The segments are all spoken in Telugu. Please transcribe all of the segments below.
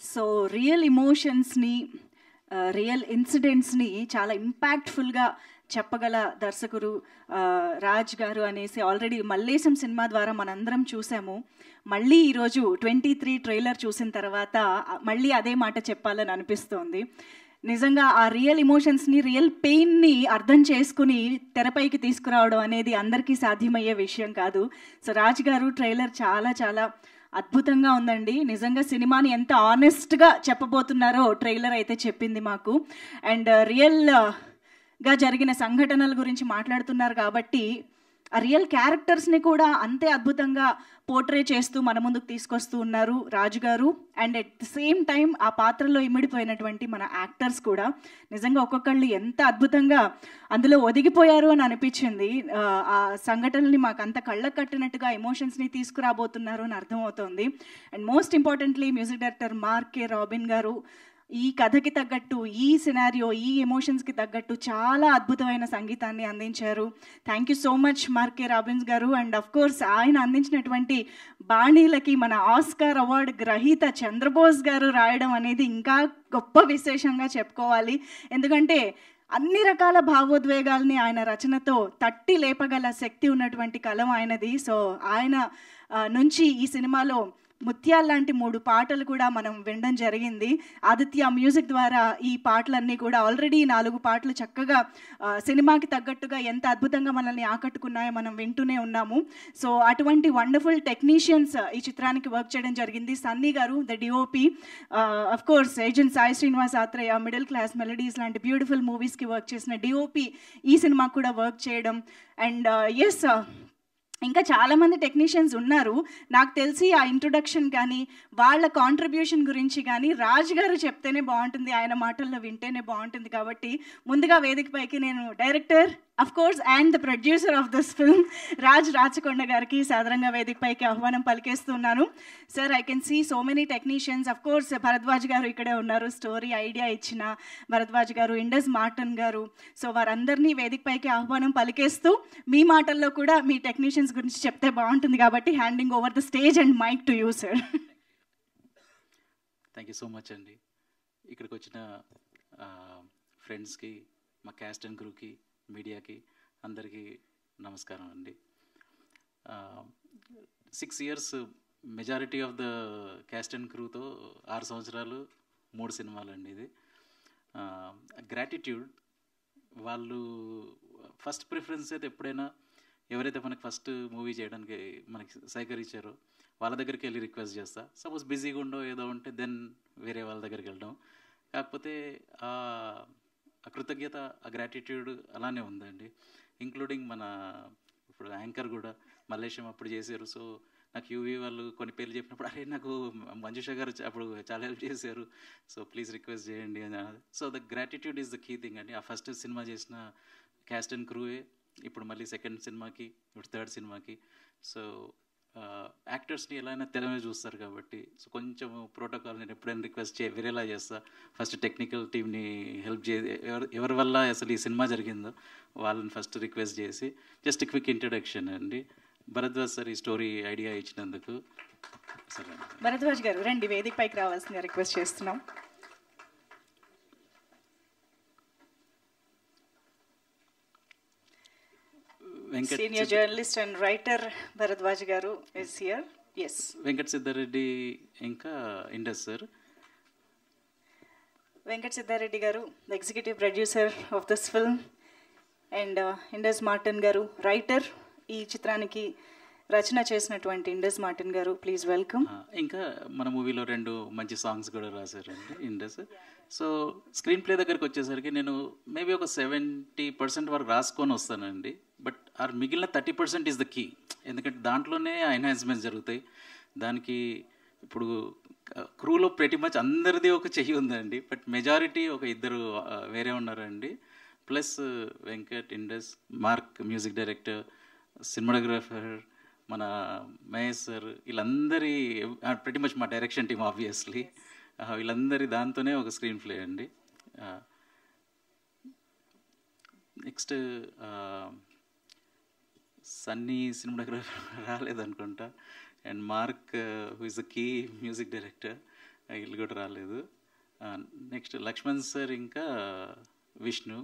సో రియల్ ఎమోషన్స్ని, రియల్ ఇన్సిడెంట్స్ని చాలా ఇంపాక్ట్ఫుల్గా చెప్పగల దర్శకుడు రాజ్ గారు అనేసి ఆల్రెడీ మల్లేశం సినిమా ద్వారా మనందరం చూసాము. మళ్ళీ ఈరోజు 23 ట్రైలర్ చూసిన తర్వాత మళ్ళీ అదే మాట చెప్పాలని అనిపిస్తోంది. నిజంగా ఆ రియల్ ఎమోషన్స్ని, రియల్ పెయిన్ని అర్థం చేసుకుని తెరపైకి తీసుకురావడం అనేది అందరికీ సాధ్యమయ్యే విషయం కాదు. సో రాజ్ గారు ట్రైలర్ చాలా చాలా అద్భుతంగా ఉందండి. నిజంగా సినిమాని ఎంత ఆనెస్ట్గా చెప్పబోతున్నారో ట్రైలర్ అయితే చెప్పింది మాకు. అండ్ రియల్గా జరిగిన సంఘటనల గురించి మాట్లాడుతున్నారు కాబట్టి ఆ రియల్ క్యారెక్టర్స్ని కూడా అంతే అద్భుతంగా పోర్ట్రే చేస్తూ మన ముందుకు తీసుకొస్తూ ఉన్నారు రాజు గారు. And at the same time ఆ పాత్రలో ఇమిడిపోయినటువంటి మన యాక్టర్స్ కూడా నిజంగా ఒక్కొక్కళ్ళు ఎంత అద్భుతంగా అందులో ఒదిగిపోయారు అని అనిపించింది. ఆ సంఘటనల్ని మాకు అంత కళ్ళకు కట్టినట్టుగా ఎమోషన్స్ని తీసుకురాబోతున్నారు అని అర్థమవుతోంది. And most importantly music director mark K robin గారు ఈ కథకి తగ్గట్టు, ఈ సినారియో, ఈ ఎమోషన్స్కి తగ్గట్టు చాలా అద్భుతమైన సంగీతాన్ని అందించారు. Thank you so much Mark K Robbins గారు. అండ్ అఫ్ కోర్స్ ఆయన అందించినటువంటి బాణీలకి మన ఆస్కార్ అవార్డు గ్రహీత చంద్రబోస్ గారు రాయడం అనేది ఇంకా గొప్ప విశేషంగా చెప్పుకోవాలి. ఎందుకంటే అన్ని రకాల భావోద్వేగాల్ని ఆయన రచనతో తట్టి లేపగల శక్తి ఉన్నటువంటి కలం ఆయనది. సో ఆయన నుంచి ఈ సినిమాలో ముత్యాల లాంటి 3 పాటలు కూడా మనం వినడం జరిగింది. ఆదిత్య మ్యూజిక్ ద్వారా ఈ పాటలన్నీ కూడా ఆల్రెడీ 4 పాటలు చక్కగా సినిమాకి తగ్గట్టుగా ఎంత అద్భుతంగా మనల్ని ఆకట్టుకున్నాయో మనం వింటూనే ఉన్నాము. సో అటువంటి వండర్ఫుల్ టెక్నీషియన్స్ ఈ చిత్రానికి వర్క్ చేయడం జరిగింది. సన్నీ గారు the DOP, of course agent Sai Srinivas Athreya, middle class melodies లాంటి బ్యూటిఫుల్ మూవీస్కి వర్క్ చేసిన డిఓపి ఈ సినిమాకు కూడా వర్క్ చేయడం. అండ్ ఎస్, ఇంకా చాలామంది టెక్నీషియన్స్ ఉన్నారు. నాకు తెలిసి ఆ ఇంట్రొడక్షన్ కానీ వాళ్ళ కాంట్రిబ్యూషన్ గురించి కానీ రాజ్ గారు చెప్తేనే బాగుంటుంది, ఆయన మాటల్లో వింటేనే బాగుంటుంది. కాబట్టి ముందుగా వేదికపైకి నేను director of course and the producer of this film Rachakonda గారికి సాదరంగా వేదికపైకి ఆహ్వానం పలికేస్తున్నాను. Sir, I can see so many technicians. Of course Bharadwaj garu ఇక్కడే ఉన్నారు, స్టోరీ ఐడియా ఇచ్చిన భరద్వాజ్ గారు, ఇండస్ మార్టన్ గారు. సో వారందరినీ వేదికపైకి ఆహ్వానం పలికేస్తూ మీ మాటల్లో కూడా మీ టెక్నీషియన్స్ గురించి చెప్తే బాగుంటుంది. కాబట్టి handing over the stage and mic to you sir. Thank you so much అండి. ఇక్కడికి వచ్చిన ఫ్రెండ్స్కి, మా క్యాస్ట్ అండ్ క్రూకి, మీడియాకి అందరికీ నమస్కారం అండి. 6 years majority of the cast and క్రూతో 6 సంవత్సరాలు 3 సినిమాలు అండి. ఇది గ్రాటిట్యూడ్. వాళ్ళు ఫస్ట్ ప్రిఫరెన్స్ అయితే ఎప్పుడైనా ఎవరైతే మనకి ఫస్ట్ మూవీ చేయడానికి మనకి సహకరించారో వాళ్ళ దగ్గరికి వెళ్ళి రిక్వెస్ట్ చేస్తా. సపోజ్ బిజీగా ఉండో ఏదో ఉంటే దెన్ వేరే వాళ్ళ దగ్గరికి వెళ్ళడం. కాకపోతే ఆ కృతజ్ఞత, ఆ గ్రాటిట్యూడ్ అలానే ఉందండి. ఇంక్లూడింగ్ మన ఇప్పుడు యాంకర్ కూడా మల్లేశం అప్పుడు చేశారు. సో నాకు యూవీ వాళ్ళు కొన్ని పేర్లు చెప్పినప్పుడు అరే నాకు మంజుష గారు అప్పుడు చాలా హెల్ప్ చేశారు, సో ప్లీజ్ రిక్వెస్ట్ చేయండి అని. So the gratitude is the key thing అండి. ఆ ఫస్ట్ సినిమా చేసిన క్యాస్ట్ అండ్ క్రూయే ఇప్పుడు మళ్ళీ సెకండ్ సినిమాకి, ఇప్పుడు థర్డ్ సినిమాకి. సో యాక్టర్స్ని ఎలా అయినా తెర మీద చూస్తారు కాబట్టి సో కొంచెం ప్రోటోకాల్ నేను ఎప్పుడైనా రిక్వెస్ట్ వేరేలా చేస్తా. ఫస్ట్ టెక్నికల్ టీమ్ని హెల్ప్ ఎవరి వల్ల అసలు ఈ సినిమా జరిగిందో వాళ్ళని ఫస్ట్ రిక్వెస్ట్ చేసి జస్ట్ క్విక్ ఇంట్రడక్షన్ అండి. భరద్వాజ్ సార్ ఈ స్టోరీ ఐడియా ఇచ్చినందుకు సరే. భరద్వాజ్ గారు రండి, వేదిక పైకి రావాల్సిందిగా రిక్వెస్ట్ చేస్తున్నాం. Senior journalist and writer Bharadwaj garu is here. Yes. Venkat Siddhareddy ఇంకా Indus sir. Venkat Siddhareddy garu, the executive producer of this film, and Indus Martin garu, writer. ఈ చిత్రానికి రచన చేసినటువంటి ఇండస్ మార్టిన్ గారు, ప్లీజ్ వెల్కమ్. ఇంకా మన మూవీలో 2 మంచి సాంగ్స్ కూడా రాశారండి ఇండస్. సో స్క్రీన్ ప్లే దగ్గరికి వచ్చేసరికి నేను మేబీ ఒక 70% వరకు రాసుకొని వస్తానండి. బట్ మిగిలిన 30% ఈజ్ ద కీ. ఎందుకంటే దాంట్లోనే ఎన్హాన్స్మెంట్స్ జరుగుతాయి. దానికి ఇప్పుడు క్రూలో ప్రతి మచ్ అందరిది ఒక చెయ్యి ఉందండి. బట్ మెజారిటీ ఒక 2 వేరే ఉన్నారండి. Plus Venkat, Indus, mark music director, cinematographer, మన మహేష్ సార్, వీళ్ళందరి ప్రతి మచ్ మా డైరెక్షన్ టీమ్ ఆబ్వియస్లీ, వీళ్ళందరి దాంతోనే ఒక స్క్రీన్ ప్లే అండి. నెక్స్ట్ సన్నీ సినిమాటోగ్రాఫర్ రాలేదనుకుంటా. And Mark who is the key music director. వీళ్ళు కూడా రాలేదు. నెక్స్ట్ లక్ష్మణ్ సార్ ఇంకా Vishnu.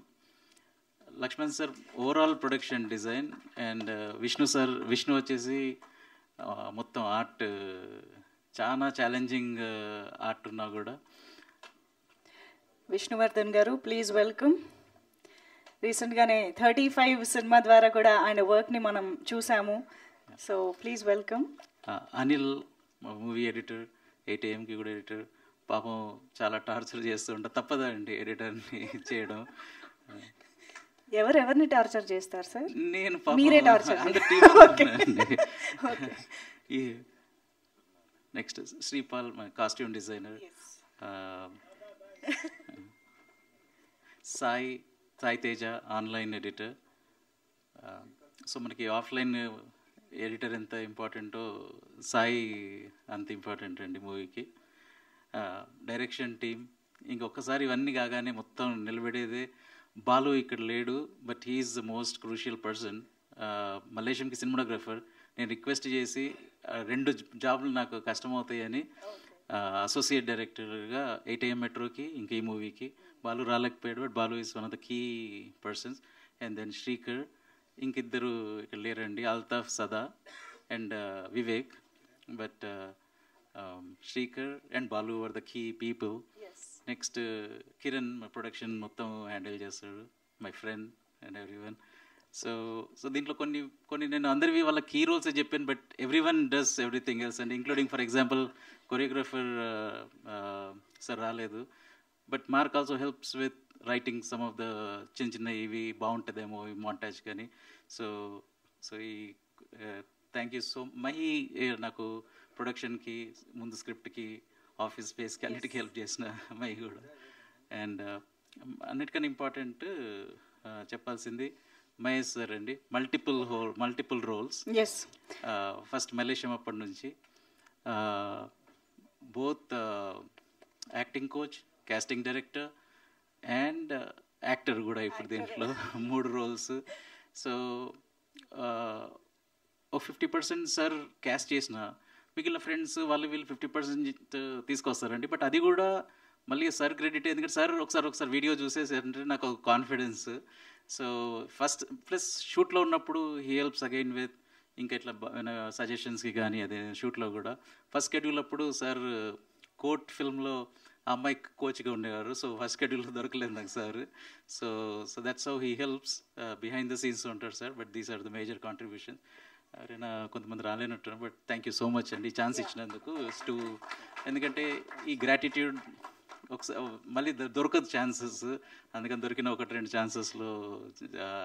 Laxman sir overall production design and Vishnu వచ్చేసి మొత్తం ఆర్ట్, చాలా ఛాలెంజింగ్ ఆర్ట్ ఉన్నా కూడా. విష్ణువర్ధన్ గారు, ప్లీజ్ వెల్కమ్. రీసెంట్గానే 35 సినిమా ద్వారా కూడా ఆయన వర్క్ని మనం చూసాము. So please welcome. Anil movie editor, 8 AM కూడా ఎడిటర్. పాపం చాలా టార్చర్ చేస్తూ ఉంటా, తప్పదా అండి ఎడిటర్ని చేయడం. ఎవరిని టార్చర్ చేస్తారు సార్? నేను మీరే torture. Next Sripal, costume designer. Sai Teja, online editor. So మనకి ఆఫ్లైన్ ఎడిటర్ ఎంత ఇంపార్టెంటో సాయి అంత ఇంపార్టెంట్ అండి మూవీకి. డైరెక్షన్ టీమ్, ఇంకొకసారి ఇవన్నీ కాగానే మొత్తం నిలబడేదే బాలు. ఇక్కడ లేడు, but he's the most crucial person. మలేషియంకి సినిమాటోగ్రఫర్. నేను రిక్వెస్ట్ చేసి 2 జాబ్లు నాకు కష్టమవుతాయని అసోసియేట్ డైరెక్టర్గా 8 AM మెట్రోకి ఇంకా ఈ మూవీకి బాలు రాలేకపోయాడు. But Balu is one of the key persons. And then Srikar, ఇంకిద్దరు ఇక్కడ లేరండి, Altaf Sada and Vivek. But Srikar and Balu are the key people. Next Kiran production మొత్తం హ్యాండిల్ చేస్తాడు, my friend and everyone. So దీంట్లో కొన్ని నేను అందరివి వాళ్ళ కీ రోల్సే చెప్పాను, but everyone does everything else and including for example choreographer sir రాలేదు, but Mark also helps with writing some of the చిన్న ఇవి బాగుంటుందేమో ఈ మాంటాజ్ కానీ. సో ఈ థ్యాంక్ యూ సో మచ్. నాకు ప్రొడక్షన్కి ముందు స్క్రిప్ట్కి ఆఫీస్ స్పేస్కి అన్నిటికీ హెల్ప్ చేసిన మై కూడా. అండ్ అన్నిటికన్నా ఇంపార్టెంట్ చెప్పాల్సింది మహేష్ సార్ అండి. Multiple roles. ఫస్ట్ మలేషియం అప్పటి నుంచి both acting coach, casting director and actor కూడా ఇప్పుడు దీంట్లో 3 రోల్స్. సో 50% సార్ క్యాస్ట్ చేసిన, మిగిలిన ఫ్రెండ్స్ వాళ్ళు వీళ్ళు 50% తీసుకొస్తారండి. బట్ అది కూడా మళ్ళీ సార్ క్రెడిట్, ఎందుకంటే సార్ ఒకసారి వీడియో చూసేసారంటే నాకు ఒక కాన్ఫిడెన్స్. సో ఫస్ట్ ప్లస్ షూట్లో ఉన్నప్పుడు హీ హెల్ప్స్ అగైన్ విత్ ఇంకా ఇట్లా సజెషన్స్కి కానీ. అదే షూట్లో కూడా ఫస్ట్ షెడ్యూల్ అప్పుడు సార్ కోర్ట్ ఫిల్మ్లో ఆ అమ్మాయి కోచ్గా ఉండేవారు. సో ఫస్ట్ షెడ్యూల్లో దొరకలేదు నాకు sir. So that's how he helps. Behind the scenes ఉంటారు sir, but these are the major contribution. ఎవరైనా కొంతమంది రాలేనట్టున్నారు, but thank you so much అండి ఛాన్స్ ఇచ్చినందుకు. ఎందుకంటే ఈ గ్రాటిట్యూడ్ ఒకసారి మళ్ళీ దొరకదు ఛాన్సెస్, అందుకని దొరికిన 1-2 ఛాన్సెస్లో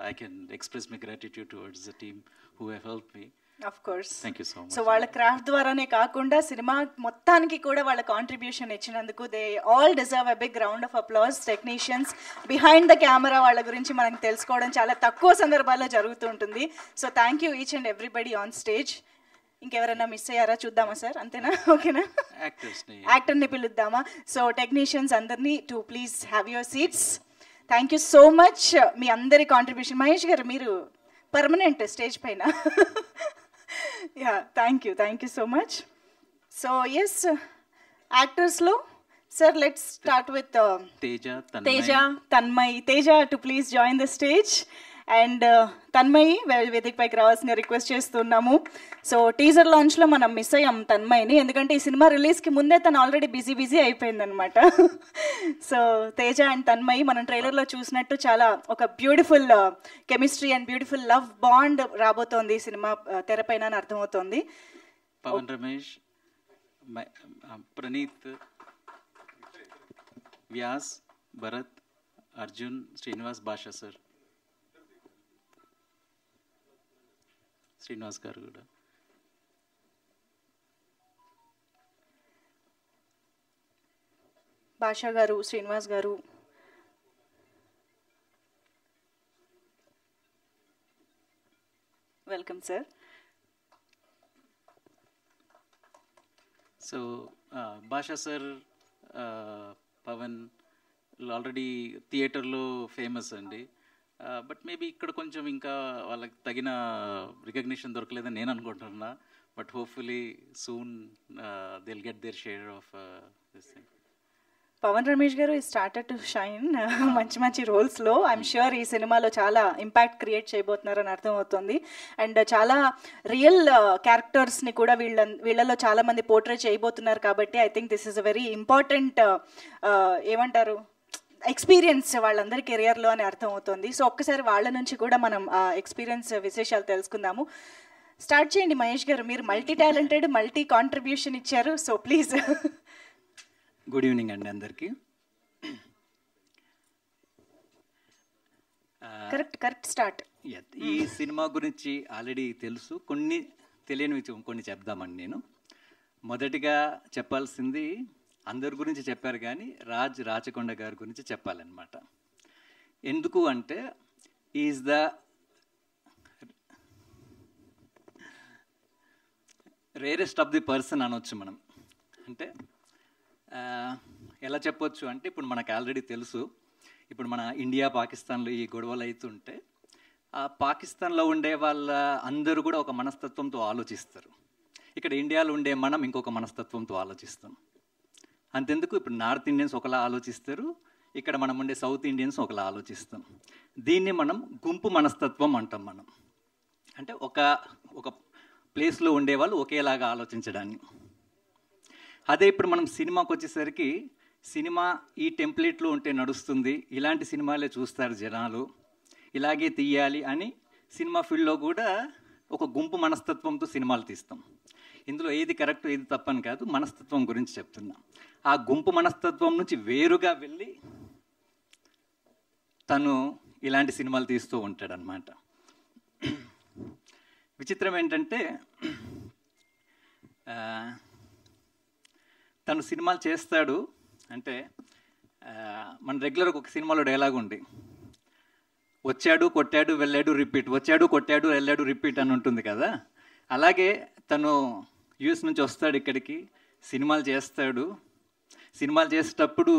I can express my gratitude towards the team who have help me. Of course. Thank you so much. So వాళ్ళ క్రాఫ్ట్ ద్వారానే కాకుండా సినిమా మొత్తానికి కూడా వాళ్ళ కాంట్రిబ్యూషన్ ఇచ్చినందుకు they all deserve a big round of applause. Technicians, behind the camera వాళ్ళ గురించి మనకు తెలుసుకోవడం చాలా తక్కువ సందర్భాల్లో జరుగుతుంటుంది. So thank you each and everybody on stage. ఇంకెవరైనా మిస్ అయ్యారా చూద్దామా సార్? అంతేనా? ఓకేనా? యాక్టర్ని పిలుద్దామా? సో టెక్నీషియన్స్ అందరినీ to please have your seats. Thank you so much మీ అందరి కాంట్రిబ్యూషన్. మహేష్ గారు మీరు పర్మనెంట్ స్టేజ్ పైన. Yeah, thank you so much. So yes, యాక్టర్స్లో sir let's start with Teja, Tanmay. Teja to please join the stage and Tanmayi వేదిక పైకి రావాల్సిన రిక్వెస్ట్ చేస్తున్నాము. సో టీజర్ లాంచ్లో మనం మిస్ అయ్యాం తన్మయిని, ఎందుకంటే ఈ సినిమా రిలీజ్కి ముందే తను ఆల్రెడీ బిజీ అయిపోయిందనమాట. సో తేజ అండ్ తన్మయి మనం ట్రైలర్లో చూసినట్టు చాలా ఒక beautiful chemistry and beautiful love bond రాబోతోంది ఈ సినిమా తెరపైన అని అర్థమవుతోంది. పవన్ రమేష్, ప్రణీత్, వ్యాస్, భరత్, అర్జున్, శ్రీనివాస్, భాషా సార్, శ్రీనివాస్ గారు కూడా. భాషా గారు, శ్రీనివాస్ గారు, welcome sir. So Bhasha sir, Pavan already థియేటర్లో ఫేమస్ అండి. బట్ మేబీ ఇక్కడ కొంచెం ఇంకా వాళ్ళకి తగిన రికగ్నిషన్ దొరకలేదని నేను అనుకుంటున్నా. But hopefully soon they will get their share of Pavan Ramesh గారు ఈ స్టార్టెడ్ టు షైన్ మంచి మంచి రోల్స్లో. ఐఎమ్ ష్యూర్ ఈ సినిమాలో చాలా ఇంపాక్ట్ క్రియేట్ చేయబోతున్నారని అర్థమవుతుంది. అండ్ చాలా రియల్ క్యారెక్టర్స్ని కూడా వీళ్ళలో చాలా మంది పోర్ట్రే చేయబోతున్నారు కాబట్టి I think this is a very important ఏమంటారు ఎక్స్పీరియన్స్ వాళ్ళందరి కెరియర్లో అని అర్థమవుతుంది. సో ఒక్కసారి వాళ్ళ నుంచి కూడా మనం ఎక్స్పీరియన్స్ విశేషాలు తెలుసుకుందాము. స్టార్ట్ చేయండి మహేష్ గారు, మీరు మల్టీ టాలెంటెడ్, మల్టీ కాంట్రిబ్యూషన్ ఇచ్చారు, సో ప్లీజ్. గుడ్ ఈవినింగ్ అండి అందరికీ. Correct start. ఈ సినిమా గురించి ఆల్రెడీ తెలుసు, కొన్ని తెలియనివి కొన్ని చెప్దామండి. నేను మొదటిగా చెప్పాల్సింది అందరి గురించి చెప్పారు కానీ రాచకొండ గారి గురించి చెప్పాలన్నమాట. ఎందుకు అంటే is the rarest of the person అనొచ్చు మనం. అంటే ఎలా చెప్పొచ్చు అంటే ఇప్పుడు మనకు ఆల్రెడీ తెలుసు, ఇప్పుడు మన ఇండియా పాకిస్తాన్లో ఈ గొడవలు అవుతుంటే ఆ పాకిస్తాన్లో ఉండే వాళ్ళ అందరూ కూడా ఒక మనస్తత్వంతో ఆలోచిస్తారు. ఇక్కడ ఇండియాలో ఉండే మనం ఇంకొక మనస్తత్వంతో ఆలోచిస్తాం. అంతెందుకు ఇప్పుడు నార్త్ ఇండియన్స్ ఒకలా ఆలోచిస్తారు, ఇక్కడ మనం ఉండే సౌత్ ఇండియన్స్ ఒకలా ఆలోచిస్తాం. దీన్ని మనం గుంపు మనస్తత్వం అంటాం మనం. అంటే ఒక ప్లేస్లో ఉండేవాళ్ళు ఒకేలాగా ఆలోచించడాన్ని. అదే ఇప్పుడు మనం సినిమాకి వచ్చేసరికి సినిమా ఈ టెంప్లెట్లో ఉంటే నడుస్తుంది, ఇలాంటి సినిమాలే చూస్తారు జనాలు, ఇలాగే తీయాలి అని సినిమా ఫీల్డ్లో కూడా ఒక గుంపు మనస్తత్వంతో సినిమాలు తీస్తాం. ఇందులో ఏది కరెక్ట్ ఏది తప్పని కాదు, మనస్తత్వం గురించి చెప్తున్నా. ఆ గుంపు మనస్తత్వం నుంచి వేరుగా వెళ్ళి తను ఇలాంటి సినిమాలు తీస్తూ ఉంటాడనమాట. విచిత్రం ఏంటంటే తను సినిమాలు చేస్తాడు అంటే మన రెగ్యులర్గా ఒక సినిమాలో డైలాగ్ ఉంది, వచ్చాడు కొట్టాడు వెళ్ళాడు రిపీట్, వచ్చాడు కొట్టాడు వెళ్ళాడు రిపీట్ అని ఉంటుంది కదా. అలాగే తను యూఎస్ నుంచి వస్తాడు ఇక్కడికి, సినిమాలు చేస్తాడు. సినిమాలు చేసేటప్పుడు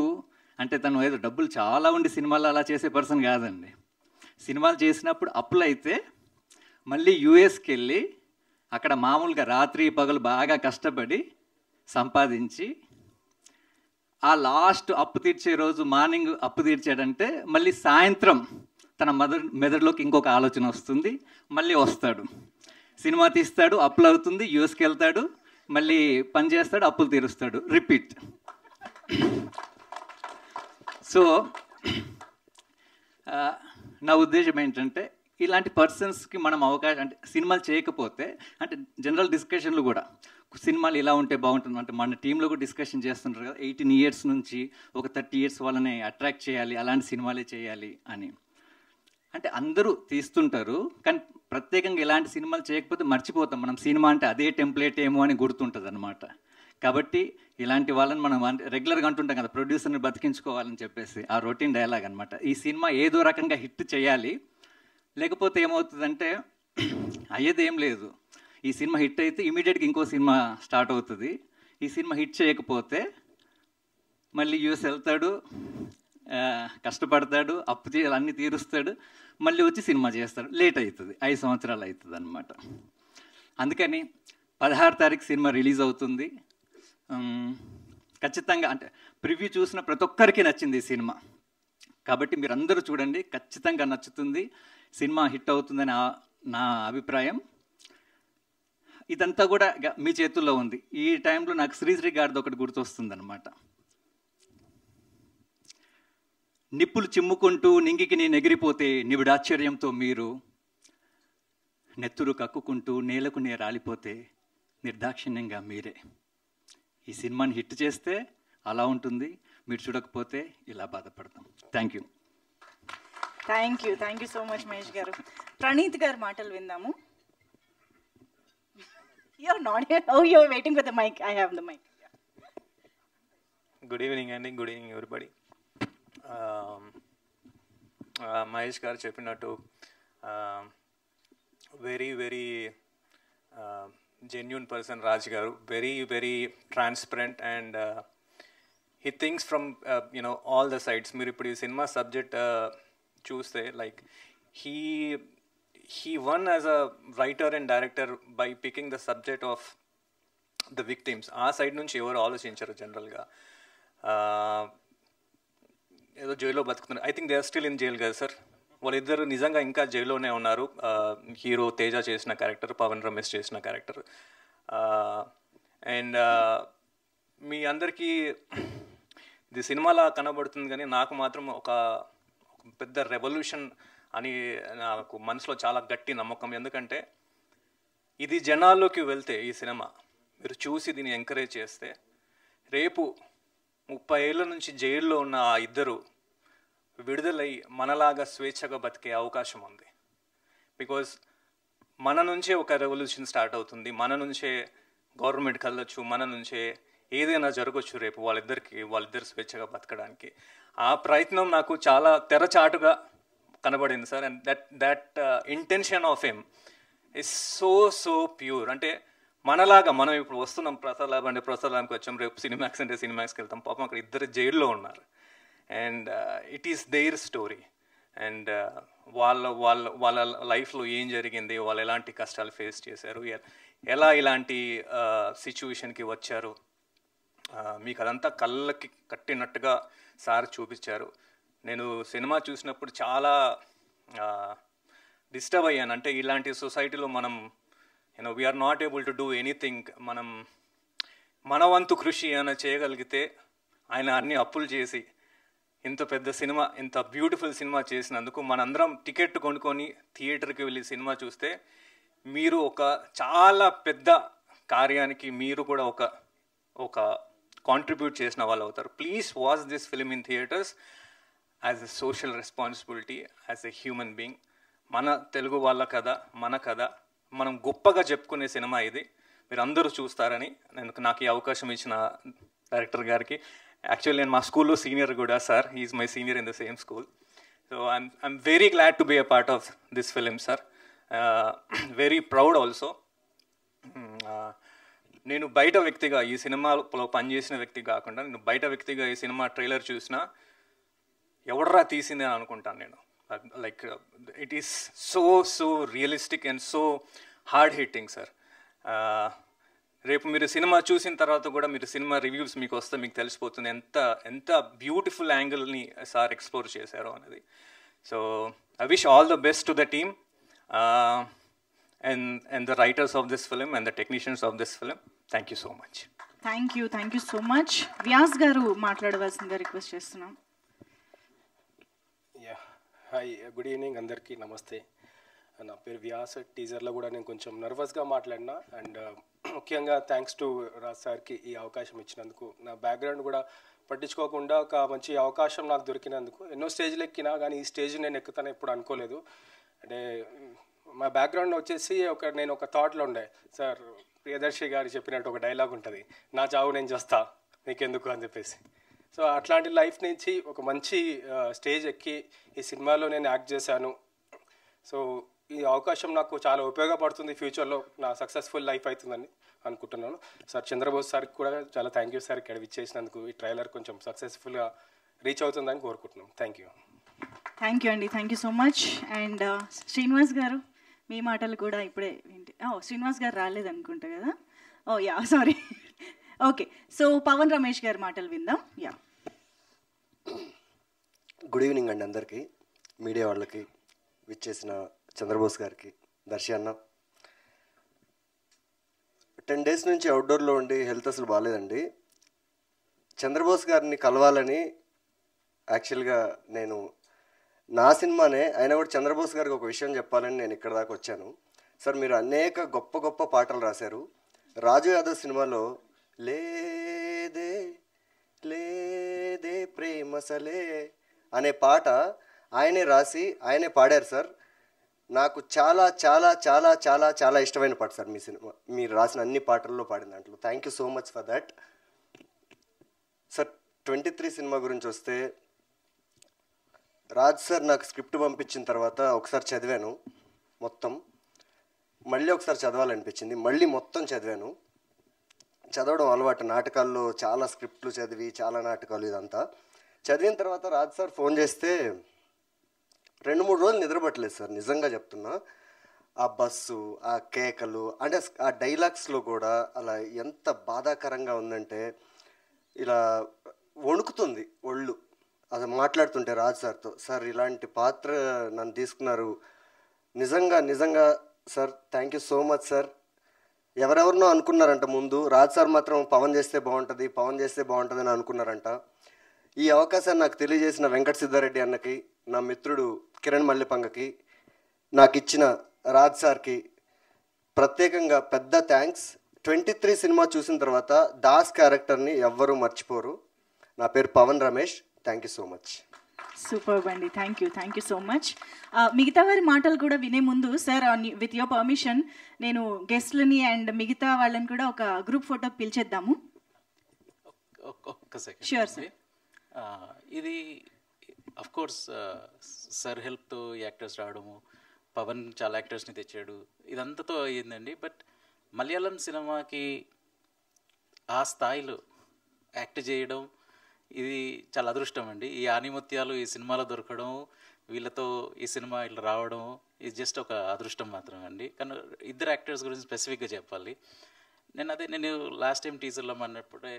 అంటే తను ఏదో డబ్బులు చాలా ఉండి సినిమాలు అలా చేసే పర్సన్ కాదండి. సినిమాలు చేసినప్పుడు అప్పులు అయితే మళ్ళీ యూఎస్కి వెళ్ళి అక్కడ మామూలుగా రాత్రి పగలు బాగా కష్టపడి సంపాదించి ఆ లాస్ట్ అప్పు తీర్చే రోజు మార్నింగ్ అప్పు తీర్చాడంటే మళ్ళీ సాయంత్రం తన మెదడులోకి ఇంకొక ఆలోచన వస్తుంది, మళ్ళీ వస్తాడు, సినిమా తీస్తాడు, అప్పులు అవుతుంది, యూఎస్కి వెళ్తాడు, మళ్ళీ పని చేస్తాడు, అప్పులు తీరుస్తాడు, రిపీట్. సో నా ఉద్దేశం ఏంటంటే ఇలాంటి పర్సన్స్కి మనం అవకాశం అంటే సినిమాలు చేయకపోతే అంటే జనరల్ డిస్కషన్లు కూడా సినిమాలు ఇలా ఉంటే బాగుంటుంది అంటే మన టీంలో కూడా డిస్కషన్ చేస్తుంటారు కదా, 18 years నుంచి ఒక 30 years వాళ్ళని అట్రాక్ట్ చేయాలి, అలాంటి సినిమాలే చేయాలి అని. అంటే అందరూ తీస్తుంటారు కానీ ప్రత్యేకంగా ఇలాంటి సినిమాలు చేయకపోతే మర్చిపోతాం మనం, సినిమా అంటే అదే టెంప్లెట్ ఏమో అని గుర్తుంటుంది అనమాట. కాబట్టి ఇలాంటి వాళ్ళని మనం రెగ్యులర్గా అంటుంటాం కదా, ప్రొడ్యూసర్ని బతికించుకోవాలని చెప్పేసి, ఆ రొటీన్ డైలాగ్ అనమాట. ఈ సినిమా ఏదో రకంగా హిట్ చేయాలి, లేకపోతే ఏమవుతుందంటే అయ్యేది ఏం లేదు. ఈ సినిమా హిట్ అయితే ఇమీడియట్గా ఇంకో సినిమా స్టార్ట్ అవుతుంది. ఈ సినిమా హిట్ చేయకపోతే మళ్ళీ యూఎస్ వెళ్తాడు, కష్టపడతాడు, అప్పు అన్నీ తీరుస్తాడు, మళ్ళీ వచ్చి సినిమా చేస్తాడు, లేట్ అవుతుంది, 5 సంవత్సరాలు అవుతుంది అనమాట. అందుకని 16వ తారీఖు సినిమా రిలీజ్ అవుతుంది. ఖచ్చితంగా అంటే ప్రివ్యూ చూసిన ప్రతి ఒక్కరికి నచ్చింది ఈ సినిమా, కాబట్టి మీరు అందరూ చూడండి, ఖచ్చితంగా నచ్చుతుంది, సినిమా హిట్ అవుతుందని నా అభిప్రాయం. ఇదంతా కూడా మీ చేతుల్లో ఉంది. ఈ టైంలో నాకు శ్రీశ్రీ గారిది ఒకటి గుర్తొస్తుంది అనమాట. నిప్పులు చిమ్ముకుంటూ నింగికి నేను ఎగిరిపోతే నివిడాశ్చర్యంతో మీరు, నెత్తురు కక్కుకుంటూ నేలకు నే రాలిపోతే నిర్దాక్షిణ్యంగా మీరే. ఈ సినిమాని హిట్ చేస్తే అలా ఉంటుంది, మీరు చూడకపోతే ఇలా బాధపడతాం. Thank you. Thank you so much Mahesh garu. Praneeth గారి మాటలు విందాము. You're not here. Oh, you're waiting for the mic. I have the mic. Yeah. Good evening, Andy. Good evening, everybody. Mahesh garu cheppinattu very genuine person Raj garu, very transparent, and he thinks from all the sides. Meer ippudu cinema subject choose like he won as a writer and director by picking the subject of the victims. ఆ సైడ్ నుంచి ఎవరు ఆలోచించారు జనరల్గా. ఏదో జైల్లో బతుకుతున్నారు. I think they are still in jail కదా సార్. వాళ్ళిద్దరు నిజంగా ఇంకా జైల్లోనే ఉన్నారు. హీరో తేజ చేసిన క్యారెక్టర్, పవన్ రమేష్ చేసిన క్యారెక్టర్. అండ్ మీ అందరికీ ఇది సినిమాలా కనబడుతుంది, కానీ నాకు మాత్రం ఒక పెద్ద రెవల్యూషన్ అని నాకు మనసులో చాలా గట్టి నమ్మకం. ఎందుకంటే ఇది జనాల్లోకి వెళ్తే, ఈ సినిమా మీరు చూసి దీన్ని ఎంకరేజ్ చేస్తే, రేపు 30 ఏళ్ళ నుంచి జైల్లో ఉన్న ఆ ఇద్దరు విడుదలై మనలాగా స్వేచ్ఛగా బతికే అవకాశం ఉంది. బికాజ్ మన నుంచే ఒక రెవల్యూషన్ స్టార్ట్ అవుతుంది, మన నుంచే గవర్నమెంట్ కలవచ్చు, మన నుంచే ఏదైనా జరగవచ్చు రేపు వాళ్ళిద్దరు స్వేచ్ఛగా బతకడానికి. ఆ ప్రయత్నం నాకు చాలా తెరచాటుగా కనబడింది sir. And that intention of him is so pure. అంటే మనలాగా మనం ఇప్పుడు వస్తున్నాం ప్రసాద్ ల్యాబ్ అంటే ప్రసాద్ ల్యాబ్కి వచ్చాం, రేపు సినిమాక్స్ అంటే సినిమాక్స్కి వెళ్తాం. పాపం అక్కడ ఇద్దరు జైల్లో ఉన్నారు. And it is their story. అండ్ వాళ్ళ లైఫ్లో ఏం జరిగింది, వాళ్ళు ఎలాంటి కష్టాలు ఫేస్ చేశారు, ఎలా ఇలాంటి సిచ్యువేషన్కి వచ్చారు, మీకు అదంతా కళ్ళకి కట్టినట్టుగా సార్ చూపించారు. నేను సినిమా చూసినప్పుడు చాలా డిస్టర్బ్ అయ్యాను. అంటే ఇలాంటి సొసైటీలో మనం we are not able to do anything. మన వంతు కృషి ఏమైనా చేయగలిగితే, ఆయన అన్ని అప్పులు చేసి ఇంత పెద్ద సినిమా, ఇంత బ్యూటిఫుల్ సినిమా చేసినందుకు మనందరం టికెట్ కొనుక్కొని థియేటర్కి వెళ్ళి సినిమా చూస్తే, మీరు ఒక చాలా పెద్ద కార్యానికి మీరు కూడా ఒక కాంట్రిబ్యూట్ చేసిన వాళ్ళు అవుతారు. Please watch this film in theatres as a social responsibility, as a human being. మన తెలుగు వాళ్ళ కథ, మన కథ, మనం గొప్పగా చెప్పుకునే సినిమా ఇది. మీరు అందరూ చూస్తారని నాకు ఈ అవకాశం ఇచ్చిన డైరెక్టర్ గారికి, యాక్చువల్లీ నేను మా స్కూల్లో సీనియర్ కూడా sir, he is my senior in the same school. So I am very glad to be a part of this film sir. Very proud also. నేను బయట వ్యక్తిగా, ఈ సినిమాలో పనిచేసిన వ్యక్తి కాకుండా, నేను బయట వ్యక్తిగా ఈ సినిమా ట్రైలర్ చూసినా ఎవడరా తీసింది అని అనుకుంటాను నేను. Like it is so realistic and so hard hitting sir. రేపు మీరు సినిమా చూసిన తర్వాత కూడా మీరు సినిమా రివ్యూస్ మీకు వస్తే మీకు తెలిసిపోతుంది ఎంత బ్యూటిఫుల్ యాంగిల్ని సార్ ఎక్స్ప్లోర్ చేశారో అనేది. So I wish all the best to the team and the writers of this film and the technicians of this film. Thank you so much. Thank you so much. Vyas గారు మాట్లాడవలసిందిగా రిక్వెస్ట్ చేస్తున్నాం. హాయ్, గుడ్ ఈవినింగ్ అందరికీ, నమస్తే. నా పేరు వ్యాస్. టీజర్లో కూడా నేను కొంచెం నర్వస్గా మాట్లాడినా. అండ్ ముఖ్యంగా థ్యాంక్స్ టు రాజ్ సార్కి ఈ అవకాశం ఇచ్చినందుకు. నా బ్యాక్గ్రౌండ్ కూడా పట్టించుకోకుండా ఒక మంచి అవకాశం నాకు దొరికినందుకు. ఎన్నో స్టేజ్లు ఎక్కినా, కానీ ఈ స్టేజ్ నేను ఎక్కుతాను ఎప్పుడు అనుకోలేదు. అంటే మా బ్యాక్గ్రౌండ్ వచ్చేసి నేను ఒక థాట్లో ఉండే సార్. ప్రియదర్శి గారు చెప్పినట్టు ఒక డైలాగ్ ఉంటుంది, నా చావు నేను చేస్తా నీకెందుకు అని చెప్పేసి. సో అట్లాంటి లైఫ్ నుంచి ఒక మంచి స్టేజ్ ఎక్కి ఈ సినిమాలో నేను యాక్ట్ చేశాను. సో ఈ అవకాశం నాకు చాలా ఉపయోగపడుతుంది, ఫ్యూచర్లో నా సక్సెస్ఫుల్ లైఫ్ అవుతుందని అనుకుంటున్నాను. సార్ చంద్రబోస్ సార్కి కూడా చాలా థ్యాంక్ యూ సార్, ఇక్కడ విచ్చేసినందుకు. ఈ ట్రైలర్ కొంచెం సక్సెస్ఫుల్గా రీచ్ అవుతుందని కోరుకుంటున్నాం. థ్యాంక్ యూ అండి. Thank you so much. And Srinivas గారు, మీ మాటలు కూడా ఇప్పుడే వింటే. శ్రీనివాస్ గారు రాలేదనుకుంటా కదా. Sorry. Okay, so Pavan Ramesh గారి మాటలు విందాం. గుడ్ ఈవినింగ్ అండి అందరికీ, మీడియా వాళ్ళకి, విచ్చేసిన చంద్రబోస్ గారికి, దర్శి అన్న. 10 days నుంచి అవుట్డోర్లో ఉండి హెల్త్ అసలు బాగాలేదండి. చంద్రబోస్ గారిని కలవాలని యాక్చువల్గా నేను నా సినిమానే అయినా కూడా చంద్రబోస్ గారికి ఒక విషయం చెప్పాలని నేను ఇక్కడ దాకా వచ్చాను. సార్, మీరు అనేక గొప్ప పాటలు రాశారు. రాజు యాదవ్ సినిమాలో లేదే లేదే ప్రేమసలే అనే పాట ఆయనే రాసి ఆయనే పాడారు సార్. నాకు చాలా చాలా చాలా చాలా చాలా ఇష్టమైన పాట సార్ మీ సినిమా, మీరు రాసిన అన్ని పాటల్లో పాడిన దాంట్లో. Thank you so much for that sir. 23 cinema గురించి వస్తే, రాజ్ సార్ నాకు స్క్రిప్ట్ పంపించిన తర్వాత ఒకసారి చదివాను మొత్తం, మళ్ళీ ఒకసారి చదవాలనిపించింది, మళ్ళీ మొత్తం చదివాను. చదవడం అలవాటు, నాటకాల్లో చాలా స్క్రిప్ట్లు చదివి, చాలా నాటకాలు ఇదంతా చదివిన తర్వాత రాజ్ సార్ ఫోన్ చేస్తే 2-3 రోజులు నిద్రపట్టలేదు సార్, నిజంగా చెప్తున్నా. ఆ బస్సు, ఆ కేకలు, అంటే ఆ డైలాగ్స్లో కూడా అలా ఎంత బాధాకరంగా ఉందంటే, ఇలా వణుకుతుంది ఒళ్ళు అది మాట్లాడుతుంటే రాజ్ సార్తో. సార్ ఇలాంటి పాత్ర నన్ను తీసుకున్నారు, నిజంగా sir thank you so much sir. ఎవరెవరినో అనుకున్నారంట ముందు, రాజ్ సార్ మాత్రం పవన్ చేస్తే బాగుంటుంది అని అనుకున్నారంట. ఈ అవకాశాన్ని నాకు తెలియజేసిన వెంకట సిద్ధారెడ్డి అన్నకి, నా మిత్రుడు కిరణ్ మల్లెపంగకి, నాకు ఇచ్చిన రాజ్ సార్కి ప్రత్యేకంగా పెద్ద థ్యాంక్స్. 23 సినిమా చూసిన తర్వాత దాస్ క్యారెక్టర్ని ఎవ్వరూ మర్చిపోరు. నా పేరు Pavan Ramesh. Thank you so much. Super అండి, థ్యాంక్ యూ సో మచ్. మిగతా వారి మాటలు కూడా వినే ముందు సార్, విత్ యువర్ పర్మిషన్ నేను గెస్ట్లని అండ్ మిగతా వాళ్ళని కూడా ఒక గ్రూప్ ఫోటో పిలిచేద్దాము. ఒక్క సెకండ్. Sure, sir. ఇది అఫ్ కోర్స్ సార్ హెల్ప్తో ఈ యాక్టర్స్ రావడము, పవన్ చాలా యాక్టర్స్ని తెచ్చాడు, ఇదంతతో అయ్యిందండి. బట్ మలయాళం సినిమాకి ఆ స్థాయిలో యాక్ట్ చేయడం ఇది చాలా అదృష్టం అండి. ఈ ఆనిముత్యాలు ఈ సినిమాలో దొరకడం, వీళ్ళతో ఈ సినిమా ఇట్లా రావడం ఇది జస్ట్ ఒక అదృష్టం మాత్రమే అండి. కానీ ఇద్దరు యాక్టర్స్ గురించి స్పెసిఫిక్గా చెప్పాలి. నేను లాస్ట్ టైం టీజర్లో అన్నప్పుడే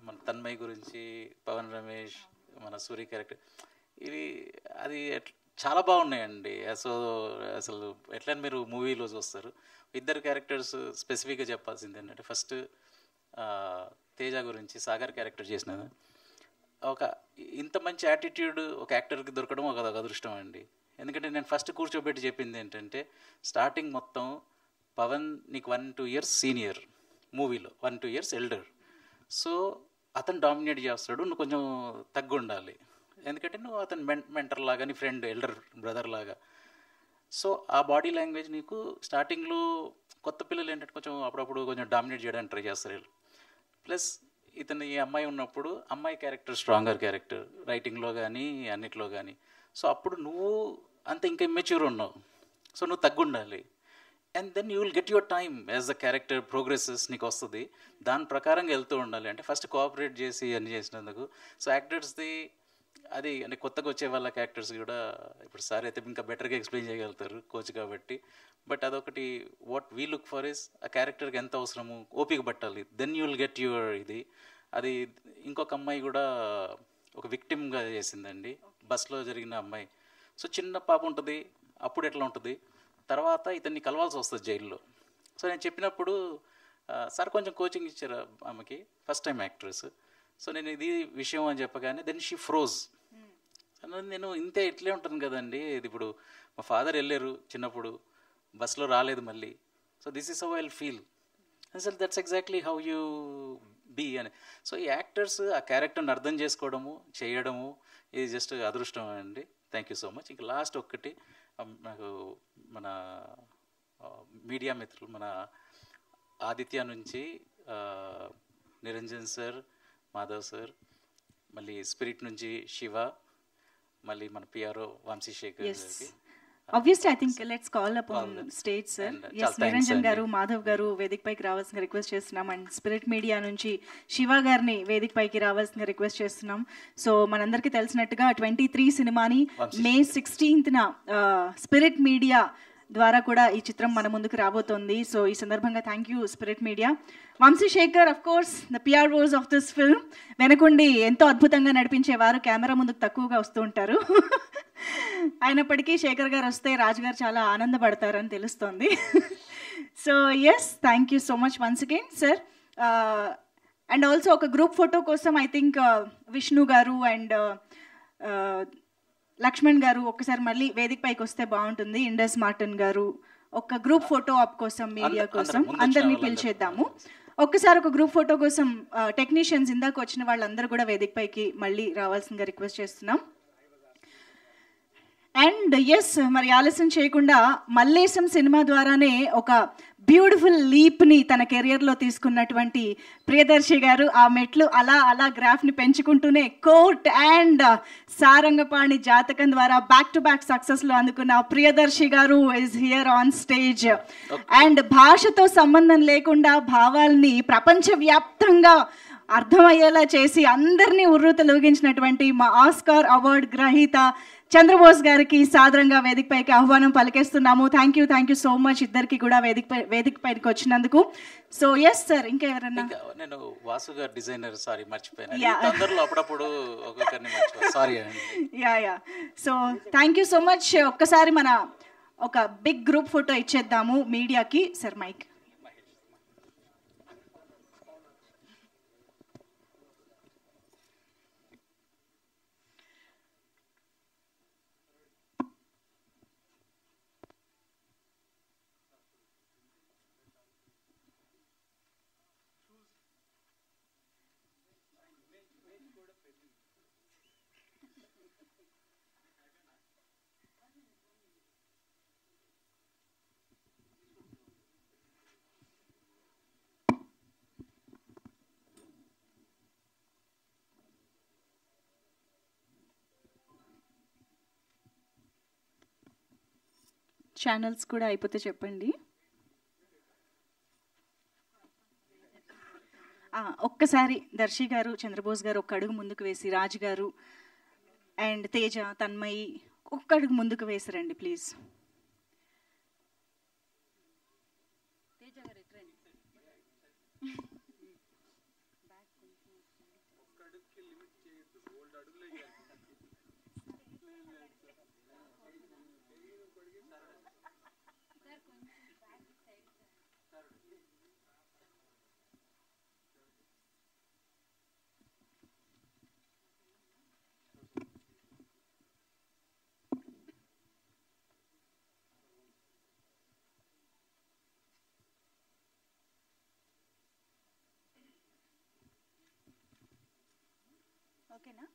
మన తన్మయ్ గురించి, పవన్ రమేష్, మన సూరి క్యారెక్టర్, అది చాలా బాగున్నాయండి. అసలు ఎట్లా మీరు మూవీలో చూస్తారు. ఇద్దరు క్యారెక్టర్స్ స్పెసిఫిక్గా చెప్పాల్సింది ఏంటంటే, ఫస్ట్ తేజ గురించి సాగర్ క్యారెక్టర్ చేసినది. ఒక ఇంత మంచి యాటిట్యూడ్ ఒక యాక్టర్కి దొరకడం ఒక అదృష్టం అండి. ఎందుకంటే నేను ఫస్ట్ కూర్చోబెట్టి చెప్పింది ఏంటంటే, స్టార్టింగ్ మొత్తం పవన్ నీకు 1-2 ఇయర్స్ సీనియర్ మూవీలో, 1-2 ఇయర్స్ ఎల్డర్. సో అతను డామినేట్ చేస్తాడు, నువ్వు కొంచెం తగ్గు ఉండాలి. ఎందుకంటే నువ్వు అతను మెంటర్ లాగా, నీ ఫ్రెండ్ ఎల్డర్ బ్రదర్ లాగా. సో ఆ బాడీ లాంగ్వేజ్ నీకు స్టార్టింగ్లో కొత్త పిల్లలు ఏంటంటే కొంచెం అప్పుడప్పుడు కొంచెం డామినేట్ చేయడానికి ట్రై చేస్తారు వీళ్ళు. ప్లస్ ఇతను ఈ అమ్మాయి ఉన్నప్పుడు అమ్మాయి క్యారెక్టర్ స్ట్రాంగర్ క్యారెక్టర్ రైటింగ్లో కానీ అన్నిట్లో కానీ. సో అప్పుడు నువ్వు అంత ఇంకా ఇమ్మెచ్యూర్ ఉన్నావు, సో నువ్వు తగ్గుండాలి. And then you will get your time as the character progresses నీకు వస్తుంది, దాని ప్రకారంగా వెళ్తూ ఉండాలి. అంటే ఫస్ట్ కోఆపరేట్ చేసి అన్ని చేసినందుకు. సో యాక్టర్స్ది అది అంటే కొత్తగా వచ్చే వాళ్ళకి యాక్టర్స్ కూడా ఇప్పుడు సార్ అయితే ఇంకా బెటర్గా ఎక్స్ప్లెయిన్ చేయగలుగుతారు కోచ్ కాబట్టి. బట్ అదొకటి what we look for is ఆ క్యారెక్టర్కి ఎంత అవసరము ఓపిక పట్టాలి, then you will get your ఇది. అది ఇంకొక అమ్మాయి కూడా ఒక విక్టిమ్గా చేసిందండి, బస్లో జరిగిన అమ్మాయి. సో చిన్న పాప ఉంటుంది, అప్పుడు ఎట్లా ఉంటుంది, తర్వాత ఇతన్ని కలవాల్సి వస్తుంది జైల్లో. సో నేను చెప్పినప్పుడు సార్ కొంచెం కోచింగ్ ఇచ్చారు ఆమెకి, ఫస్ట్ టైం యాక్ట్రెస్. సో నేను ఇది విషయం అని చెప్పగానే దెన్ షీ ఫ్రోజ్. నేను ఇంతే ఇట్లే ఉంటాను కదండి, ఇది ఇప్పుడు మా ఫాదర్ వెళ్ళారు చిన్నప్పుడు, బస్లో రాలేదు మళ్ళీ. So this is how I will feel. అసలు that's exactly how you be అని. సో ఈ యాక్టర్స్ ఆ క్యారెక్టర్ని అర్థం చేసుకోవడము, చేయడము ఇది జస్ట్ అదృష్టం అండి. Thank you so much. ఇంకా లాస్ట్ ఒక్కటి, నాకు మన మీడియా మిత్రులు, మన ఆదిత్య నుంచి నిరంజన్ సార్, మాధవ్ సార్, మళ్ళీ స్పిరిట్ నుంచి శివ, మళ్ళీ మన పిఆర్ఓ వంశీశేఖర్ గారికి. Obviously, I think let's call upon stage, sir. Yes, Niranjan garu, Madhav garu, Vedic paiki రావాల్సిన రిక్వెస్ట్ చేస్తున్నాం. అండ్ స్పిరిట్ మీడియా నుంచి శివ గారిని వేదిక పైకి రావాల్సిన రిక్వెస్ట్ చేస్తున్నాం. సో మనందరికీ తెలిసినట్టుగా 23 సినిమాని May 16th స్పిరిట్ మీడియా ద్వారా కూడా ఈ చిత్రం మన ముందుకు రాబోతోంది. సో ఈ సందర్భంగా thank you Spirit media. Vamsi Shekhar of course the PROs of this film, వెనకుండి ఎంతో అద్భుతంగా నడిపించేవారు, కెమెరా ముందుకు తక్కువగా వస్తూ ఉంటారు. అయినప్పటికీ శేఖర్ గారు వస్తే రాజు గారు చాలా ఆనందపడతారని తెలుస్తోంది. So yes, thank you so much once again sir. And also ఒక గ్రూప్ ఫోటో కోసం ఐ థింక్ విష్ణు గారు అండ్ లక్ష్మణ్ గారు ఒక్కసారి మళ్ళీ వేదిక పైకి వస్తే బాగుంటుంది. ఇండస్ మార్టిన్ గారు ఒక గ్రూప్ ఫోటో ఆప్ కోసం, మీడియా కోసం అందరినీ పిలిచేద్దాము. ఒక్కసారి ఒక గ్రూప్ ఫోటో కోసం టెక్నీషియన్స్ ఇందాక వచ్చిన వాళ్ళందరూ కూడా వేదిక పైకి మళ్ళీ రావాల్సిందిగా రిక్వెస్ట్ చేస్తున్నాం. అండ్ ఎస్, మరి ఆలస్యం చేయకుండా మల్లేశం సినిమా ద్వారానే ఒక బ్యూటిఫుల్ లీప్ని తన కెరియర్లో తీసుకున్నటువంటి ప్రియదర్శి గారు, ఆ మెట్లు అలా అలా గ్రాఫ్ని పెంచుకుంటూనే కోర్ట్ అండ్ సారంగపాణి జాతకం ద్వారా బ్యాక్ టు బ్యాక్ సక్సెస్లో అందుకున్న ప్రియదర్శి గారు is here on stage. And భాషతో సంబంధం లేకుండా భావాల్ని ప్రపంచవ్యాప్తంగా అర్థమయ్యేలా చేసి అందరినీ ఉర్రూతలూగించినటువంటి మా ఆస్కార్ అవార్డ్ గ్రహీత చంద్రబోస్ గారికి సాదరంగా వేదికపైకి ఆహ్వానం పలికేస్తున్నాము. థ్యాంక్ యూ సో మచ్ ఇద్దరికి కూడా వేదిక పైకి వచ్చినందుకు. సో ఎస్ సార్, ఇంకా ఎవరన్నా? నేను వాసు గారు డిజైనర్, సారీ మర్చిపోయాను. Yeah. అందరిలో అప్పుడప్పుడు ఒక్కొక్కరిని మర్చిపోయాను, సారీ అండి. Yeah so thank you so much. ఒక్కసారి మన ఒక బిగ్ గ్రూప్ ఫోటో ఇచ్చేద్దాము మీడియాకి. Sir mic. ఛానల్స్ కూడా అయిపోతే చెప్పండి. ఒక్కసారి దర్శి గారు, చంద్రబోస్ గారు ఒక్క అడుగు ముందుకు వేసి, రాజ్ గారు అండ్ తేజ, తన్మయి ఒక్క అడుగు ముందుకు వేసిరండి ప్లీజ్. ఓకేనా?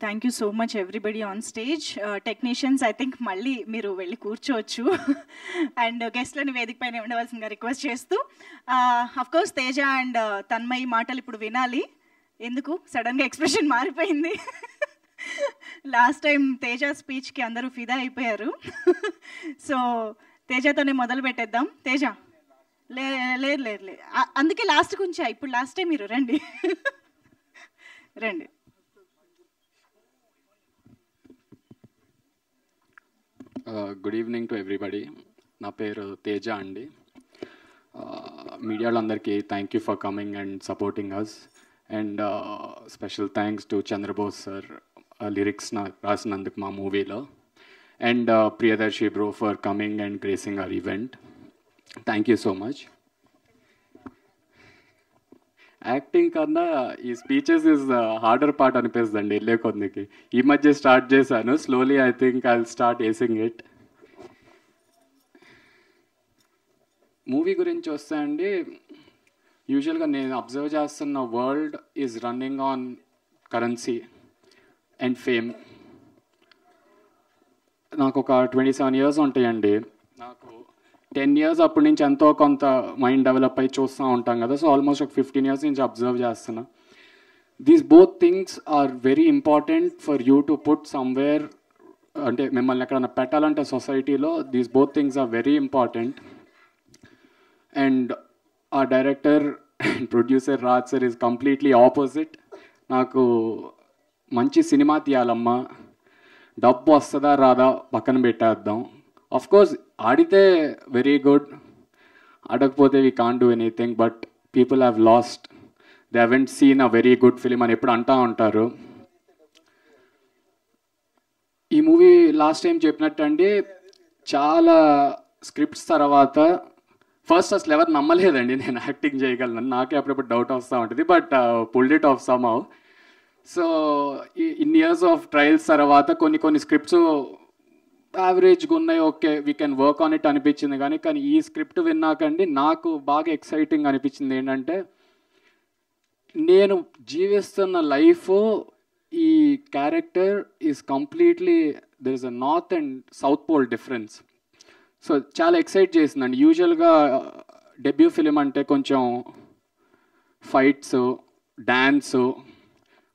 Thank you so much everybody on stage. Technicians I think మళ్ళీ మీరు వెళ్ళి కూర్చోవచ్చు అండ్ గెస్ట్లని వేదిక పైన ఉండవలసిందిగా రిక్వెస్ట్ చేస్తూ, అఫ్కోర్స్ తేజ అండ్ తన్మయి మాటలు ఇప్పుడు వినాలి. ఎందుకు సడన్గా ఎక్స్ప్రెషన్ మారిపోయింది? లాస్ట్ టైం తేజ స్పీచ్కి అందరూ ఫిదా అయిపోయారు. సో తేజతోనే మొదలు పెట్టేద్దాం. తేజ లేదు అందుకే లాస్ట్ కొంచెం, ఇప్పుడు లాస్ట్ టైం మీరు రండి. Good evening to everybody. నా పేరు తేజ అండి. మీడియాలో అందరికీ thank you for coming and supporting us. And special thanks to Chandrabose sir lyrics రాసినందుకు మా మూవీలో. And Priyadarshi bro for coming and gracing our event. Thank you so much. Acting కన్నా ఈ స్పీచెస్ ఇస్ హార్డర్ పార్ట్ అనిపిస్తుందండి వెళ్ళే కొద్దికి. ఈ మధ్య స్టార్ట్ చేశాను, slowly I think I will start ఏసింగ్ it. Movie గురించి వస్తే అండి, యూజువల్గా నేను అబ్జర్వ్ చేస్తున్న world is running on currency and fame. నాకు ఒక 27 years ఉంటాయండి. నాకు 10 years అప్పటి నుంచి ఎంతో కొంత మైండ్ డెవలప్ అయ్యి చూస్తూ ఉంటాం కదా. సో ఆల్మోస్ట్ ఒక 15 years నుంచి అబ్జర్వ్ చేస్తున్నా. These both things are very important for you to put somewhere. అంటే మిమ్మల్ని ఎక్కడైనా పెట్టాలంటే సొసైటీలో these both things are very important. And ఆ director and producer Raj sir is completely opposite. నాకు మంచి సినిమా తీయాలమ్మా, డబ్బు వస్తుందా రాదా పక్కన పెట్టేద్దాం. ఆఫ్ కోర్స్ ఆడితే వెరీ గుడ్, ఆడకపోతే we can't do anything. But people have lost, they haven't seen a very good film అని ఎప్పుడు అంటూ ఉంటారు. ఈ మూవీ లాస్ట్ టైం చెప్పినట్టు అండి, చాలా స్క్రిప్ట్స్ తర్వాత ఫస్ట్ అసలు ఎవరు నమ్మలేదండి నేను యాక్టింగ్ చేయగలను. నాకే అప్పుడప్పుడు డౌట్ వస్తూ ఉంటుంది. But pulled it of some how. So ఇన్ని ఇయర్స్ ఆఫ్ ట్రయల్స్ తర్వాత కొన్ని స్క్రిప్ట్స్ యావరేజ్గా ఉన్నాయి, okay we can work on it అనిపించింది. కానీ ఈ స్క్రిప్ట్ విన్నాకండి నాకు బాగా ఎక్సైటింగ్ అనిపించింది ఏంటంటే, నేను జీవిస్తున్న లైఫ్, ఈ character is completely there is a north and south pole difference. So చాలా ఎక్సైట్ చేసిందండి. యూజువల్గా డెబ్యూ ఫిలిం అంటే కొంచెం ఫైట్స్, డ్యాన్స్,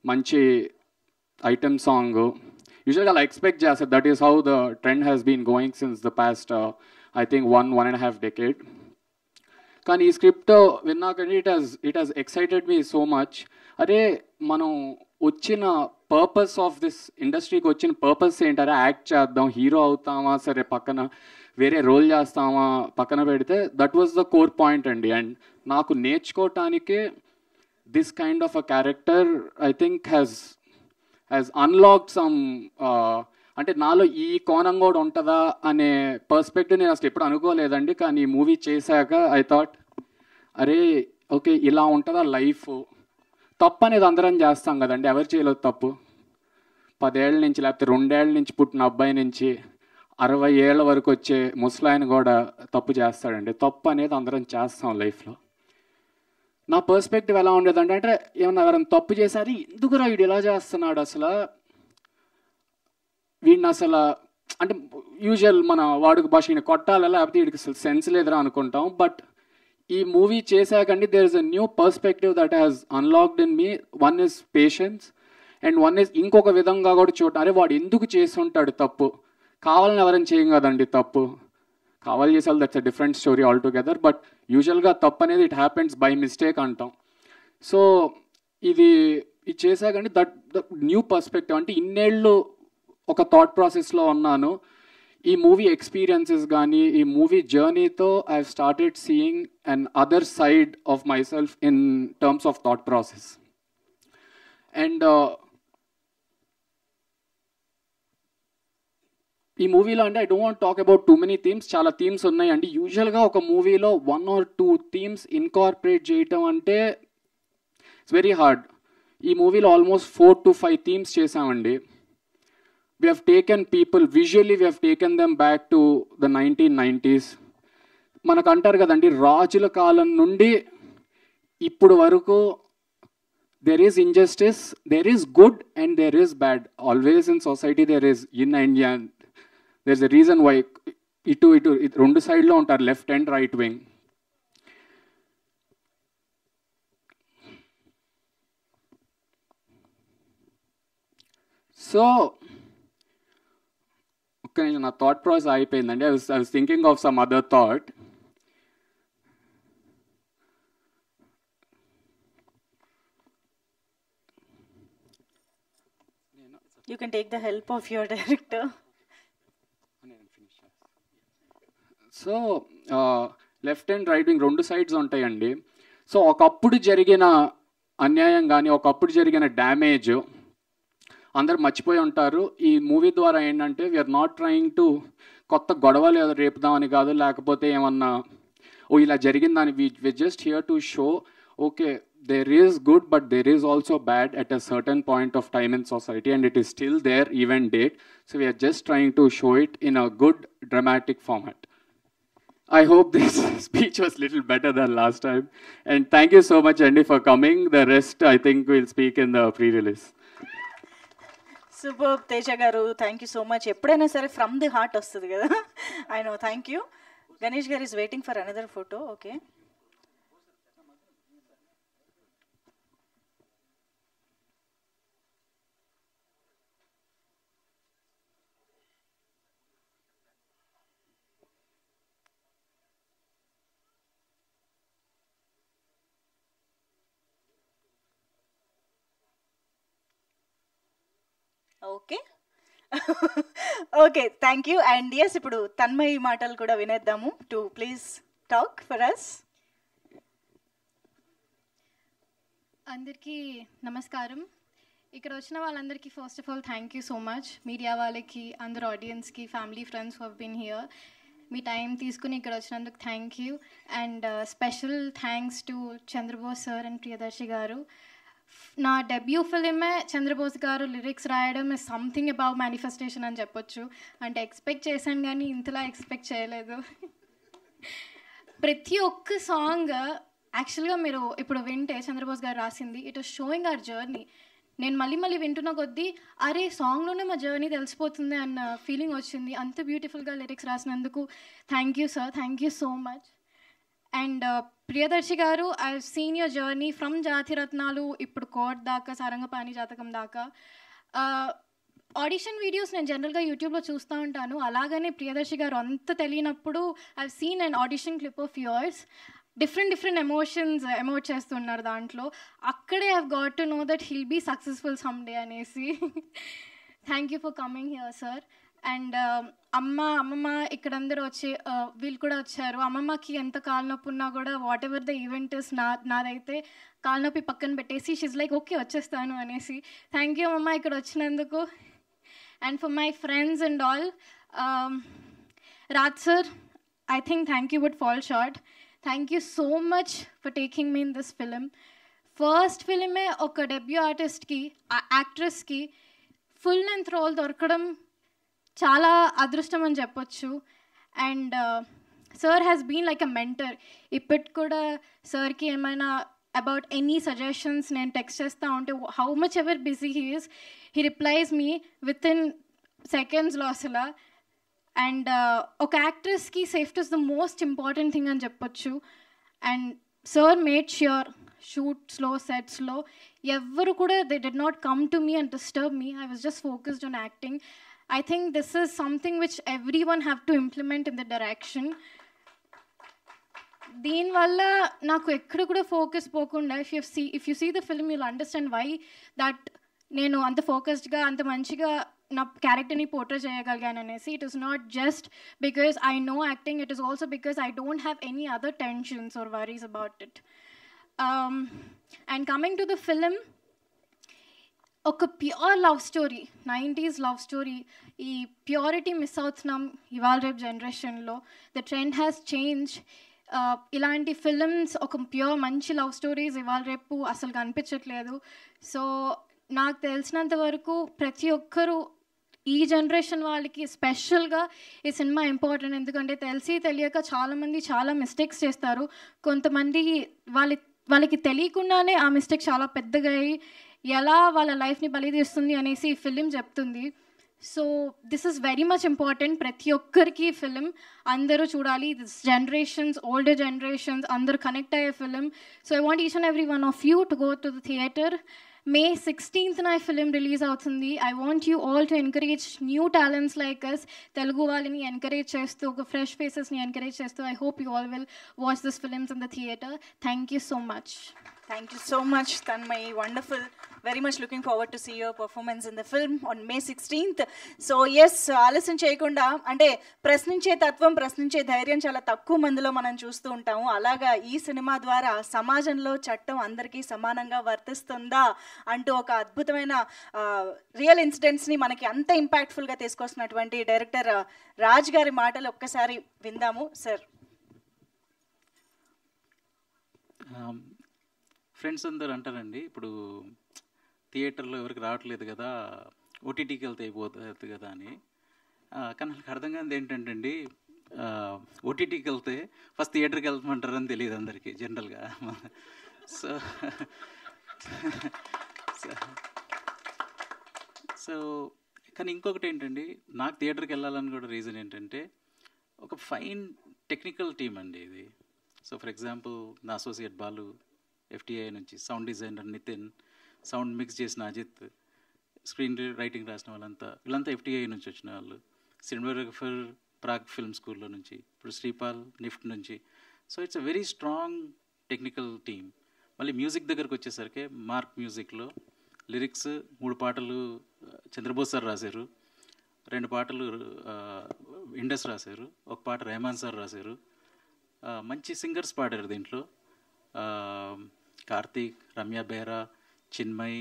మంచి ఐటమ్ సాంగ్ యూజువల్గా అలా ఎక్స్పెక్ట్ చేస్తారు. That is how the trend has been going since the past I think 1.5 decade. కానీ ఈ స్క్రిప్ట్ విన్నాకండి it has excited me so much. అరే మనం వచ్చిన పర్పస్ ఆఫ్ దిస్ ఇండస్ట్రీకి వచ్చిన పర్పస్ ఏంటారా, యాక్ట్ చేద్దాం, హీరో అవుతామా, సరే పక్కన వేరే రోల్ చేస్తామా పక్కన పెడితే that was the core point అండి. అండ్ నాకు నేర్చుకోవటానికే this kind of a character I think has unlocked some, అంటే నాలో ఈ కోణం కూడా ఉంటుందా అనే పర్స్పెక్టివ్ నేను అసలు ఎప్పుడు అనుకోలేదండి. కానీ ఈ మూవీ చేశాక ఐ థాట్ అరే ఓకే ఇలా ఉంటుందా లైఫ్. తప్పు అనేది అందరం చేస్తాం కదండి, ఎవరు చేయలేదు తప్పు. 10 ఏళ్ళ నుంచి లేకపోతే 2 ఏళ్ళ నుంచి పుట్టిన అబ్బాయి నుంచి 60 ఏళ్ళ వరకు వచ్చే ముసలాయన కూడా తప్పు చేస్తాడండి. తప్పు అనేది అందరం చేస్తాం లైఫ్లో. నా పర్స్పెక్టివ్ ఎలా ఉండేదంటే, అంటే ఏమన్నా ఎవరైనా తప్పు చేశారు, ఎందుకురా వీడు ఇలా చేస్తున్నాడు, అసలు వీడిని అసలు అంటే యూజువల్ మన వాడుక భాష ఈయన కొట్టాలా లేకపోతే వీడికి అసలు సెన్స్ లేదురా అనుకుంటాం. బట్ ఈ మూవీ చేశాకండి there is a new perspective that has unlocked in me. One is patience and one is ఇంకొక విధంగా కూడా చూడటం. అరే వాడు ఎందుకు చేసి ఉంటాడు తప్పు, కావాలని ఎవరైనా చేయం కదండి తప్పు, కావాలి చేసాలి, that's a different story all together. But యూజువల్గా తప్పు అనేది ఇట్ హ్యాపెన్స్ బై మిస్టేక్ అంటాం. సో ఇది చేశాకండి దట్ న్యూ పర్స్పెక్టివ్. అంటే ఇన్నేళ్ళు ఒక థాట్ ప్రాసెస్లో ఉన్నాను. ఈ మూవీ ఎక్స్పీరియన్సెస్ కానీ ఈ మూవీ జర్నీతో I have started seeing another side of myself in terms of thought process. And ఈ మూవీలో అంటే I don't want talk about too many themes, చాలా థీమ్స్ ఉన్నాయండి. యూజువల్గా ఒక మూవీలో 1 or 2 థీమ్స్ ఇన్కార్పొరేట్ చేయటం అంటే ఇట్స్ వెరీ హార్డ్. ఈ మూవీలో ఆల్మోస్ట్ 4 to 5 థీమ్స్ చేసామండి. We have taken people, visually we have taken them back to the 1990s. మనకు అంటారు కదండి, రాజుల కాలం నుండి ఇప్పుడు వరకు there is injustice, there is good and there is bad. Always in society there is yin and yang. There's a reason why ఇటు రెండు సైడ్లో ఉంటారు, left and right wing. So నా థాట్ ప్రాసెస్ అయిపోయిందండి. I was thinking of some other thought. You can take the help of your director. So left and right wing రెండు సైడ్స్ ఉంటాయండి. సో ఒకప్పుడు జరిగిన అన్యాయం కానీ ఒకప్పుడు జరిగిన డ్యామేజ్ అందరు మర్చిపోయి ఉంటారు. ఈ మూవీ ద్వారా ఏంటంటే వీఆర్ నాట్ ట్రయింగ్ టు కొత్త గొడవలు రేపుదామని కాదు, లేకపోతే ఏమన్నా ఇలా జరిగిందని. We just here to show okay there is good but there is also bad at a certain point of time in society and it is still there even date. So we are just trying to show it in a good dramatic format. I hope this speech was little better than last time and thank you so much Andy for coming. The rest I think we'll speak in the pre-release. Superb Teja garu, thank you so much. ఎప్పుడైనా సరే from the heart వస్తుంది కదా. I know, thank you. Ganesh garu is waiting for another photo. Okay. Okay okay thank you. And yes ఇప్పుడు తన్మయి మాటలు కూడా వినేద్దాము. To please talk for us. అందరికీ నమస్కారం. ఇక్కడ వచ్చిన వాళ్ళందరికీ first of all thank you so much. Media వాళ్ళకి, అందరు ఆడియన్స్కి, family friends who have been here, మీ టైం తీసుకుని ఇక్కడ వచ్చినందుకు thank you. And special thanks to Chandrabose sir and Priyadarshi garu. నా డెబ్యూ ఫిలిమే చంద్రబోస్ గారు లిరిక్స్ రాయడం ఇస్ సంథింగ్ అబౌవ్ మేనిఫెస్టేషన్ అని చెప్పొచ్చు. అంటే ఎక్స్పెక్ట్ చేశాను కానీ ఇంతలా ఎక్స్పెక్ట్ చేయలేదు. ప్రతి ఒక్క సాంగ్ యాక్చువల్గా మీరు ఇప్పుడు వింటే చంద్రబోస్ గారు రాసింది, it is showing our journey. నేను మళ్ళీ మళ్ళీ వింటున్న కొద్దీ అరే సాంగ్లోనే మా జర్నీ తెలిసిపోతుంది అన్న ఫీలింగ్ వచ్చింది. అంత బ్యూటిఫుల్గా లిరిక్స్ రాసినందుకు thank you sir, thank you so much. And Priyadarshi garu, I seen your journey from Jathi Ratnalu ఇప్పుడు కోర్ట్ దాకా, సారంగపాణి జాతకం దాకా. ఆడిషన్ వీడియోస్ నేను జనరల్గా యూట్యూబ్లో చూస్తూ ఉంటాను. అలాగనే ప్రియదర్శి గారు అంత తెలియనప్పుడు I seen an audition clip of yours. Different emotions emote చేస్తున్నారు దాంట్లో. అక్కడే I got to know that he'll be successful some day అనేసి. Thank you for coming here sir. And అమ్మమ్మ ఇక్కడందరూ వచ్చి వీళ్ళు కూడా వచ్చారు. అమ్మమ్మకి ఎంత కాళ్ళనొప్పి ఉన్నా కూడా what ever the event is, నాదైతే కాళ్ళనొప్పి పక్కన పెట్టేసి షీజ్ లైక్ ఓకే వచ్చేస్తాను అనేసి. థ్యాంక్ యూ అమ్మమ్మ ఇక్కడ వచ్చినందుకు. And for my friends and all, Raj sir, I think thank you would fall short. Thank you so much for taking me in this film. First film ఏ ఒక డెబ్యూ ఆర్టిస్ట్కి, యాక్ట్రెస్కి ఫుల్ లెంత్ రోల్ దొరకడం చాలా అదృష్టం అని చెప్పొచ్చు. And sir has been like a mentor. ఇప్పటి కూడా సార్కి ఏమైనా అబౌట్ ఎనీ సజెషన్స్ నేను టెక్స్ట్ చేస్తూ ఉంటే, how much ever busy he is, he replies me within సెకండ్స్లో అసలు. అండ్ ఒక యాక్ట్రెస్కి safety is the most important thing అని చెప్పొచ్చు. అండ్ సార్ మేడ్ ష్యూర్ షూట్స్లో, సెట్స్లో ఎవరు కూడా they did not come to me and disturb me. I was just focused on acting. I think this is something which everyone have to implement in the direction. దీనివల్ల నాకు ఎక్కడ కూడా ఫోకస్ పోకుండా, if you see the film you'll understand why that నేను అంత ఫోకస్డ్గా అంత మంచిగా నా క్యారెక్టర్ని పోర్ట్రే చేయగలిగాను అనేసి. It is not just because I know acting, it is also because I don't have any other tensions or worries about it. And coming to the film, ఒక pure love story, 90s love story. ఈ ప్యూరిటీ మిస్ అవుతున్నాం ఇవాళ రేపు జనరేషన్లో. The trend has change. ఇలాంటి ఫిల్మ్స్, ఒక ప్యూర్ మంచి లవ్ స్టోరీస్ ఇవాళ రేపు అసలు కనిపించట్లేదు. సో నాకు తెలిసినంత వరకు ప్రతి ఒక్కరూ, ఈ జనరేషన్ వాళ్ళకి స్పెషల్గా ఈ సినిమా ఇంపార్టెంట్. ఎందుకంటే తెలిసి తెలియక చాలామంది చాలా మిస్టేక్స్ చేస్తారు. కొంతమంది వాళ్ళకి తెలియకుండానే ఆ మిస్టేక్ చాలా పెద్దగా అయ్యి ఎలా వాళ్ళ లైఫ్ని బలితీస్తుంది అనేసి ఈ ఫిలిం చెప్తుంది. So this is very much important. ప్రతి ఒక్కరికి ఫిలిం అందరూ చూడాలి. దిస్ జనరేషన్స్, ఓల్డర్ జనరేషన్స్ అందరూ కనెక్ట్ అయ్యే film. So I want each and every one of you to go to the theatre. May 16th నా ఫిలిం రిలీజ్ అవుతుంది. I want you all to encourage new talents like us. Telugu వాళ్ళని ఎంకరేజ్ చేస్తూ, ఒక ఫ్రెష్ ఫేసెస్ని ఎంకరేజ్ చేస్తూ, I hope you all will watch this films in the theatre. Thank you so much. Thank you so much, Tanmay. Wonderful. Very much looking forward to see your performance in the film on May 16th. So yes, ఆలస్యం చేయకుండా, అంటే ప్రశ్నించే తత్వం, ప్రశ్నించే ధైర్యం చాలా తక్కువ మందిలో మనం చూస్తూ ఉంటాము. అలాగా ఈ సినిమా ద్వారా సమాజంలో చట్టం అందరికీ సమానంగా వర్తిస్తుందా అంటూ ఒక అద్భుతమైన రియల్ ఇన్సిడెంట్స్ని మనకి అంత ఇంపాక్ట్ఫుల్గా తీసుకొస్తున్నటువంటి డైరెక్టర్ రాజ్ గారి మాటలు ఒక్కసారి విందాము సార్. ఫ్రెండ్స్ అందరు అంటారండి, ఇప్పుడు థియేటర్లో ఎవరికి రావట్లేదు కదా, ఓటీటీకి వెళ్తే అయిపోతుంది కదా అని. కానీ నాకు అర్థం కానిది ఏంటంటే అండి, ఓటీటీకి వెళ్తే ఫస్ట్ థియేటర్కి వెళ్తామంటారని తెలియదు అందరికీ జనరల్గా. సో కానీ ఇంకొకటి ఏంటండి, నాకు థియేటర్కి వెళ్ళాలని కూడా రీజన్ ఏంటంటే, ఒక ఫైన్ టెక్నికల్ టీమ్ అండి ఇది. సో ఫర్ ఎగ్జాంపుల్ నా అసోసియేట్ బాలు, FTI నుంచి sound designer Nitin, sound mix చేసిన అజిత్, స్క్రీన్ రైటింగ్ రాసిన వీళ్ళంతా FTI నుంచి వచ్చిన వాళ్ళు. సినిమాగ్రఫర్ ప్రాగ్ ఫిల్మ్ స్కూల్లో నుంచి, ఇప్పుడు శ్రీపాల్ నిఫ్ట్ నుంచి. So it's a very strong technical team. మళ్ళీ మ్యూజిక్ దగ్గరకు వచ్చేసరికి మార్క్ మ్యూజిక్లో లిరిక్స్ 3 పాటలు చంద్రబోస్ సార్ రాశారు, 2 పాటలు ఇండస్ రాశారు, 1 పాట రెహమాన్ సార్ రాశారు. మంచి సింగర్స్ పాడారు దీంట్లో. కార్తీక్, రమ్య బెహ్రా, చిన్మయ్,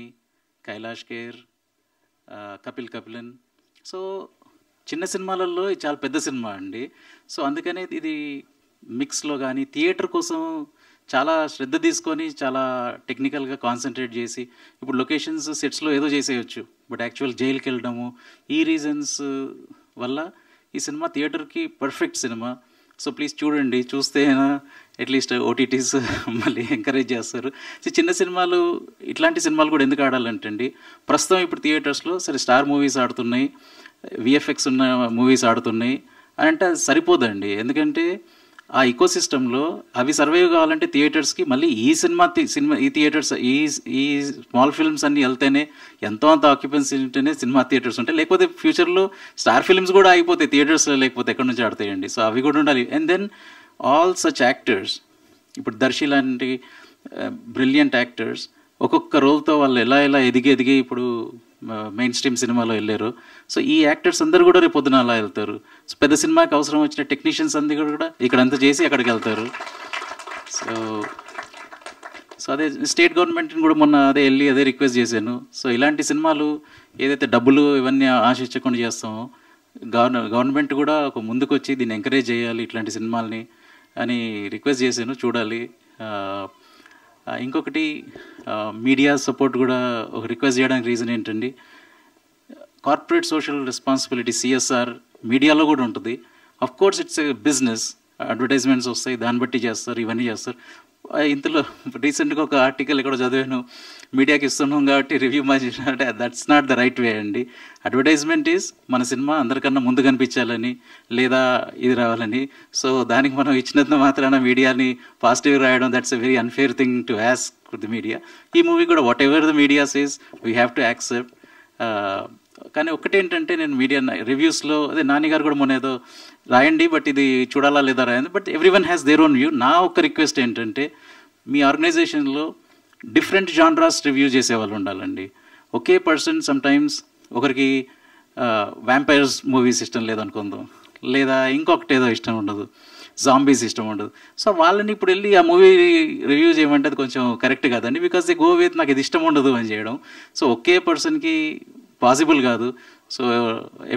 కైలాష్ ఖేర్, కపిలన్. సో చిన్న సినిమాలలో ఇది చాలా పెద్ద సినిమా అండి. సో అందుకనే ఇది మిక్స్లో కానీ థియేటర్ కోసం చాలా శ్రద్ధ తీసుకొని చాలా టెక్నికల్గా కాన్సన్ట్రేట్ చేసి, ఇప్పుడు లొకేషన్స్ సెట్స్లో ఏదో చేసేయచ్చు, బట్ యాక్చువల్ జైలుకి వెళ్ళడము, ఈ రీజన్స్ వల్ల ఈ సినిమా థియేటర్కి పర్ఫెక్ట్ సినిమా. సో ప్లీజ్ చూడండి, చూస్తే అట్లీస్ట్ ఓటీటీస్ మళ్ళీ ఎంకరేజ్ చేస్తారు. సో చిన్న సినిమాలు, ఇట్లాంటి సినిమాలు కూడా ఎందుకు ఆడాలంటే అండి, ప్రస్తుతం ఇప్పుడు థియేటర్స్లో సరే స్టార్ మూవీస్ ఆడుతున్నాయి, విఎఫ్ఎక్స్ ఉన్న మూవీస్ ఆడుతున్నాయి అని అంటే అది సరిపోదండి. ఎందుకంటే ఆ ఈకో సిస్టంలో అవి సర్వైవ్ కావాలంటే థియేటర్స్కి మళ్ళీ ఈ థియేటర్స్ ఈ స్మాల్ ఫిల్మ్స్ అన్నీ వెళ్తేనే, ఎంతో అంత ఆక్యుపెన్సీ ఉంటేనే సినిమా థియేటర్స్ ఉంటాయి. లేకపోతే ఫ్యూచర్లో స్టార్ ఫిల్మ్స్ కూడా అయిపోతాయి థియేటర్స్లో, లేకపోతే ఎక్కడి నుంచి ఆడతాయండి. సో అవి కూడా ఉండాలి. And then all such actors, ఇప్పుడు దర్శి లాంటి బ్రిలియంట్ యాక్టర్స్ ఒక్కొక్క రోల్తో వాళ్ళు ఎలా ఎదిగి ఇప్పుడు మెయిన్ స్ట్రీమ్ సినిమాలో వెళ్ళారు. సో ఈ యాక్టర్స్ అందరూ కూడా రేపు పొద్దున అలా వెళ్తారు. సో పెద్ద సినిమాకి అవసరం వచ్చిన టెక్నీషియన్స్ అందరూ కూడా ఇక్కడంతా చేసి అక్కడికి వెళ్తారు. సో అదే స్టేట్ గవర్నమెంట్ని కూడా మొన్న వెళ్ళి రిక్వెస్ట్ చేశాను. సో ఇలాంటి సినిమాలు ఏదైతే డబ్బులు ఇవన్నీ ఆశించకుండా చేస్తామో, గవర్నమెంట్ కూడా ఒక ముందుకు వచ్చి దీన్ని ఎంకరేజ్ చేయాలి ఇట్లాంటి సినిమాల్ని అని రిక్వెస్ట్ చేశాను. చూడాలి. ఇంకొకటి మీడియా సపోర్ట్ కూడా ఒక రిక్వెస్ట్ చేయడానికి రీజన్ ఏంటండి, కార్పొరేట్ సోషల్ రెస్పాన్సిబిలిటీ CSR మీడియాలో కూడా ఉంటుంది. Of course it's a business, advertisements వస్తాయి, దాన్ని బట్టి చేస్తారు, ఇవన్నీ చేస్తారు. ఇంతలో రీసెంట్గా ఒక ఆర్టికల్ ఎక్కడో చదివాను, మీడియాకి ఇస్తున్నాం కాబట్టి రివ్యూ అంటే that's not the right way అండి. అడ్వర్టైజ్మెంట్ ఈజ్ మన సినిమా అందరికన్నా ముందు కనిపించాలని లేదా ఇది రావాలని. సో దానికి మనం ఇచ్చినంత మాత్రాన మీడియాని పాజిటివ్ రాయడం, that's a very unfair thing to ask the media. ఈ మూవీ కూడా what ever the media says we have to accept. కానీ ఒకటేంటంటే, నేను మీడియా రివ్యూస్లో నాని గారు కూడా మొన్న ఏదో రాయండి, బట్ ఇది చూడాలా లేదా రాయండి, but every one has their own view. నా ఒక్క రిక్వెస్ట్ ఏంటంటే, మీ ఆర్గనైజేషన్లో డిఫరెంట్ జాన్రాస్ రివ్యూ చేసేవాళ్ళు ఉండాలండి. ఒకే పర్సన్ సమ్టైమ్స్ ఒకరికి వ్యాంపైర్స్ మూవీస్ ఇష్టం లేదనుకుందాం, లేదా ఇంకొకటి ఏదో ఇష్టం ఉండదు, జాంబీస్ ఇష్టం ఉండదు. సో వాళ్ళని ఇప్పుడు వెళ్ళి ఆ మూవీ రివ్యూ చేయమంటే అది కొంచెం కరెక్ట్ కాదండి. బికాస్ దే గో విత్ నాకు ఇది ఇష్టం ఉండదు అని చేయడం. సో ఒకే పర్సన్కి పాసిబుల్ కాదు. సో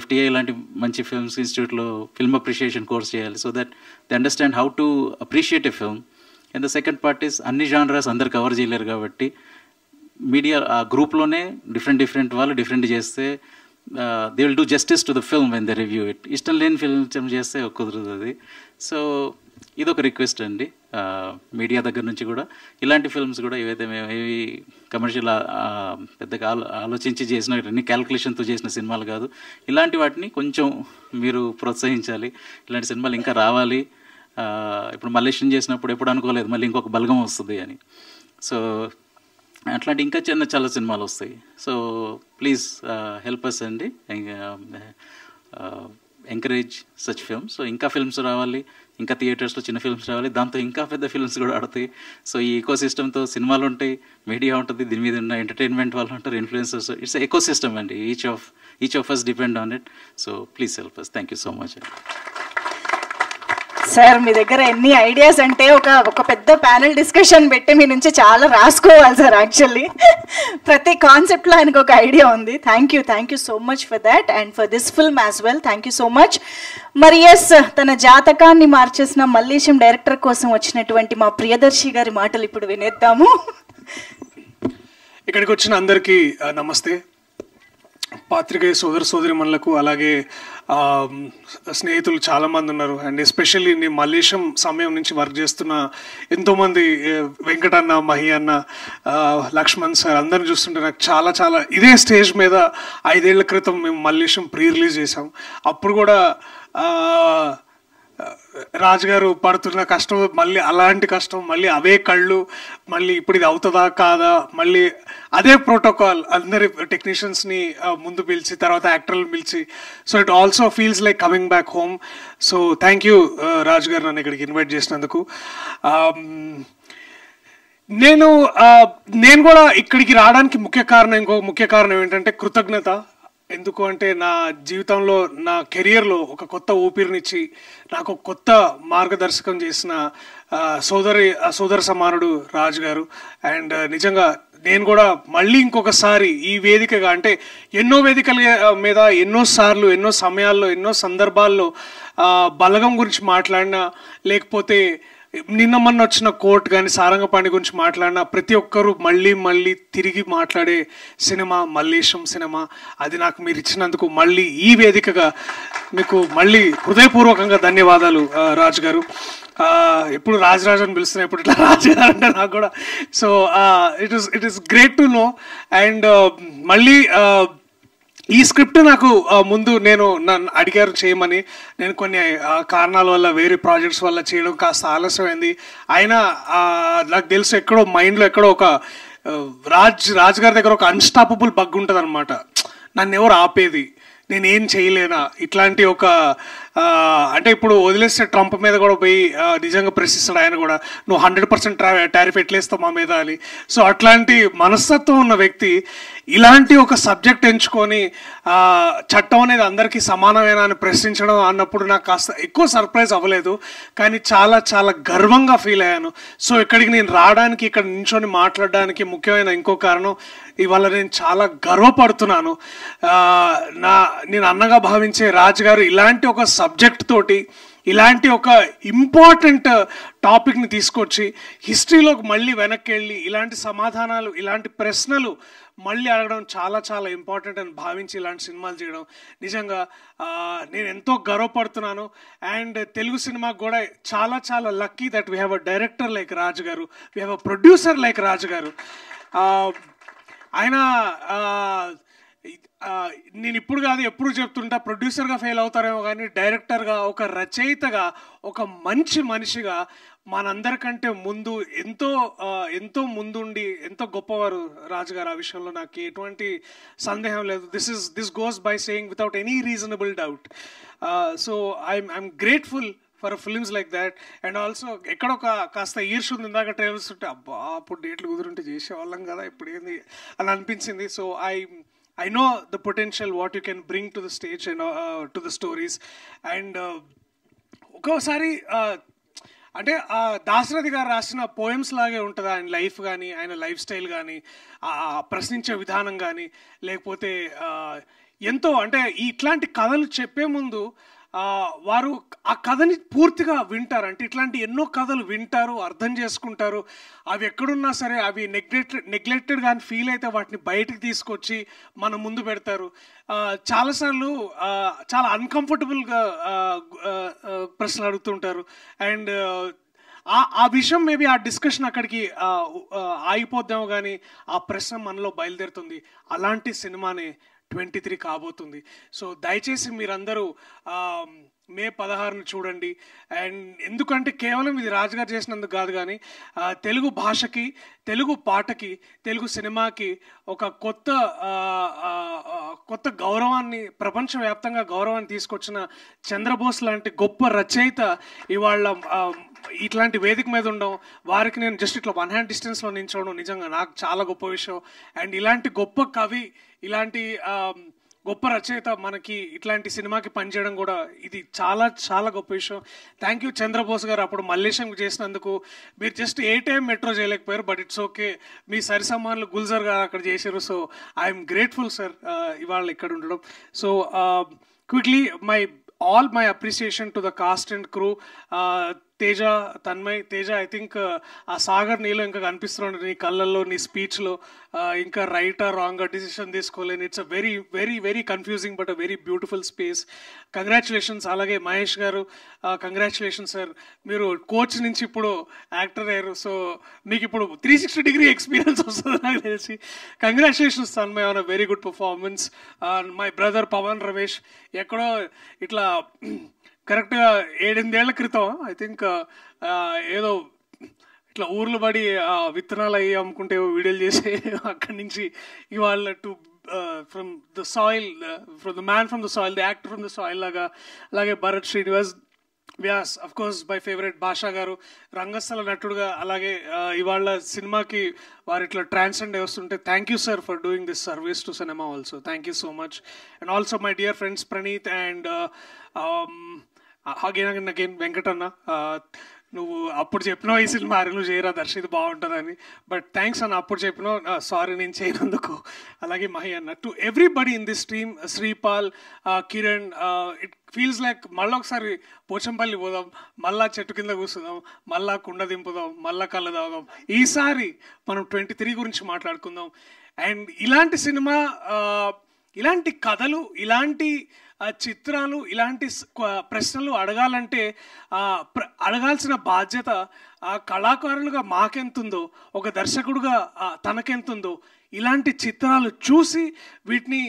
FTI లాంటి మంచి ఫిల్మ్స్ ఇన్స్టిట్యూట్లో ఫిల్మ్ అప్రిషియేషన్ కోర్స్ చేయాలి, so that they understand how to appreciate a film. And the second part is అన్ని జానరాస్ అందరు కవర్ చేయలేరు కాబట్టి మీడియా ఆ గ్రూప్లోనే డిఫరెంట్ వాళ్ళు డిఫరెంట్ చేస్తే they will do justice to the film when they review it. ఇష్టం లేని ఫిల్మ్ చేస్తే కుదరదు అది. సో ఇదొక రిక్వెస్ట్ అండి మీడియా దగ్గర నుంచి కూడా. ఇలాంటి ఫిల్మ్స్ కూడా ఏవైతే మేము ఏవి కమర్షియల్ పెద్దగా ఆలోచించి చేసిన, అన్ని క్యాల్కులేషన్తో చేసిన సినిమాలు కాదు, ఇలాంటి వాటిని కొంచెం మీరు ప్రోత్సహించాలి. ఇలాంటి సినిమాలు ఇంకా రావాలి. ఇప్పుడు మల్లేశం చేసినప్పుడు ఎప్పుడు అనుకోలేదు మళ్ళీ ఇంకొక బలగం వస్తుంది అని. సో అట్లాంటి ఇంకా చాలా సినిమాలు వస్తాయి. సో ప్లీజ్ హెల్ప్ అస్ అండి, ఎంకరేజ్ సచ్ ఫిల్మ్స్. సో ఇంకా ఫిల్మ్స్ రావాలి, ఇంకా థియేటర్స్లో చిన్న ఫిల్మ్స్ రావాలి, దాంతో ఇంకా పెద్ద ఫిల్మ్స్ కూడా ఆడతాయి. సో ఈ ఎకో సిస్టమ్తో సినిమాలు ఉంటాయి, మీడియా ఉంటుంది, దీని మీద ఉన్న ఎంటర్టైన్మెంట్ వాళ్ళు ఉంటారు, ఇన్ఫ్లుయెన్సర్స్. ఇట్స్ ఎకో సిస్టమ్ అండి. Each of us depend on it. So please help us. Thank you so much. Sir మీ దగ్గర ఎన్ని ఐడియాస్ అంటే ఒక పెద్ద ప్యానెల్ డిస్కషన్ పెట్టి మీ నుంచి చాలా రాసుకోవాలి సార్. యాక్చువల్లీ ప్రతి కాన్సెప్ట్లో ఆయనకు ఒక ఐడియా ఉంది. Thank you so much for that and for this film as well. Thank you so much. మరి ఎస్, తన జాతకాన్ని మార్చేసిన మల్లేశం డైరెక్టర్ కోసం వచ్చినటువంటి మా ప్రియదర్శి గారి మాటలు ఇప్పుడు వినేద్దాము. ఇక్కడికి వచ్చిన అందరికీ నమస్తే. పాత్రికేయ సోదరిమణులకు అలాగే స్నేహితులు చాలామంది ఉన్నారు. అండ్ ఎస్పెషల్లీ నేను మల్లేశం సమయం నుంచి వర్క్ చేస్తున్న ఎంతోమంది, వెంకటన్న, మహి అన్న, లక్ష్మణ్ సార్ అందరిని చూస్తుంటే నాకు చాలా ఇదే స్టేజ్ మీద 5 ఏళ్ల క్రితం మేము మల్లేశం ప్రీ రిలీజ్ చేసాం. అప్పుడు కూడా రాజుగారు పడుతున్న కష్టం, మళ్ళీ అలాంటి కష్టం, మళ్ళీ అవే కళ్ళు, మళ్ళీ ఇప్పుడు ఇది అవుతుందా కాదా, మళ్ళీ అదే ప్రోటోకాల్, అందరి టెక్నీషియన్స్ని ముందు పిలిచి తర్వాత యాక్టర్లు పిలిచి. So it also feels like coming back home. So thank you Raju గారు నన్ను ఇక్కడికి ఇన్వైట్ చేసినందుకు. నేను కూడా ఇక్కడికి రావడానికి ఇంకో ముఖ్య కారణం ఏంటంటే కృతజ్ఞత. ఎందుకు అంటే నా జీవితంలో, నా కెరియర్లో ఒక కొత్త ఊపిరినిచ్చి నాకు కొత్త మార్గదర్శకం చేసిన సోదర సమానుడు రాజు గారు. అండ్ నిజంగా నేను కూడా మళ్ళీ ఇంకొకసారి ఈ వేదికగా, అంటే ఎన్నో వేదికల మీద ఎన్నోసార్లు, ఎన్నో సమయాల్లో, ఎన్నో సందర్భాల్లో బలగం గురించి మాట్లాడినా, లేకపోతే నిన్న మొన్న వచ్చిన కోర్ట్ కానీ సారంగపాణి గురించి మాట్లాడిన ప్రతి ఒక్కరూ మళ్ళీ మళ్ళీ తిరిగి మాట్లాడే సినిమా మల్లేశం సినిమా. అది నాకు మీరు ఇచ్చినందుకు మళ్ళీ ఈ వేదికగా మీకు మళ్ళీ హృదయపూర్వకంగా ధన్యవాదాలు రాజు గారు. ఎప్పుడు రాజరాజు అని పిలుస్తున్నా, ఇప్పుడు ఇట్లా రాజు గారు అంటే నాకు కూడా. So it is great to know. And మళ్ళీ ఈ స్క్రిప్ట్ నాకు ముందు నన్ను అడిగారు చేయమని. నేను కొన్ని కారణాల వల్ల వేరే ప్రాజెక్ట్స్ వల్ల చేయడం కాస్త ఆలస్యమైంది. అయినా నాకు తెలుసు ఎక్కడో మైండ్లో ఎక్కడో ఒక రాజ్ గారి దగ్గర ఒక అన్స్టాపబుల్ బగ్ ఉంటుంది అనమాట. నన్ను ఎవరు ఆపేది, నేనేం చేయలేనా, ఇట్లాంటి ఒక అంటే ఇప్పుడు వదిలేస్తే ట్రంప్ మీద కూడా పోయి నిజంగా ప్రశ్నిస్తాడు ఆయన కూడా, నువ్వు 100% టారిఫ్ ఎట్లేస్తావు మా మీద అని. సో అట్లాంటి మనస్తత్వం ఉన్న వ్యక్తి ఇలాంటి ఒక సబ్జెక్ట్ ఎంచుకొని చట్టం అనేది అందరికీ సమానమేనా అని ప్రశ్నించడం అన్నప్పుడు నాకు కాస్త ఎక్కువ సర్ప్రైజ్ అవ్వలేదు, కానీ చాలా చాలా గర్వంగా ఫీల్ అయ్యాను. సో ఇక్కడికి నేను రావడానికి, ఇక్కడ నించొని మాట్లాడడానికి ముఖ్యమైన ఇంకో కారణం, ఇవాళ నేను చాలా గర్వపడుతున్నాను. నేను అన్నగా భావించే రాజు గారు ఇలాంటి ఒక సబ్జెక్ట్ తోటి ఇలాంటి ఒక ఇంపార్టెంట్ టాపిక్ని తీసుకొచ్చి హిస్టరీలోకి మళ్ళీ వెనక్కి వెళ్ళి ఇలాంటి సమాధానాలు, ఇలాంటి ప్రశ్నలు మళ్ళీ అడగడం చాలా చాలా ఇంపార్టెంట్ అని భావించి ఇలాంటి సినిమాలు చేయడం నిజంగా నేను ఎంతో గర్వపడుతున్నాను. అండ్ తెలుగు సినిమాకు కూడా చాలా చాలా lucky that we have a director like Raju గారు, we have a producer like Raju గారు. ఆయన నేను ఇప్పుడు కాదు ఎప్పుడు చెప్తుంటా, ప్రొడ్యూసర్గా ఫెయిల్ అవుతారేమో కానీ డైరెక్టర్గా, ఒక రచయితగా, ఒక మంచి మనిషిగా మనందరికంటే ముందు ఎంతో ముందుండి ఎంతో గొప్పవారు రాజుగారు. ఆ విషయంలో నాకు ఎటువంటి సందేహం లేదు. This goes by saying without any reasonable doubt. So I'm grateful for films like that. And also ఎక్కడో కాస్త ఈర్ష ఉంది. ఇందాక ట్రైలర్స్ ఉంటే అబ్బా అప్పుడు డేట్లు కుదురుంటే చేసేవాళ్ళం కదా, ఇప్పుడు ఏంది అని అనిపించింది. So I know the potential what you can bring to the stage and to the stories. And ఒక్కోసారి అంటే దాశరథి గారు రాసిన పోయమ్స్ లాగే ఉంటుంది ఆయన లైఫ్ కానీ, ఆయన లైఫ్ స్టైల్ కానీ, ప్రశ్నించే విధానం కానీ, లేకపోతే ఎంతో అంటే ఇట్లాంటి కథలు చెప్పే ముందు వారు ఆ కథని పూర్తిగా వింటారు. అంటే ఇట్లాంటి ఎన్నో కథలు వింటారు, అర్థం చేసుకుంటారు. అవి ఎక్కడున్నా సరే అవి నెగ్లెక్టెడ్ కానీ ఫీల్ అయితే వాటిని బయటకు తీసుకొచ్చి మన ముందు పెడతారు. చాలాసార్లు చాలా అన్కంఫర్టబుల్గా ప్రశ్నలు అడుగుతుంటారు. అండ్ ఆ విషయం మేబీ ఆ డిస్కషన్ అక్కడికి ఆగిపోద్దాము, కానీ ఆ ప్రశ్న మనలో బయలుదేరుతుంది. అలాంటి సినిమానే 23 కాబోతుంది. సో దయచేసి మీరందరూ మే 16 చూడండి. అండ్ ఎందుకంటే కేవలం ఇది రాజుగారు చేసినందుకు కాదు, కానీ తెలుగు భాషకి, తెలుగు పాటకి, తెలుగు సినిమాకి ఒక కొత్త గౌరవాన్ని, ప్రపంచవ్యాప్తంగా గౌరవాన్ని తీసుకొచ్చిన చంద్రబోస్ లాంటి గొప్ప రచయిత ఇవాళ ఇట్లాంటి వేదిక మీద ఉండడం, వారికి నేను జస్ట్ ఇట్లా 1 hand డిస్టెన్స్లో నించోవడం నిజంగా నాకు చాలా గొప్ప విషయం. అండ్ ఇలాంటి గొప్ప కవి, ఇలాంటి గొప్ప రచయిత మనకి ఇట్లాంటి సినిమాకి పనిచేయడం కూడా ఇది చాలా చాలా గొప్ప విషయం. థ్యాంక్ యూ చంద్రబోస్ గారు. అప్పుడు మల్లేశం చేసినందుకు మీరు జస్ట్ 8 AM మెట్రో చేయలేకపోయారు, బట్ ఇట్స్ ఓకే. మీ సరిసమానులు గుల్జర్ గారు అక్కడ చేశారు. సో ఐఎమ్ గ్రేట్ఫుల్ సార్ ఇవాళ ఇక్కడ ఉండడం. So quickly all my appreciation to the cast and crew. Teja, Tanmay, Teja I think ఆ సాగర్ నీలో ఇంకా కనిపిస్తున్నాడు నీ కళ్ళల్లో, నీ స్పీచ్లో. ఇంకా రైట్ ఆర్ రాంగ్ డిసిషన్ తీసుకోలేని, it's a very very very confusing but a very beautiful space. Congratulations. అలాగే మహేష్ గారు, కంగ్రాచులేషన్స్ సార్, మీరు కోచ్ నుంచి ఇప్పుడు యాక్టర్ అయ్యారు. సో మీకు ఇప్పుడు 360-degree ఎక్స్పీరియన్స్ వస్తుంది నాకు తెలిసి. Congratulations Tanmay on a very good performance. My brother Pavan Ramesh ఎక్కడో ఇట్లా కరెక్ట్గా 7-8 ఏళ్ల క్రితం ఐ థింక్ ఏదో ఇట్లా ఊర్లు పడి విత్తనాలు అయ్యి అమ్ముకుంటే వీడియోలు చేసే అక్కడి నుంచి ఇవాళ to from the soil, from the man from the soil, the actor from the soil లాగా. అలాగే Bharath Srinivas, Vyas, of course my favourite Bhasha గారు రంగస్థల నటుడుగా. అలాగే ఇవాళ సినిమాకి వారు ఇట్లా ట్రాన్సెండ్ వస్తుంటే thank you sir for doing this service to cinema also. Thank you so much. And also my dear friends Praneeth and again Venkatanna. నువ్వు అప్పుడు చెప్పినావు ఈ సినిమా రిలీజ్ చేయరా దర్శి ఇది బాగుంటుందని. బట్ థ్యాంక్స్ అన్న, అప్పుడు చెప్పినావు, సారీ నేను చేయనందుకు. అలాగే మహి అన్న, to everybody in this team, Sripal, Kiran, it feels like మళ్ళీ ఒకసారి పోచంపల్లి పోదాం, మళ్ళా చెట్టు కింద కూర్చుందాం, మళ్ళా కుండ దింపుదాం, మళ్ళా కళ్ళు తాగుదాం. ఈసారి మనం 23 గురించి మాట్లాడుకుందాం. అండ్ ఇలాంటి సినిమా, ఇలాంటి కథలు, ఇలాంటి చిత్రాలు, ఇలాంటి ప్రశ్నలు అడగాలంటే అడగాల్సిన బాధ్యత కళాకారులుగా మాకెంతుందో, ఒక దర్శకుడుగా తనకెంతుందో, ఇలాంటి చిత్రాలు చూసి వీటిని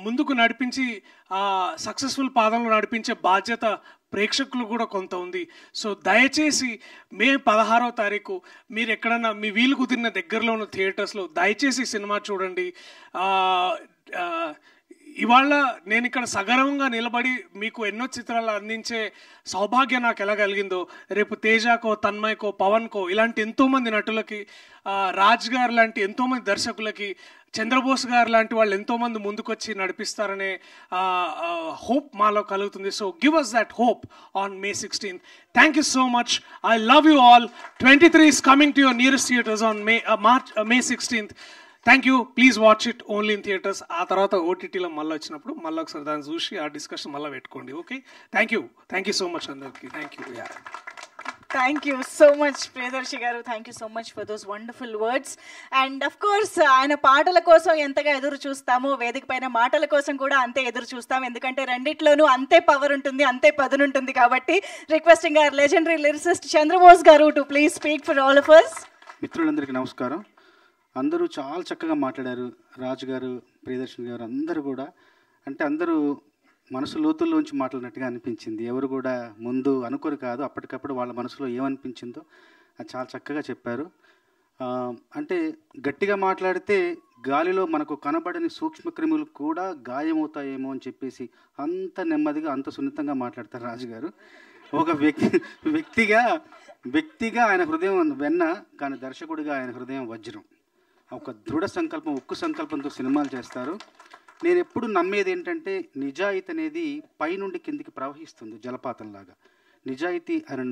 ముందుకు నడిపించి సక్సెస్ఫుల్ పాదంలో నడిపించే బాధ్యత ప్రేక్షకులు కూడా కొంత ఉంది. సో దయచేసి మే 16వ తారీఖు మీరు ఎక్కడన్నా మీ వీలు కుదిరిన దగ్గరలో ఉన్న థియేటర్స్లో దయచేసి సినిమా చూడండి. ఇవాళ నేను ఇక్కడ సగర్వంగా నిలబడి మీకు ఎన్నో చిత్రాలు అందించే సౌభాగ్యం నాకు ఎలా కలిగిందో, రేపు తేజాకో, తన్మయ్కో, పవన్కో, ఇలాంటి ఎంతోమంది నటులకి, రాజ్ గారు లాంటి ఎంతోమంది దర్శకులకి, చంద్రబోస్ గారు లాంటి వాళ్ళు ఎంతోమంది ముందుకొచ్చి నడిపిస్తారనే హోప్ మాలో కలుగుతుంది. So give us that hope on May 16th. Thank you so much. I love you all. 23 is coming to your nearest theaters on May 16th. Thank you. Please watch it only in theatres. ఆ తర్వాత ఓటీటీలో మళ్ళీ వచ్చినప్పుడు మళ్ళీ ఒకసారి దాన్ని చూసి ఆ డిస్కషన్ మళ్ళీ పెట్టుకోండి. Okay, thank you so much అందరికి. Thank you. Thank you so much Priyadarshi గారు. Thank you so much for those wonderful words. And of course ఆయన పాటల కోసం ఎంతగా ఎదురు చూస్తామో, వేదిక పైన మాటల కోసం కూడా అంతే ఎదురు చూస్తాం. ఎందుకంటే రెండిట్లోనూ అంతే పవర్ ఉంటుంది, అంతే పదునుంటుంది. కాబట్టి requesting our legendary lyricist Chandrabose గారు to please speak for all of us. మిత్రులందరికీ నమస్కారం. అందరూ చాలా చక్కగా మాట్లాడారు. రాజు గారు, ప్రియదర్శన్ గారు అందరూ కూడా, అంటే అందరూ మనసు లోతుల్లోంచి మాట్లాడినట్టుగా అనిపించింది. ఎవరు కూడా ముందు అనుకోరు కాదు, అప్పటికప్పుడు వాళ్ళ మనసులో ఏమనిపించిందో అది చాలా చక్కగా చెప్పారు. అంటే గట్టిగా మాట్లాడితే గాలిలో మనకు కనబడని సూక్ష్మక్రిములు కూడా గాయమవుతాయేమో అని చెప్పేసి అంత నెమ్మదిగా, అంత సున్నితంగా మాట్లాడతారు రాజుగారు. ఒక వ్యక్తిగా ఆయన హృదయం వెన్న, కానీ దర్శకుడిగా ఆయన హృదయం వజ్రం. ఒక దృఢ సంకల్పం, ఉక్కు సంకల్పంతో సినిమాలు చేస్తారు. నేను ఎప్పుడు నమ్మేది ఏంటంటే, నిజాయితీ అనేది పైనుండి కిందికి ప్రవహిస్తుంది జలపాతంలాగా. నిజాయితీ ఆయన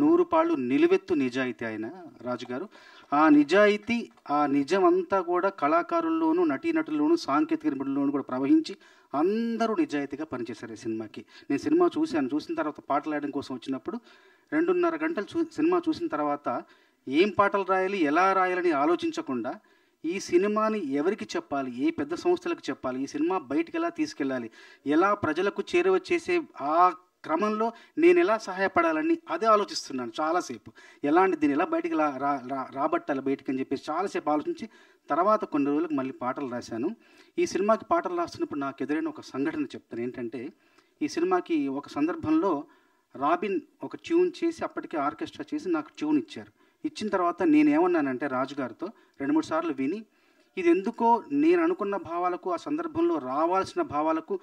100 పాళ్ళు నిలువెత్తు నిజాయితీ ఆయన రాజుగారు. ఆ నిజాయితీ, ఆ నిజం అంతా కూడా కళాకారుల్లోనూ, నటీనటుల్లోనూ, సాంకేతిక నిపుణుల్లోనూ కూడా ప్రవహించి అందరూ నిజాయితీగా పనిచేశారు ఈ సినిమాకి. నేను సినిమా చూసిన తర్వాత పాటలు రాయడం కోసం వచ్చినప్పుడు 2.5 గంటలు సినిమా చూసిన తర్వాత ఏం పాటలు రాయాలి, ఎలా రాయాలని ఆలోచించకుండా ఈ సినిమాని ఎవరికి చెప్పాలి, ఏ పెద్ద సంస్థలకు చెప్పాలి, ఈ సినిమా బయటికి ఎలా తీసుకెళ్ళాలి, ఎలా ప్రజలకు చేరువ చేసే ఆ క్రమంలో నేను ఎలా సహాయపడాలని అదే ఆలోచిస్తున్నాను చాలాసేపు. దీన్ని ఎలా బయటికి రాబట్టాలి బయటికి అని చెప్పేసి చాలాసేపు ఆలోచించి తర్వాత కొన్ని రోజులకు మళ్ళీ పాటలు రాశాను. ఈ సినిమాకి పాటలు రాస్తున్నప్పుడు నాకు ఎదురైన ఒక సంఘటన చెప్తాను. ఏంటంటే, ఈ సినిమాకి ఒక సందర్భంలో రాబిన్ ఒక ట్యూన్ చేసి, అప్పటికే ఆర్కెస్ట్రా చేసి నాకు ట్యూన్ ఇచ్చారు. ఇచ్చిన తర్వాత నేనేమన్నానంటే రాజుగారితో 2-3 సార్లు విని, ఇది ఎందుకో నేను అనుకున్న భావాలకు, ఆ సందర్భంలో రావాల్సిన భావాలకు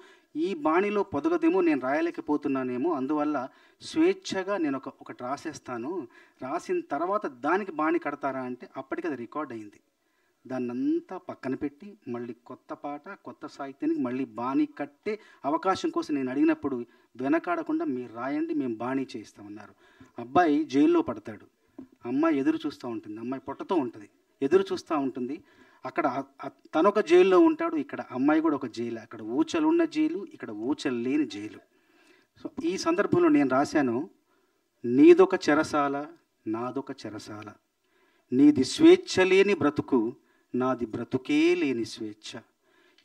ఈ బాణిలో పొదగదేమో, నేను రాయలేకపోతున్నానేమో, అందువల్ల స్వేచ్ఛగా నేను ఒకటి రాసేస్తాను, రాసిన తర్వాత దానికి బాణి కడతారా అంటే అప్పటికి అది రికార్డ్ అయింది. దాన్నంతా పక్కన పెట్టి మళ్ళీ కొత్త పాట, కొత్త సాహిత్యానికి మళ్ళీ బాణి కట్టే అవకాశం కోసం నేను అడిగినప్పుడు వెనకాడకుండా మీరు రాయండి, మేము బాణి చేయిస్తామన్నారు. అబ్బాయి జైల్లో పడతాడు, అమ్మాయి ఎదురు చూస్తూ ఉంటుంది, అమ్మాయి పొట్టతో ఉంటుంది, ఎదురు చూస్తూ ఉంటుంది. అక్కడ తనొక జైల్లో ఉంటాడు, ఇక్కడ అమ్మాయి కూడా ఒక జైలు. అక్కడ ఊచలున్న జైలు, ఇక్కడ ఊచలు లేని జైలు. సో ఈ సందర్భంలో నేను రాశాను, నీదొక చెరసాల, నాదొక చెరసాల, నీది స్వేచ్ఛ లేని బ్రతుకు, నాది బ్రతుకే లేని స్వేచ్ఛ,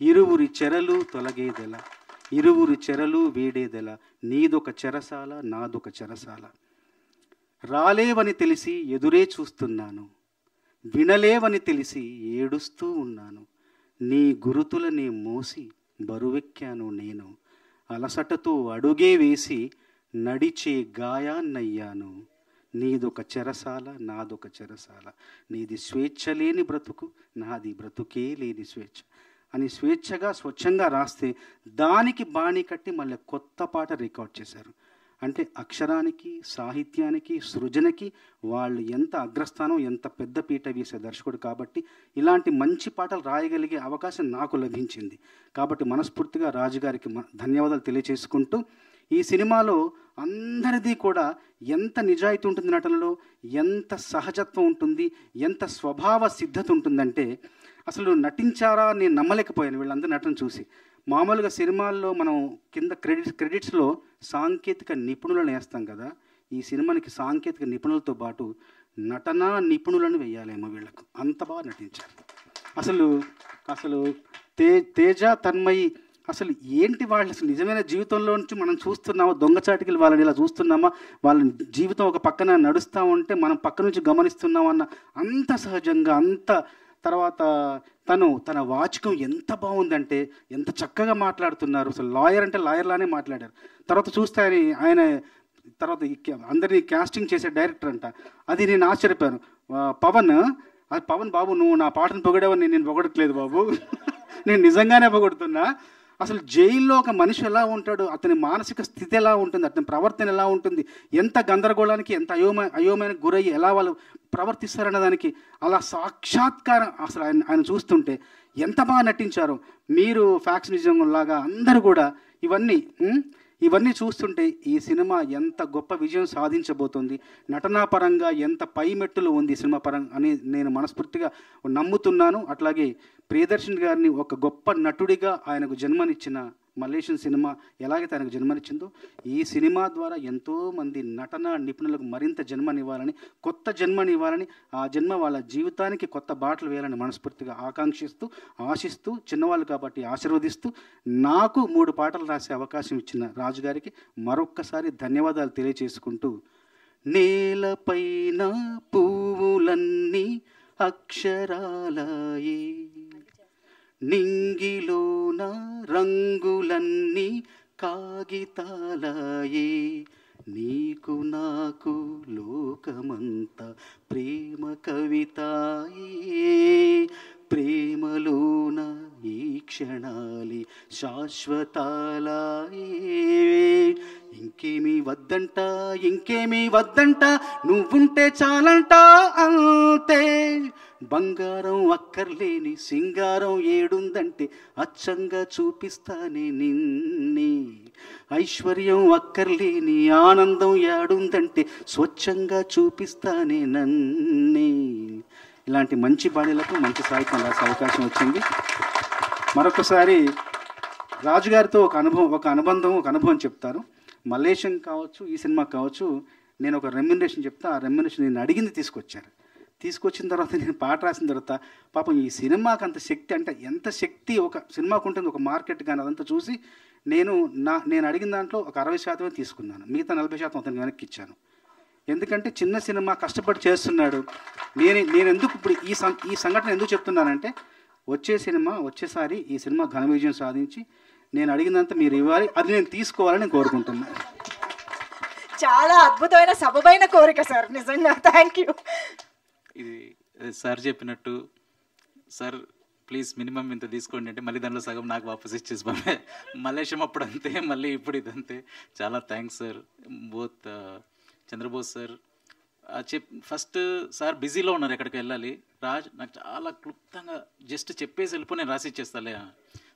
ఇరువురి చెరలు తొలగేదెల, ఇరువురి చెరలు వేడేదెల, నీదొక చెరసాల, నాదొక చెరసాల, రాలేవని తెలిసి ఎదురే చూస్తున్నాను, వినలేవని తెలిసి ఏడుస్తూ ఉన్నాను, నీ గురుతులనే మోసి బరువెక్కాను నేను, అలసటతో అడుగే వేసి నడిచే గాయాన్నయ్యాను, నీదొక చెరసాల, నాదొక చెరసాల, నీది స్వేచ్ఛ లేని బ్రతుకు, నాది బ్రతుకే లేని స్వేచ్ఛ అని స్వేచ్ఛగా, స్వచ్ఛంగా రాస్తే దానికి బాణి కట్టి మళ్ళీ కొత్త పాట రికార్డ్ చేశారు. అంటే అక్షరానికి, సాహిత్యానికి, సృజనకి వాళ్ళు ఎంత అగ్రస్థానం, ఎంత పెద్ద పీట వేసే దర్శకుడు. కాబట్టి ఇలాంటి మంచి పాటలు రాయగలిగే అవకాశం నాకు లభించింది. కాబట్టి మనస్ఫూర్తిగా రాజుగారికి ధన్యవాదాలు తెలియచేసుకుంటూ, ఈ సినిమాలో అందరూ అందరిది కూడా ఎంత నిజాయితీ ఉంటుంది నటనలో, ఎంత సహజత్వం ఉంటుంది, ఎంత స్వభావ సిద్ధత ఉంటుందంటే అసలు నటించారా నేను నమ్మలేకపోయాను వీళ్ళందరూ నటన చూసి. మామూలుగా సినిమాల్లో మనం కింద క్రెడిట్స్లో సాంకేతిక నిపుణులను వేస్తాం కదా, ఈ సినిమానికి సాంకేతిక నిపుణులతో పాటు నటనా నిపుణులను వేయాలేమో వీళ్ళకు, అంత బాగా నటించారు. అసలు తేజ, తన్మయి అసలు ఏంటి వాళ్ళు అసలు నిజమైన జీవితంలో నుంచి మనం చూస్తున్నామా, దొంగచాటికి వాళ్ళని ఇలా చూస్తున్నామా, వాళ్ళ జీవితం ఒక పక్కన నడుస్తూ ఉంటే మనం పక్క నుంచి గమనిస్తున్నామన్న అంత సహజంగా, అంత తర్వాత తన వాచకం ఎంత బాగుందంటే ఎంత చక్కగా మాట్లాడుతున్నారు. అసలు లాయర్ అంటే లాయర్లానే మాట్లాడారు. తర్వాత చూస్తే ఆయన తర్వాత అందరినీ కాస్టింగ్ చేసే డైరెక్టర్ అంట, అది నేను ఆశ్చర్యపోయాను. పవన్ బాబు నువ్వు నా పాటను పొగడేవని నేను పొగడట్లేదు బాబు, నేను నిజంగానే పొగడుతున్నా. అసలు జైల్లో ఒక మనిషి ఎలా ఉంటాడు, అతని మానసిక స్థితి ఎలా ఉంటుంది, అతని ప్రవర్తన ఎలా ఉంటుంది, ఎంత గందరగోళానికి ఎంత అయోమయానికి గురయ్యి ఎలా వాళ్ళు ప్రవర్తిస్తారన్న దానికి అలా సాక్షాత్కారం అసలు ఆయన చూస్తుంటే ఎంత బాగా నటించారో. మీరు ఫ్యాక్స్ నిజంలాగా అందరూ కూడా ఇవన్నీ చూస్తుంటే ఈ సినిమా ఎంత గొప్ప విజయం సాధించబోతోంది, నటనాపరంగా ఎంత పై మెట్టులు ఉంది సినిమా పరంగా అని నేను మనస్ఫూర్తిగా నమ్ముతున్నాను. అట్లాగే ప్రియదర్శన్ గారిని ఒక గొప్ప నటుడిగా ఆయనకు జన్మనిచ్చిన మల్లేశం సినిమా ఎలాగైతే ఆయనకు జన్మనిచ్చిందో, ఈ సినిమా ద్వారా ఎంతోమంది నటన నిపుణులకు మరింత జన్మనివ్వాలని, కొత్త జన్మనివ్వాలని, ఆ జన్మ వాళ్ళ జీవితానికి కొత్త బాటలు వేయాలని మనస్ఫూర్తిగా ఆశిస్తూ చిన్నవాళ్ళు కాబట్టి ఆశీర్వదిస్తూ నాకు 3 పాటలు రాసే అవకాశం ఇచ్చిన రాజు గారికి మరొక్కసారి ధన్యవాదాలు తెలియచేసుకుంటూ, నేలపైన పువ్వులన్నీ అక్షరాలయే, నింగిలోన రంగులన్నీ కాగితాలయే, నీకు నాకు లోకమంతా ప్రేమ కవితాయే, ప్రేమలోన ఈ క్షణాలి శాశ్వతాలయే, ఇంకేమీ వద్దంట నువ్వుంటే చాలంట అంతే, బంగారం అక్కర్లేని సింగారం ఏడుందంటే అచ్చంగా చూపిస్తానే నిన్నే, ఐశ్వర్యం అక్కర్లేని ఆనందం ఏడుందంటే స్వచ్ఛంగా చూపిస్తానే నన్నే. ఇలాంటి మంచి బాణీలకు మంచి సాహిత్యం రాసే అవకాశం వచ్చింది. మరొకసారి రాజుగారితో ఒక అనుబంధం చెప్తారు. మల్లేశం కావచ్చు, ఈ సినిమా కావచ్చు, నేను ఒక రెమ్యునరేషన్ చెప్తా, ఆ రెమ్యునరేషన్ నేను అడిగింది తీసుకొచ్చిన తర్వాత నేను పాట రాసిన తర్వాత పాపం ఈ సినిమాకి అంత శక్తి, అంటే ఎంత శక్తి ఒక సినిమాకు ఉంటుంది, ఒక మార్కెట్ కానీ అదంతా చూసి నేను అడిగిన దాంట్లో ఒక 60% తీసుకున్నాను, మిగతా 40% అతనికి వెనక్కి ఇచ్చాను. ఎందుకంటే చిన్న సినిమా కష్టపడి చేస్తున్నాడు. నేను ఎందుకు ఇప్పుడు ఈ సంఘటన ఎందుకు చెప్తున్నానంటే, వచ్చేసారి ఈ సినిమా ఘన విజయం సాధించి నేను అడిగినంత మీరు ఇవ్వాలి, అది నేను తీసుకోవాలని నేను కోరుకుంటున్నాను. చాలా అద్భుతమైన సబబైన కోరిక సార్, నిజంగా థ్యాంక్ యూ. ఇది సార్ చెప్పినట్టు, సార్ ప్లీజ్ మినిమం ఇంత తీసుకోండి అంటే మళ్ళీ దాంట్లో సగం నాకు వాపస్ ఇచ్చేసి మల్లేశం అప్పుడు అంతే, మళ్ళీ ఇప్పుడు ఇదంతే. చాలా thanks sir, both Chandrabose sir. First sir బిజీలో ఉన్నారు, ఎక్కడికి వెళ్ళాలి, రాజ్ నాకు చాలా క్లుప్తంగా జస్ట్ చెప్పేసి వెళ్ళిపో, నేను రాసి ఇచ్చేస్తాలే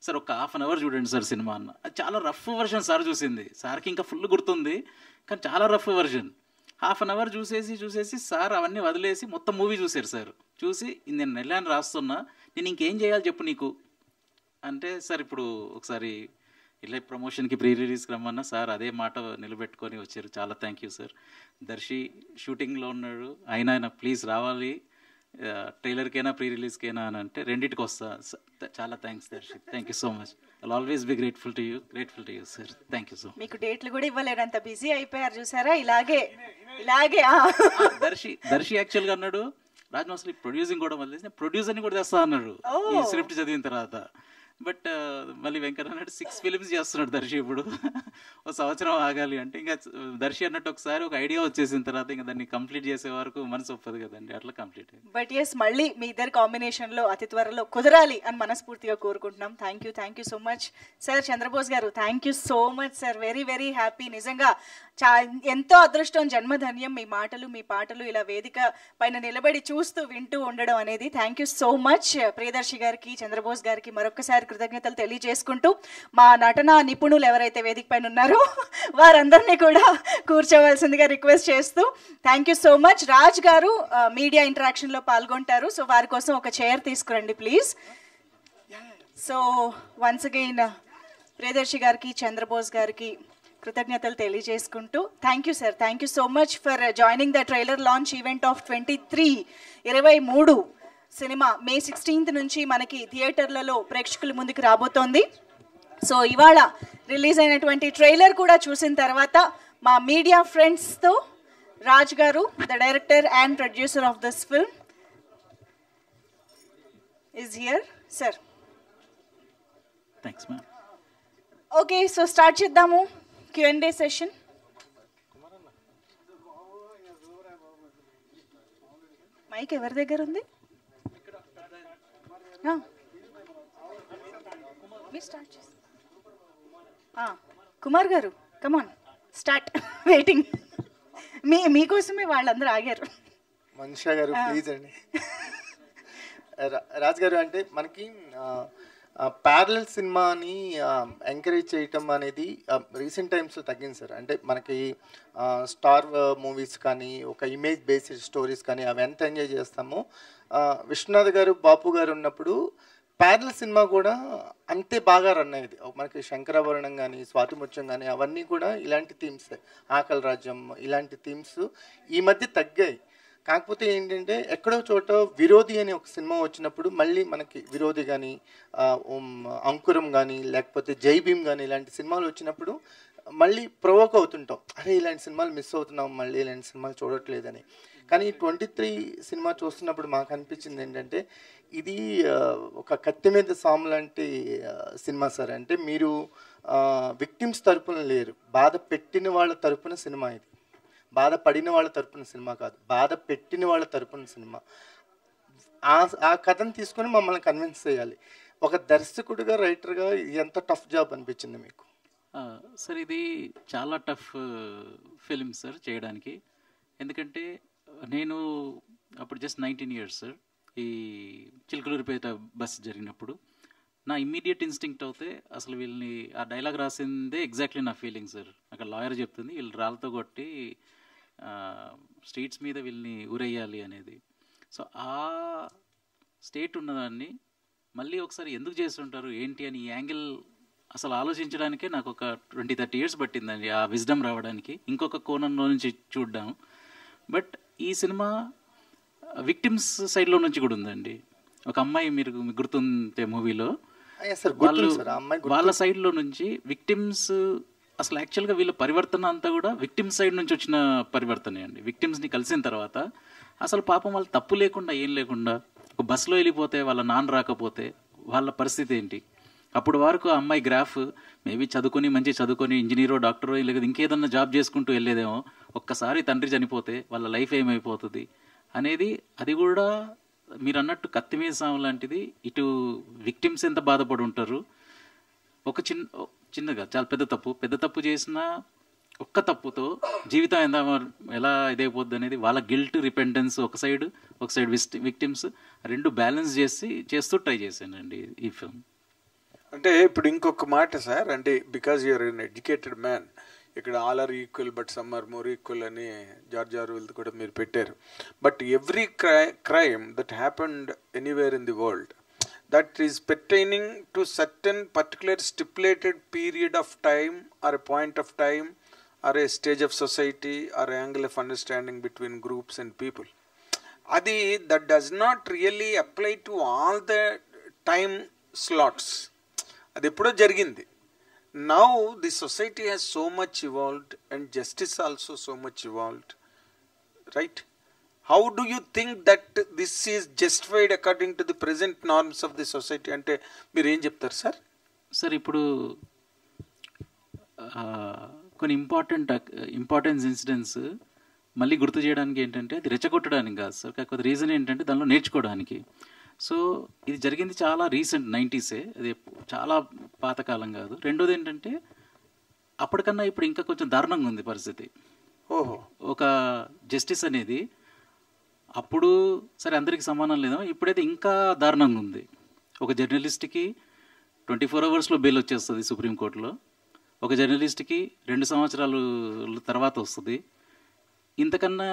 సార్, ఒక ½ అవర్ చూడండి సార్ సినిమా అన్న. అది చాలా రఫ్ వర్షన్ సార్ చూసింది, సార్కి ఇంకా ఫుల్ గుర్తుంది కానీ చాలా రఫ్ వర్షన్. ½ అవర్ చూసేసి సార్ అవన్నీ వదిలేసి మొత్తం మూవీ చూశారు సార్. చూసి నేను నెల్లాన్ని రాస్తున్నా, నేను ఇంకేం చేయాలి చెప్పు నీకు అంటే, సార్ ఇప్పుడు ఒకసారి ఇలా ప్రమోషన్కి ప్రీ రిలీజ్కి రమ్మన్నా, సార్ అదే మాట నిలబెట్టుకొని వచ్చారు. చాలా థ్యాంక్ యూ సార్. దర్శి షూటింగ్లో ఉన్నాడు, ఆయన ప్లీజ్ రావాలి ట్రైలర్కైనా ప్రీ రిలీజ్కైనా అని అంటే రెండింటికి వస్తా. చాలా thanks Darshi, thank you so much. I always be grateful to you sir. Thank you so much. మీకు డేట్లు కూడా ఇవ్వలేడు, అంత బిజీ అయిపోయారు చూసారా. ఇలాగే దర్శి యాక్చువల్గా అన్నాడు, రాజ్ అసలు ప్రొడ్యూసింగ్ కూడా వదిలేసి ప్రొడ్యూసర్ని కూడా తెస్తా అన్నాడు ఈ స్క్రిప్ట్ చదివిన తర్వాత. బట్ మళ్ళీ వెంకన్న అన్నట్టు 6 ఫిలిమ్స్ చేస్తున్నాడు దర్శి ఇప్పుడు. ఒక సంవత్సరం ఆగాలి అంటే ఇంకా దర్శి అన్నట్టు ఒకసారి ఒక ఐడియా వచ్చేసిన తర్వాత ఇంకా దాన్ని కంప్లీట్ చేసే వరకు మనసు ఒప్పదు కదండి, అట్లా కంప్లీట్ అయింది. బట్ ఎస్, మళ్ళీ మీ ఇద్దరు కాంబినేషన్లో అతి త్వరలో కుదరాలి అని మనస్ఫూర్తిగా కోరుకుంటున్నాం. Thank you so much sir. Chandrabose గారు thank you so much sir, very very happy. నిజంగా ఎంతో అదృష్టం, జన్మధన్యం మీ మాటలు మీ పాటలు ఇలా వేదిక పైన నిలబడి చూస్తూ వింటూ ఉండడం అనేది. Thank you so much Priyadarshi గారికి, చంద్రబోస్ గారికి మరొకసారి కృతజ్ఞతలు తెలియజేసుకుంటూ మా నటన నిపుణులు ఎవరైతే వేదిక పైన ఉన్నారో వారందరినీ కూడా కూర్చోవలసిందిగా రిక్వెస్ట్ చేస్తూ thank you so much. Raj గారు మీడియా ఇంటరాక్షన్లో పాల్గొంటారు, సో వారి కోసం ఒక చైర్ తీసుకురండి please. So once again Priyadarshi గారికి, చంద్రబోస్ గారికి కృతజ్ఞతలు తెలియజేసుకుంటూ thank you sir, thank you so much for joining the trailer launch event of 23 cinema May 16th నుంచి మనకి థియేటర్లలో ప్రేక్షకుల ముందుకు రాబోతోంది. సో ఇవాళ రిలీజ్ అయినటువంటి ట్రైలర్ కూడా చూసిన తర్వాత మా మీడియా ఫ్రెండ్స్తో రాజ్ గారు, the director and producer of this film is here. Sir thanks ma'am. Okay, so start చేద్దాము Q&A సెషన్. మైక్ ఎవరి దగ్గర ఉంది? కుమార్ గారు, కమాన్ స్టార్ట్. వెయిటింగ్ మీకోసమే వాళ్ళందరూ ఆగారు. మనిషా గారు ప్లీజ్ అండి. రాజ్ గారు, అంటే మనకి ప్యారలల్ సినిమాని ఎంకరేజ్ చేయటం అనేది రీసెంట్ టైమ్స్లో తగ్గింది సార్. అంటే మనకి స్టార్ మూవీస్ కానీ, ఒక ఇమేజ్ బేస్డ్ స్టోరీస్ కానీ అవి ఎంత ఎంజాయ్ చేస్తామో, విశ్వనాథ్ గారు, బాపు గారు ఉన్నప్పుడు ప్యారలల్ సినిమా కూడా అంతే బాగా రన్ అయ్యేది. మనకి శంకరాభరణం కానీ, స్వాతిముత్యం కానీ అవన్నీ కూడా ఇలాంటి థీమ్స్, ఆకలి రాజ్యం ఇలాంటి థీమ్స్ ఈ మధ్య తగ్గాయి. కాకపోతే ఏంటంటే ఎక్కడో చోట విరోధి అని ఒక సినిమా వచ్చినప్పుడు మళ్ళీ మనకి విరోధి కానీ, అంకురం కానీ, లేకపోతే జై భీమ్ కానీ ఇలాంటి సినిమాలు వచ్చినప్పుడు మళ్ళీ ప్రొవోక్ అవుతుంటాం, అరే ఇలాంటి సినిమాలు మిస్ అవుతున్నాం, మళ్ళీ ఇలాంటి సినిమాలు చూడట్లేదని. కానీ 23 సినిమా చూస్తున్నప్పుడు మాకు అనిపించింది ఏంటంటే ఇది ఒక కత్తి మీద సాము లాంటి సినిమా సార్. అంటే మీరు విక్టిమ్స్ తరపున లేరు, బాధ పెట్టిన వాళ్ళ తరపున సినిమా ఇది. బాధపడిన వాళ్ళ తరపున సినిమా కాదు, బాధ పెట్టిన వాళ్ళ తరపున సినిమా. ఆ కథను తీసుకొని మమ్మల్ని కన్విన్స్ చేయాలి. ఒక దర్శకుడిగా, రైటర్గా ఎంత టఫ్ జాబ్ అనిపించింది మీకు? సార్ ఇది చాలా టఫ్ ఫిల్మ్ సార్ చేయడానికి. ఎందుకంటే నేను అప్పుడు జస్ట్ 19 years సార్. ఈ చిలుకలూరిపేట బస్ జరిగినప్పుడు నా ఇమ్మీడియట్ ఇన్స్టింక్ట్ అవుతే అసలు వీళ్ళని ఆ డైలాగ్ రాసిందే ఎగ్జాక్ట్లీ నా ఫీలింగ్ సార్. అక్కడ లాయర్ చెప్తుంది వీళ్ళు రాళ్ళతో కొట్టి స్ట్రీట్స్ మీద వీళ్ళని ఊరేయాలి అనేది. సో ఆ స్టేట్ ఉన్నదాన్ని మళ్ళీ ఒకసారి ఎందుకు చేస్తుంటారు ఏంటి అని ఈ యాంగిల్ అసలు ఆలోచించడానికే నాకు ఒక 20-30 years పట్టిందండి ఆ విజ్డమ్ రావడానికి, ఇంకొక కోణంలో నుంచి చూడ్డాం. బట్ ఈ సినిమా విక్టిమ్స్ సైడ్లో నుంచి కూడా ఉందండి. ఒక అమ్మాయి మీరు గుర్తుంటే మూవీలో వాళ్ళ సైడ్లో నుంచి విక్టిమ్స్ అసలు యాక్చువల్గా వీళ్ళ పరివర్తన అంతా కూడా విక్టిమ్స్ సైడ్ నుంచి వచ్చిన పరివర్తనే అండి. విక్టిమ్స్ని కలిసిన తర్వాత అసలు పాపం వాళ్ళు తప్పు లేకుండా ఏం లేకుండా ఒక బస్సులో వెళ్ళిపోతే వాళ్ళ నాన్న రాకపోతే వాళ్ళ పరిస్థితి ఏంటి? అప్పుడు వరకు ఆ అమ్మాయి గ్రాఫ్ మేబీ చదువుకొని మంచి చదువుకొని ఇంజనీరో డాక్టరో లేకపోతే ఇంకేదన్నా జాబ్ చేసుకుంటూ వెళ్ళేదేమో, ఒక్కసారి తండ్రి చనిపోతే వాళ్ళ లైఫ్ ఏమైపోతుంది అనేది. అది కూడా మీరు అన్నట్టు కత్తి మీద సాము లాంటిది. ఇటు విక్టిమ్స్ ఎంత బాధపడి ఉంటారు, ఒక చిన్నగా చాలా పెద్ద తప్పు చేసిన ఒక్క తప్పుతో జీవితం ఎలా ఇదైపోద్ది అనేది వాళ్ళ గిల్ట్, రిపెంటెన్స్ ఒక సైడ్ విక్టిమ్స్ రెండు బ్యాలెన్స్ చేస్తూ ట్రై చేశానండి ఈ ఫిల్మ్. అంటే ఇప్పుడు ఇంకొక మాట సార్, అంటే because you are an educated man, ఇక్కడ all are equal but some are more equal అని జార్జ్ ఆర్వెల్ కూడా మీరు పెట్టారు. But every crime that happened anywhere in the world that is pertaining to certain particular stipulated period of time or a point of time or a stage of society or an angle of understanding between groups and people. Adi that does not really apply to all the time slots. Adi eppudo jarigindi. Now the society has so much evolved and justice also so much evolved, right? How do you think that this is justified according to the present norms of the society? అంటే మీరు ఏం చెప్తారు సార్? సార్ ఇప్పుడు కొన్ని ఇంపార్టెన్స్ ఇన్సిడెంట్స్ మళ్ళీ గుర్తు చేయడానికి ఏంటంటే అది రెచ్చగొట్టడానికి కాదు సార్, కాకపోతే రీజన్ ఏంటంటే దానిలో నేర్చుకోవడానికి. సో ఇది జరిగింది చాలా రీసెంట్ 90s, అది చాలా పాతకాలం కాదు. రెండోది ఏంటంటే అప్పటికన్నా ఇప్పుడు ఇంకా కొంచెం దారుణంగా ఉంది పరిస్థితి. ఓహో. ఒక జస్టిస్ అనేది అప్పుడు సరే అందరికీ సమానం లేదు, ఇప్పుడైతే ఇంకా దారుణంగా ఉంది. ఒక జర్నలిస్ట్కి 24 అవర్స్లో బెయిల్ వచ్చేస్తుంది సుప్రీంకోర్టులో, ఒక జర్నలిస్ట్కి 2 సంవత్సరాలు తర్వాత వస్తుంది. ఇంతకన్నా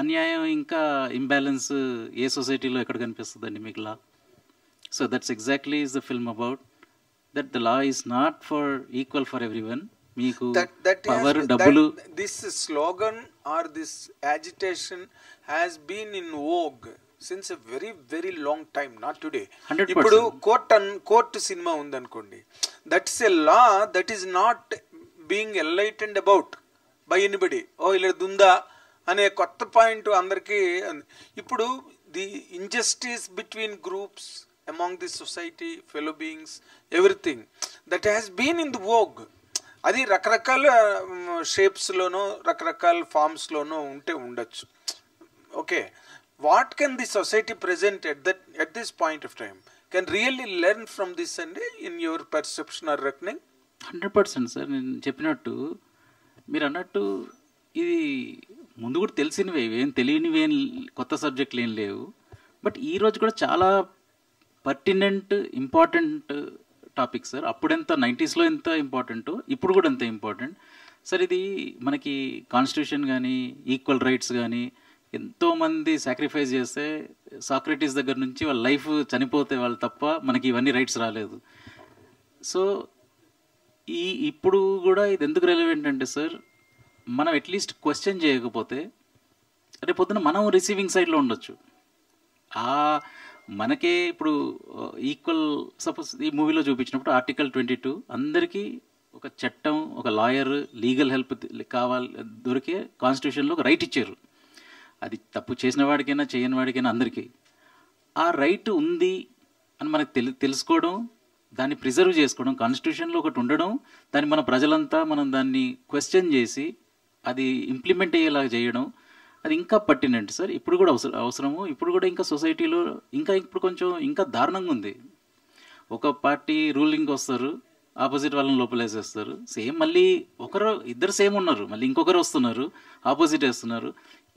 అన్యాయం ఇంకా ఇంబ్యాలెన్స్ ఏ సొసైటీలో ఎక్కడ కనిపిస్తుందండి మీకు law? So that's exactly is the film about that the law is not for equal for everyone. మీకు పవర్, డబ్బులు. This slogan or this agitation has been in vogue since a very very long time, not today. ఇప్పుడు కోర్ట్ సినిమా ఉందనుకోండి, that's a law that is not being enlightened about by anybody. ఓ ఇలా ఉందా అనే కొత్త పాయింట్ అందరికీ. ఇప్పుడు the injustice between groups among the society, fellow beings, everything that has been in the vogue. అది రకరకాల షేప్స్లోనో రకరకాల ఫార్మ్స్లోనో ఉంటే ఉండొచ్చు. Okay, what can the society present at this point of time can really learn from this అండి, in your perception or reckoning? 100% sir. నేను చెప్పినట్టు, మీరు అన్నట్టు ఇది ముందు కూడా తెలిసినవి, ఏం తెలియనివి, ఏం కొత్త సబ్జెక్టులు ఏం లేవు. బట్ ఈరోజు కూడా చాలా పర్టినెంట్ ఇంపార్టెంట్ టాపిక్ సార్. అప్పుడెంత 90sలో ఎంత ఇంపార్టెంటో ఇప్పుడు కూడా అంత ఇంపార్టెంట్ సార్. ఇది మనకి కాన్స్టిట్యూషన్ కానీ ఈక్వల్ రైట్స్ కానీ ఎంతోమంది సాక్రిఫైస్ చేస్తే, సాక్రటీస్ దగ్గర నుంచి వాళ్ళ లైఫ్ చనిపోతే వాళ్ళు తప్ప మనకి ఇవన్నీ రైట్స్ రాలేదు. సో ఇప్పుడు కూడా ఇది ఎందుకు రెలవెంట్ అంటే సార్, మనం అట్లీస్ట్ క్వశ్చన్ చేయకపోతే రేపు పొద్దున మనం రిసీవింగ్ సైడ్లో ఉండొచ్చు. మనకే ఇప్పుడు ఈక్వల్, సపోజ్ ఈ మూవీలో చూపించినప్పుడు ఆర్టికల్ 22 అందరికీ ఒక చట్టం, ఒక లాయర్, లీగల్ హెల్ప్ కావాలి దొరికే కాన్స్టిట్యూషన్లో ఒక రైట్ ఇచ్చారు. అది తప్పు చేసిన వాడికైనా చేయని వాడికైనా అందరికీ ఆ రైట్ ఉంది అని మనకు తెలుసుకోవడం, దాన్ని ప్రిజర్వ్ చేసుకోవడం, కాన్స్టిట్యూషన్లో ఒకటి ఉండడం, దాన్ని మన ప్రజలంతా మనం దాన్ని క్వశ్చన్ చేసి అది ఇంప్లిమెంట్ అయ్యేలాగా చేయడం, అది ఇంకా పర్టినెంట్ సార్. ఇప్పుడు కూడా అవసరము. ఇప్పుడు కూడా ఇంకా సొసైటీలో ఇప్పుడు కొంచెం ఇంకా దారుణంగా ఉంది. ఒక పార్టీ రూలింగ్కి వస్తారు, ఆపోజిట్ వాళ్ళని లోపలేసేస్తారు. సేమ్ మళ్ళీ ఇద్దరు సేమ్ ఉన్నారు, మళ్ళీ ఇంకొకరు వస్తున్నారు, ఆపోజిట్ వేస్తున్నారు.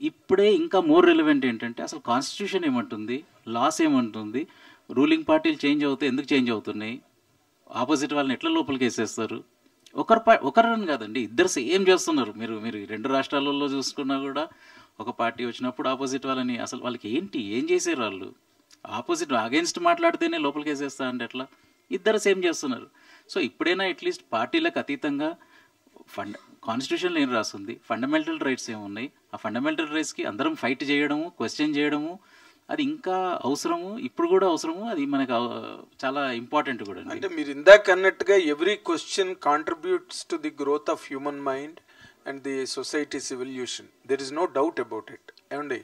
ఇప్పుడే ఇంకా మోర్ రెలవెంట్ ఏంటంటే అసలు కాన్స్టిట్యూషన్ ఏమంటుంది, లాస్ ఏమంటుంది, రూలింగ్ పార్టీలు చేంజ్ అవుతాయి, ఎందుకు చేంజ్ అవుతున్నాయి, ఆపోజిట్ వాళ్ళని ఎట్లా లోపలికి వేసేస్తారు. ఒకరని కాదండి, ఇద్దరు సేమ్ చేస్తున్నారు. మీరు 2 రాష్ట్రాలలో చూసుకున్నా కూడా ఒక పార్టీ వచ్చినప్పుడు ఆపోజిట్ వాళ్ళని అసలు వాళ్ళకి ఏం చేశారు, వాళ్ళు ఆపోజిట్ అగెన్స్ట్ మాట్లాడితేనే లోపలికి వేసేస్తా అంటే ఎట్లా, ఇద్దరు సేమ్ చేస్తున్నారు. సో ఇప్పుడైనా అట్లీస్ట్ పార్టీలకు అతీతంగా కాన్స్టిట్యూషన్లో ఏం రాస్తుంది, ఫండమెంటల్ రైట్స్ ఏమున్నాయి, ఆ ఫండమెంటల్ రైట్స్కి అందరం ఫైట్ చేయడము, క్వశ్చన్ చేయడము, అది ఇంకా అవసరము. ఇప్పుడు కూడా అవసరము, అది మనకు చాలా ఇంపార్టెంట్ కూడా. అంటే మీరు ఇందాక అన్నట్టుగా every question contributes to the growth of human mind and the society's evolution. There is no doubt about it ఏమండి.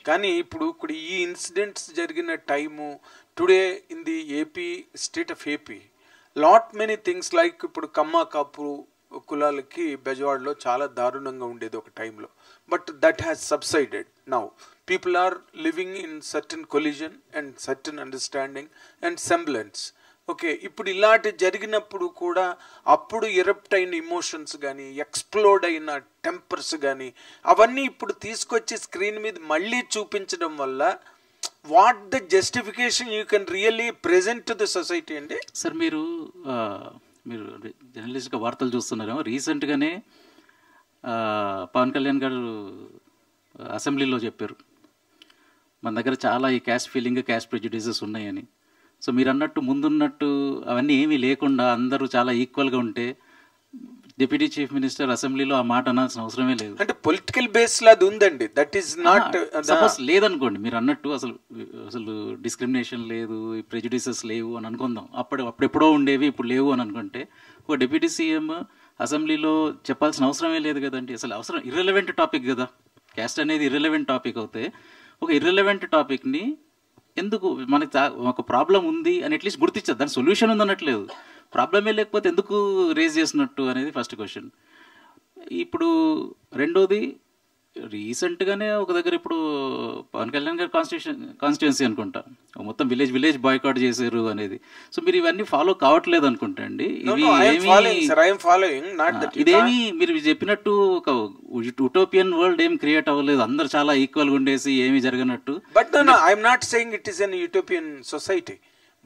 కానీ ఇప్పుడు ఈ ఇన్సిడెంట్స్ జరిగిన time today in the AP, state of AP, lot many things like ఇప్పుడు కమ్మ కాపు కులాలకి బెజవాడలో చాలా దారుణంగా ఉండేది ఒక టైంలో. But that has subsided now. People are living in certain collision and certain understanding and semblance. Okay, ఇప్పుడు ఇలాంటి జరిగినప్పుడు కూడా అప్పుడు ఎరప్ట్ అయిన ఇమోషన్స్ కానీ, ఎక్స్ప్లోడ్ అయిన టెంపర్స్ కానీ, అవన్నీ ఇప్పుడు తీసుకొచ్చి స్క్రీన్ మీద మళ్ళీ చూపించడం వల్ల what the justification you can really present to the society అండి? సార్ మీరు జర్నలిస్ట్గా వార్తలు చూస్తున్నారేమో, రీసెంట్గానే పవన్ కళ్యాణ్ గారు అసెంబ్లీలో చెప్పారు మన దగ్గర చాలా ఈ క్యాస్ట్ ఫీలింగ్, క్యాస్ట్ ప్రెజుడిసెస్ ఉన్నాయని. సో మీరు అన్నట్టు ముందున్నట్టు అవన్నీ ఏమీ లేకుండా అందరూ చాలా ఈక్వల్గా ఉంటే డిప్యూటీ చీఫ్ మినిస్టర్ అసెంబ్లీలో ఆ మాట అనాల్సిన అవసరమే లేదు. అంటే పొలిటికల్ బేస్ లాది ఉందండి. దట్ ఈస్ నాట్ సపోజ్ లేదనుకోండి, మీరు అన్నట్టు అసలు డిస్క్రిమినేషన్ లేదు, ప్రెజుడిసెస్ లేవు అని అనుకుందాం. అప్పుడెప్పుడో ఉండేవి, ఇప్పుడు లేవు అని అనుకుంటే ఒక డిప్యూటీ సీఎం అసెంబ్లీలో చెప్పాల్సిన అవసరమే లేదు కదండి. అసలు అవసరం, ఇర్రెలవెంట్ టాపిక్ కదా. క్యాస్ట్ అనేది ఇర్రెలవెంట్ టాపిక్ అవుతే ఒక ఇర్రెలవెంట్ టాపిక్ని ఎందుకు, మనకి ఒక ప్రాబ్లం ఉంది అని అట్లీస్ట్ గుర్తించదు, దాని సొల్యూషన్ ఉంది అనట్లేదు. ప్రాబ్లమే లేకపోతే ఎందుకు రేజ్ చేసినట్టు అనేది ఫస్ట్ క్వశ్చన్. ఇప్పుడు రెండోది, రీసెంట్గానే ఒక దగ్గర ఇప్పుడు పవన్ కళ్యాణ్ గారి కాన్స్టిట్యున్సీ అనుకుంటా, మొత్తం విలేజ్ బాయ్కాట్ చేశారు అనేది. సో మీరు ఇవన్నీ ఫాలో కావట్లేదు అనుకుంటా అండి. ఇదేమి మీరు చెప్పినట్టు ఒక యుటోపియన్ వరల్డ్ ఏం క్రియేట్ అవ్వలేదు, అందరు చాలా ఈక్వల్గా ఉండేసి ఏమి జరగనట్టు. But I'm not saying it is an utopian society.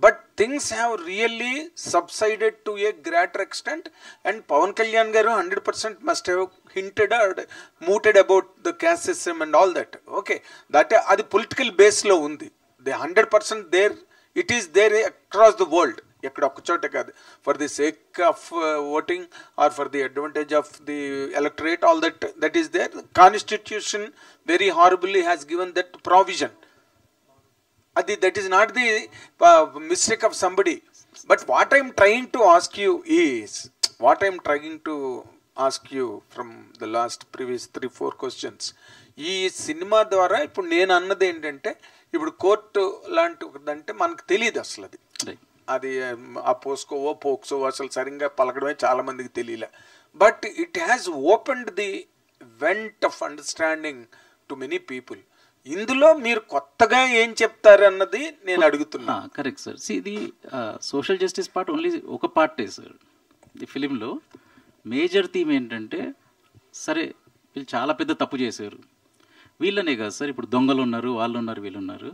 But things have really subsided to a greater extent, and Pawan Kalyan garu 100% must have hinted or mooted about the caste system and all that. Okay, that adi political base lo undi. The 100% there, it is there across the world. Ekkada oka chota kaadu, for the sake of voting or for the advantage of the electorate, all that is there. The constitution very horribly has given that provision. That is not the mistake of somebody. But what I am trying to ask you from the last previous 3-4 questions, ఈ సినిమా ద్వారా ఇప్పుడు నేను అన్నది ఏంటంటే, ఇప్పుడు కోర్టు లాంటిదంటే మనకు తెలియదు అసలు అది ఆ పోక్సో అసలు సరిగ్గా పలకడమే చాలా మందికి తెలియలే. But it has opened the vent of understanding to many people. ఇందులో మీరు కొత్తగా ఏం చెప్తారు అన్నది నేను అడుగుతున్నా. Correct sir. ఇది సోషల్ జస్టిస్ పార్ట్ ఓన్లీ ఒక పార్టే సార్. ఈ ఫిలింలో మేజర్ థీమ్ ఏంటంటే, సరే వీళ్ళు చాలా పెద్ద తప్పు చేశారు, వీళ్ళనే కాదు సార్, ఇప్పుడు దొంగలు ఉన్నారు, వాళ్ళు ఉన్నారు, వీళ్ళు ఉన్నారు,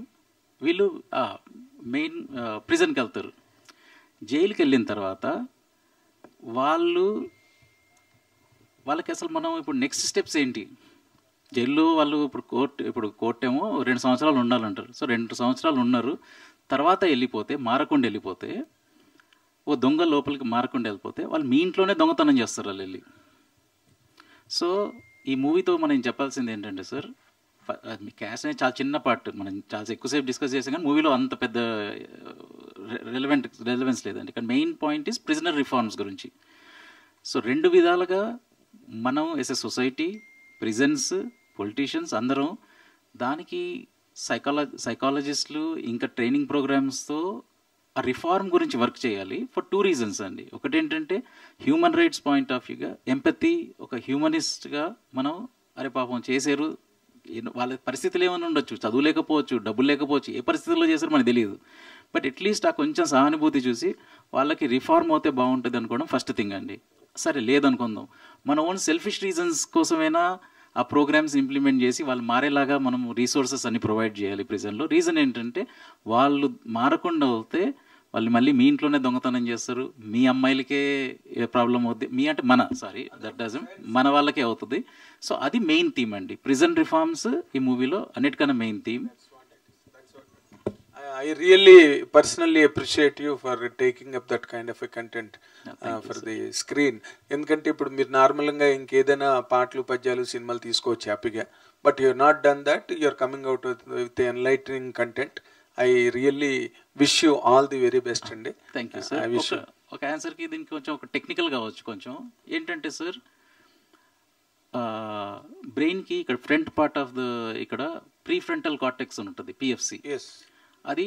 వీళ్ళు మెయిన్ ప్రిజన్కి వెళ్తారు. జైలుకి వెళ్ళిన తర్వాత వాళ్ళకి అసలు మనం ఇప్పుడు నెక్స్ట్ స్టెప్స్ ఏంటి, జైల్లో వాళ్ళు ఇప్పుడు కోర్టు ఏమో 2 సంవత్సరాలు ఉండాలంటారు. సో 2 సంవత్సరాలు ఉన్నారు, తర్వాత మారకుండా వెళ్ళిపోతే, ఓ దొంగ లోపలికి మారకుండా వెళ్ళిపోతే వాళ్ళు మీ ఇంట్లోనే దొంగతనం చేస్తారు వాళ్ళు వెళ్ళి. సో ఈ మూవీతో మనం చెప్పాల్సింది ఏంటంటే సార్, క్యాష్ అనేది చాలా చిన్న పార్ట్, మనం చాలా ఎక్కువసేపు డిస్కస్ చేసాం కానీ మూవీలో అంత పెద్ద రెలవెన్స్ లేదండి. కానీ main point is prisoner reforms గురించి. సో 2 విధాలుగా మనం as a society, prisons, politicians అందరం దానికి సైకాలజిస్టులు ఇంకా ట్రైనింగ్ ప్రోగ్రామ్స్తో ఆ రిఫార్మ్ గురించి వర్క్ చేయాలి ఫర్ 2 రీజన్స్ అండి. ఒకటేంటంటే హ్యూమన్ రైట్స్ పాయింట్ ఆఫ్ వ్యూగా ఎంపతి, ఒక హ్యూమనిస్ట్గా మనం అరే పాపం చేశారు, వాళ్ళ పరిస్థితులు ఏమైనా ఉండొచ్చు, చదువు లేకపోవచ్చు, డబ్బులు లేకపోవచ్చు, ఏ పరిస్థితుల్లో చేశారో మనకు తెలియదు. బట్ అట్లీస్ట్ ఆ కొంచెం సహానుభూతి చూసి వాళ్ళకి రిఫార్మ్ అవుతే బాగుంటుంది అనుకోవడం ఫస్ట్ థింగ్ అండి. సరే లేదనుకుందాం, మన ఓన్ సెల్ఫిష్ రీజన్స్ కోసమైనా ఆ ప్రోగ్రామ్స్ ఇంప్లిమెంట్ చేసి వాళ్ళు మారేలాగా మనం రీసోర్సెస్ అన్ని ప్రొవైడ్ చేయాలి ప్రిజన్లో. రీజన్ ఏంటంటే వాళ్ళు మారకుండా అవుతే వాళ్ళు మళ్ళీ మీ ఇంట్లోనే దొంగతనం చేస్తారు, మీ అమ్మాయిలకే ప్రాబ్లం అవుతుంది, మన వాళ్ళకే అవుతుంది. సో అది మెయిన్ థీమ్ అండి, ప్రిజన్ రిఫార్మ్స్ ఈ మూవీలో అన్నిటికన్నా main theme. I really personally appreciate you for taking up that kind of a content for the screen. ఎందుకంటే ఇప్పుడు మీరు నార్మల్గా ఇంకేదైనా పాటలు, పద్యాలు, సినిమాలు తీసుకోవచ్చు హ్యాపీగా, but you are not done that. You are coming out with enlightening content. I really wish you all the very best అండి. Thank you sir. ఒక ఆన్సర్కి దీనికి కొంచెం ఒక టెక్నికల్ కావచ్చు. కొంచెం ఏంటంటే సార్, బ్రెయిన్కి ఇక్కడ ఫ్రంట్ పార్ట్ ఆఫ్ ఇక్కడ ప్రీ ఫ్రంటల్ కార్టెక్స్ ఉంటుంది, పిఎఫ్సి. అది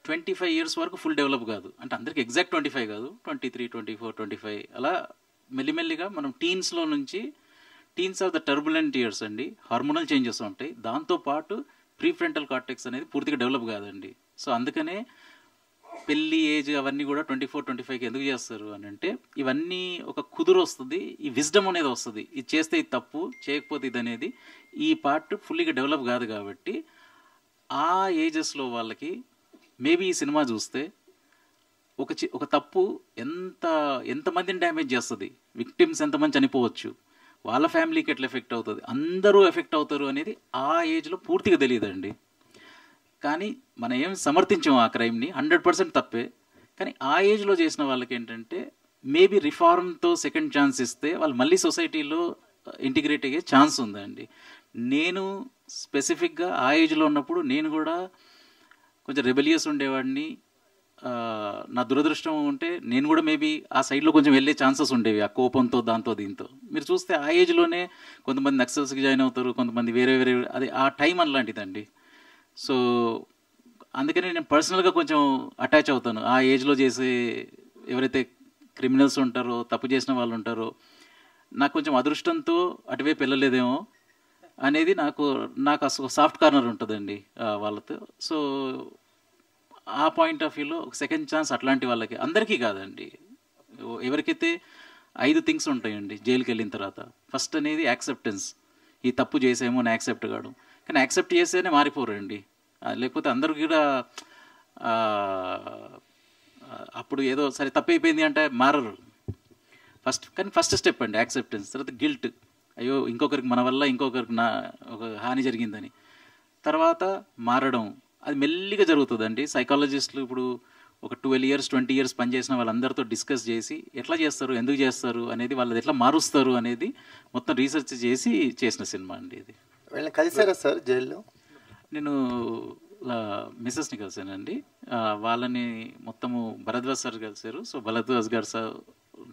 25 years వరకు ఫుల్ డెవలప్ కాదు. అంటే అందరికి ఎగ్జాక్ట్ 25 కాదు, 23, 24, 25 అలా మెల్లిమెల్లిగా మనం టీన్స్లో నుంచి, teens of the turbulent years అండి, హార్మోనల్ చేంజెస్ ఉంటాయి. దాంతోపాటు ప్రీ ఫ్రంటల్ కార్టెక్స్ అనేది పూర్తిగా డెవలప్ కాదండి. సో అందుకనే పెళ్ళి ఏజ్ అవన్నీ కూడా 24, 25కి ఎందుకు చేస్తారు అని అంటే, ఇవన్నీ ఒక కుదురు వస్తుంది, ఈ విజ్డమ్ అనేది వస్తుంది, ఇది చేస్తే ఇది తప్పు, చేయకపోతే ఇది అనేది. ఈ పార్ట్ ఫుల్లీగా డెవలప్ కాదు కాబట్టి ఆ ఏజెస్లో వాళ్ళకి మేబీ ఈ సినిమా చూస్తే ఒక తప్పు ఎంతమందిని డ్యామేజ్ చేస్తుంది, విక్టిమ్స్ ఎంతమంది చనిపోవచ్చు, వాళ్ళ ఫ్యామిలీకి ఎట్లా ఎఫెక్ట్ అవుతుంది, అందరూ ఎఫెక్ట్ అవుతారు అనేది ఆ ఏజ్లో పూర్తిగా తెలియదండి. కానీ మనం ఏం సమర్థించాము ఆ క్రైమ్ని, 100% తప్పే. కానీ ఆ ఏజ్లో చేసిన వాళ్ళకి ఏంటంటే మేబీ రిఫార్మ్తో సెకండ్ ఛాన్స్ ఇస్తే వాళ్ళు మళ్ళీ సొసైటీలో ఇంటిగ్రేట్ అయ్యే ఛాన్స్ ఉందండి. నేను స్పెసిఫిక్గా ఆ ఏజ్లో ఉన్నప్పుడు నేను కూడా కొంచెం రెబెలియస్ ఉండేవాడిని. నా దురదృష్టం ఉంటే నేను కూడా మేబీ ఆ సైడ్లో కొంచెం వెళ్ళే ఛాన్సెస్ ఉండేవి, ఆ కోపంతో దాంతో దీంతో. మీరు చూస్తే ఆ ఏజ్లోనే కొంతమంది నక్సల్స్కి జాయిన్ అవుతారు, కొంతమంది వేరే అది ఆ టైం అలాంటిదండి. సో అందుకని నేను పర్సనల్గా కొంచెం అటాచ్ అవుతాను ఆ ఏజ్లో చేసే ఎవరైతే క్రిమినల్స్ ఉంటారో, తప్పు చేసిన వాళ్ళు ఉంటారో. నాకు కొంచెం అదృష్టంతో అటువైపు వెళ్ళలేదేమో, అనేది నాకు అసలు సాఫ్ట్ కార్నర్ ఉంటుందండి వాళ్ళతో. సో ఆ పాయింట్ ఆఫ్ వ్యూలో ఒక సెకండ్ ఛాన్స్ అట్లాంటి వాళ్ళకి, అందరికీ కాదండి, ఎవరికైతే 5 థింగ్స్ ఉంటాయండి జైలుకి వెళ్ళిన తర్వాత. ఫస్ట్ అనేది యాక్సెప్టెన్స్, ఈ తప్పు చేసేమో అని యాక్సెప్ట్ కావడం. కానీ యాక్సెప్ట్ చేస్తేనే మారిపోరండి, లేకపోతే అందరూ కూడా అప్పుడు ఏదో సరే తప్పు అయిపోయింది అంటే మారరు. ఫస్ట్ స్టెప్ అండి యాక్సెప్టెన్స్. తర్వాత గిల్ట్, అయ్యో ఇంకొకరికి మన వల్ల ఇంకొకరికి ఒక హాని జరిగిందని. తర్వాత మారడం, అది మెల్లిగా జరుగుతుందండి. సైకాలజిస్టులు ఇప్పుడు ఒక 12 years 20 years పనిచేసిన వాళ్ళందరితో డిస్కస్ చేసి ఎట్లా చేస్తారు, ఎందుకు చేస్తారు అనేది, వాళ్ళది ఎట్లా మారుస్తారు అనేది మొత్తం రీసెర్చ్ చేసి చేసిన సినిమా అండి ఇది. వీళ్ళని కలిసారా సార్ జైల్లో? నేను మిస్సెస్ని కలిసానండి. వాళ్ళని మొత్తము భరద్వాజ్ సార్ కలిసారు. సో భరద్వాజ్ గారు సార్